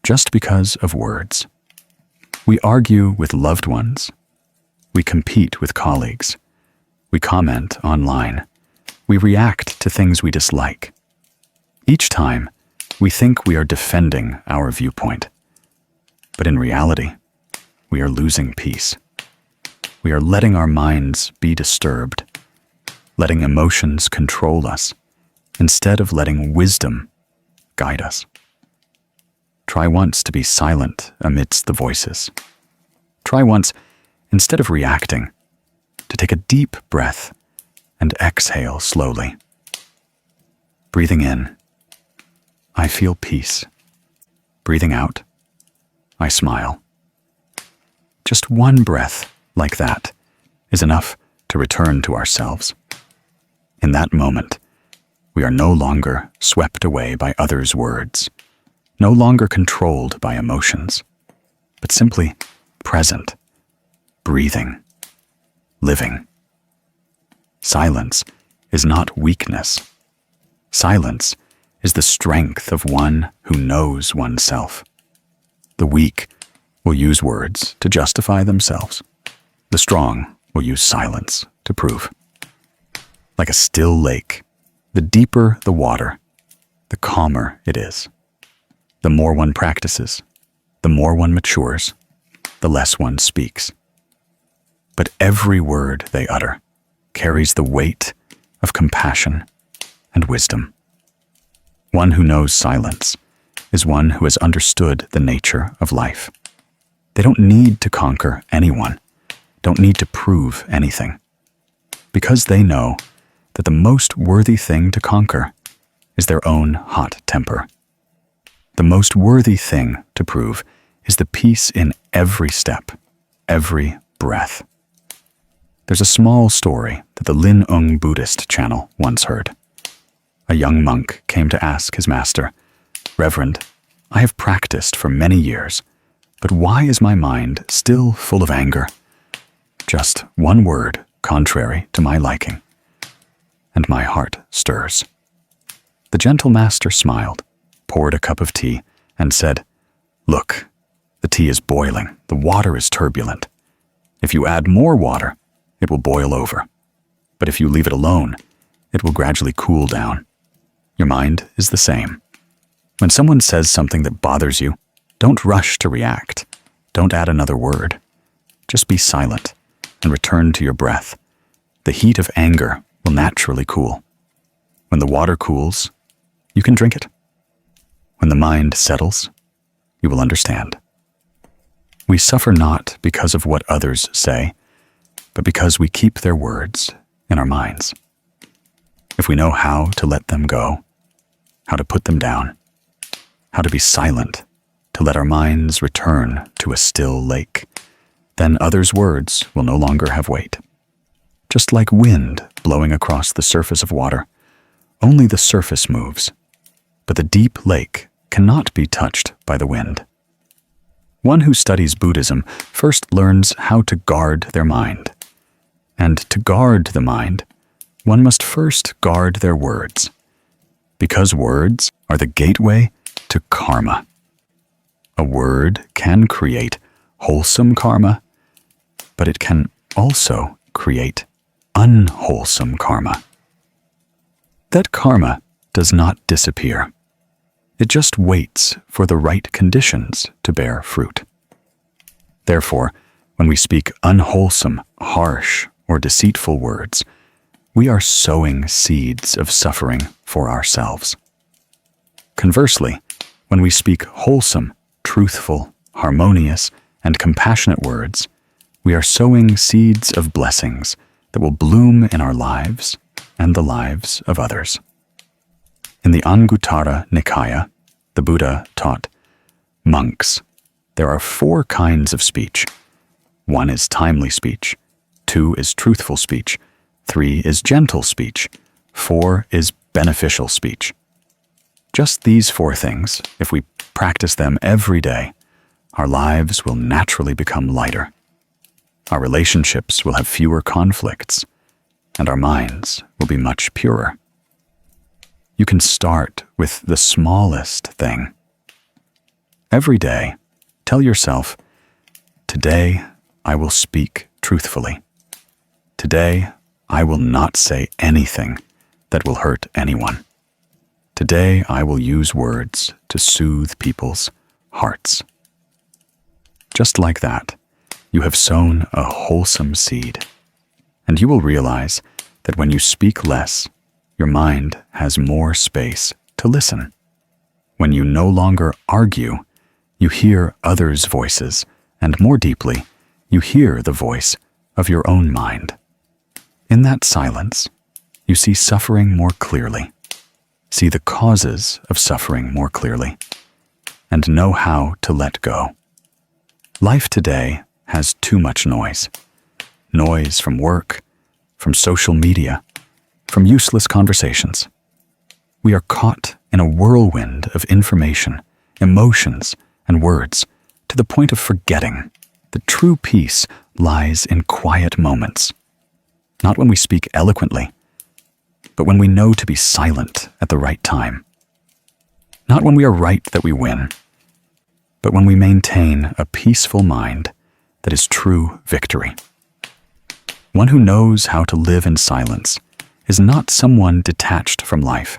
just because of words? We argue with loved ones. We compete with colleagues. We comment online. We react to things we dislike. Each time, we think we are defending our viewpoint. But in reality, we are losing peace. We are letting our minds be disturbed, letting emotions control us, instead of letting wisdom guide us. Try once to be silent amidst the voices. Try once, instead of reacting, to take a deep breath and exhale slowly. Breathing in, I feel peace. Breathing out, I smile. Just one breath like that is enough to return to ourselves. In that moment, we are no longer swept away by others' words, no longer controlled by emotions, but simply present, breathing, living. Silence is not weakness. Silence is the strength of one who knows oneself. The weak will use words to justify themselves. The strong will use silence to prove. Like a still lake, the deeper the water, the calmer it is. The more one practices, the more one matures, the less one speaks. But every word they utter carries the weight of compassion and wisdom. One who knows silence is one who has understood the nature of life. They don't need to conquer anyone, don't need to prove anything. Because they know that the most worthy thing to conquer is their own hot temper. The most worthy thing to prove is the peace in every step, every breath. There's a small story that the Zen Buddhist channel once heard. A young monk came to ask his master, "Reverend, I have practiced for many years, but why is my mind still full of anger? Just one word contrary to my liking, and my heart stirs." The gentle master smiled, poured a cup of tea, and said, "Look, the tea is boiling, the water is turbulent. If you add more water, it will boil over. But if you leave it alone, it will gradually cool down. Your mind is the same. When someone says something that bothers you, don't rush to react. Don't add another word. Just be silent and return to your breath. The heat of anger will naturally cool. When the water cools, you can drink it. When the mind settles, you will understand. We suffer not because of what others say, but because we keep their words in our minds. If we know how to let them go, how to put them down, how to be silent, to let our minds return to a still lake, then others' words will no longer have weight. Just like wind blowing across the surface of water, only the surface moves, but the deep lake cannot be touched by the wind. One who studies Buddhism first learns how to guard their mind. And to guard the mind, one must first guard their words, because words are the gateway to karma. A word can create wholesome karma, but it can also create unwholesome karma. That karma does not disappear. It just waits for the right conditions to bear fruit. Therefore, when we speak unwholesome, harsh, or deceitful words, we are sowing seeds of suffering for ourselves. Conversely, when we speak wholesome, truthful, harmonious, and compassionate words, we are sowing seeds of blessings that will bloom in our lives and the lives of others. In the Anguttara Nikaya, the Buddha taught, "Monks, there are 4 kinds of speech. 1 is timely speech, 2 is truthful speech, 3 is gentle speech, 4 is beneficial speech. Just these 4 things, if we practice them every day, our lives will naturally become lighter. Our relationships will have fewer conflicts, and our minds will be much purer." You can start with the smallest thing. Every day, tell yourself, "Today I will speak truthfully. Today I will not say anything that will hurt anyone. Today I will use words to soothe people's hearts." Just like that, you have sown a wholesome seed, and you will realize that when you speak less, your mind has more space to listen. When you no longer argue, you hear others' voices, and more deeply, you hear the voice of your own mind. In that silence, you see suffering more clearly, see the causes of suffering more clearly, and know how to let go. Life today has too much noise. Noise from work, from social media, from useless conversations. We are caught in a whirlwind of information, emotions, and words, to the point of forgetting that true peace lies in quiet moments. Not when we speak eloquently, but when we know to be silent at the right time. Not when we are right that we win, but when we maintain a peaceful mind that is true victory. One who knows how to live in silence is not someone detached from life,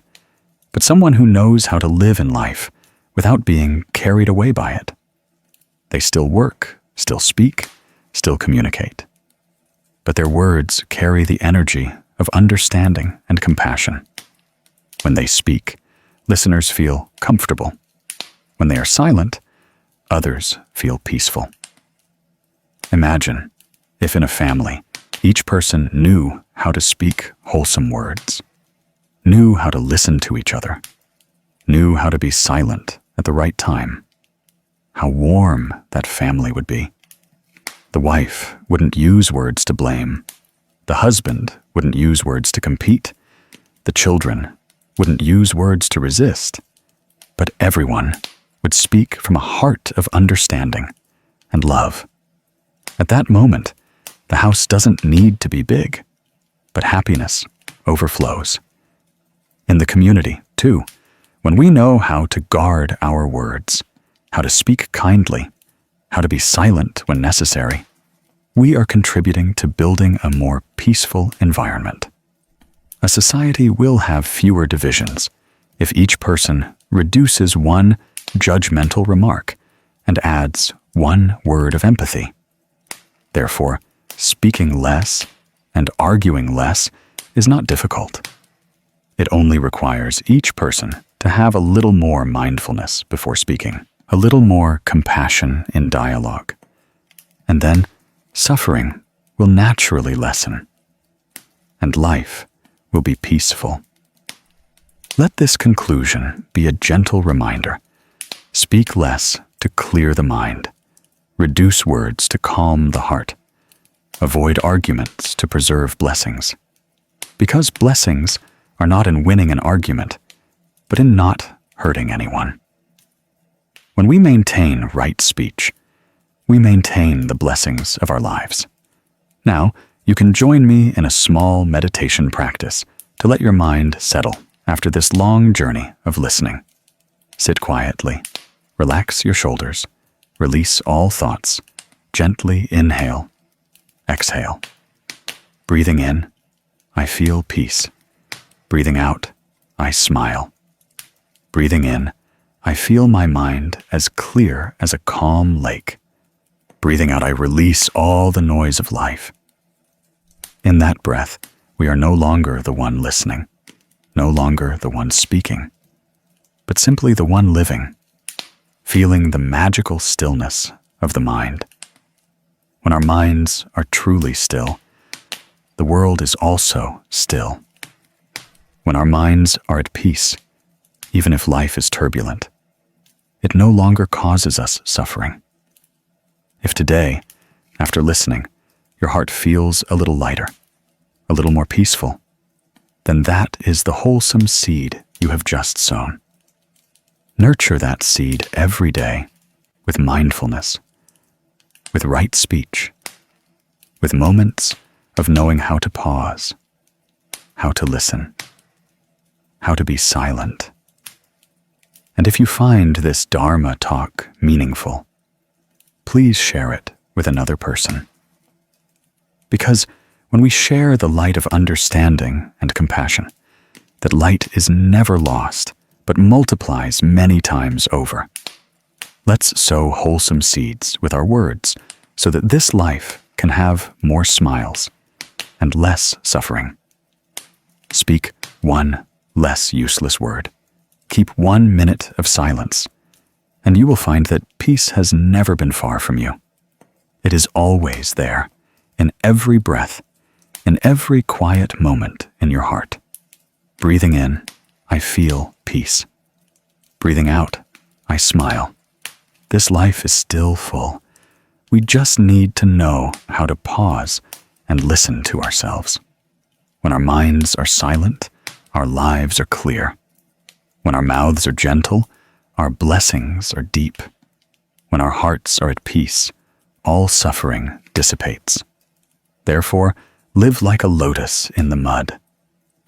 but someone who knows how to live in life without being carried away by it. They still work, still speak, still communicate. But their words carry the energy of understanding and compassion. When they speak, listeners feel comfortable. When they are silent, others feel peaceful. Imagine if in a family, each person knew how to speak wholesome words, knew how to listen to each other, knew how to be silent at the right time, how warm that family would be. The wife wouldn't use words to blame. The husband wouldn't use words to compete. The children wouldn't use words to resist. But everyone would speak from a heart of understanding and love. At that moment, the house doesn't need to be big, but happiness overflows. In the community, too, when we know how to guard our words, how to speak kindly, how to be silent when necessary, we are contributing to building a more peaceful environment. A society will have fewer divisions if each person reduces one judgmental remark and adds one word of empathy. Therefore, speaking less and arguing less is not difficult. It only requires each person to have a little more mindfulness before speaking, a little more compassion in dialogue. And then suffering will naturally lessen, and life will be peaceful. Let this conclusion be a gentle reminder. Speak less to clear the mind. Reduce words to calm the heart. Avoid arguments to preserve blessings. Because blessings are not in winning an argument, but in not hurting anyone. When we maintain right speech, we maintain the blessings of our lives. Now, you can join me in a small meditation practice to let your mind settle after this long journey of listening. Sit quietly, relax your shoulders, release all thoughts, gently inhale, exhale. Breathing in, I feel peace. Breathing out, I smile. Breathing in, I feel my mind as clear as a calm lake. Breathing out, I release all the noise of life. In that breath, we are no longer the one listening, no longer the one speaking, but simply the one living, feeling the magical stillness of the mind. When our minds are truly still, the world is also still. When our minds are at peace, even if life is turbulent, it no longer causes us suffering. If today, after listening, your heart feels a little lighter, a little more peaceful, then that is the wholesome seed you have just sown. Nurture that seed every day with mindfulness, with right speech, with moments of knowing how to pause, how to listen, how to be silent. And if you find this Dharma talk meaningful, please share it with another person. Because when we share the light of understanding and compassion, that light is never lost, but multiplies many times over. Let's sow wholesome seeds with our words so that this life can have more smiles and less suffering. Speak one less useless word. Keep 1 minute of silence, and you will find that peace has never been far from you. It is always there, in every breath, in every quiet moment in your heart. Breathing in, I feel peace. Breathing out, I smile. This life is still full. We just need to know how to pause and listen to ourselves. When our minds are silent, our lives are clear. When our mouths are gentle, our blessings are deep. When our hearts are at peace, all suffering dissipates. Therefore, live like a lotus in the mud,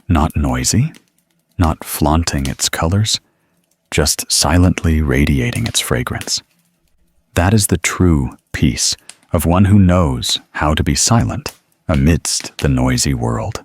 not noisy, not flaunting its colors, just silently radiating its fragrance. That is the true peace of one who knows how to be silent amidst the noisy world.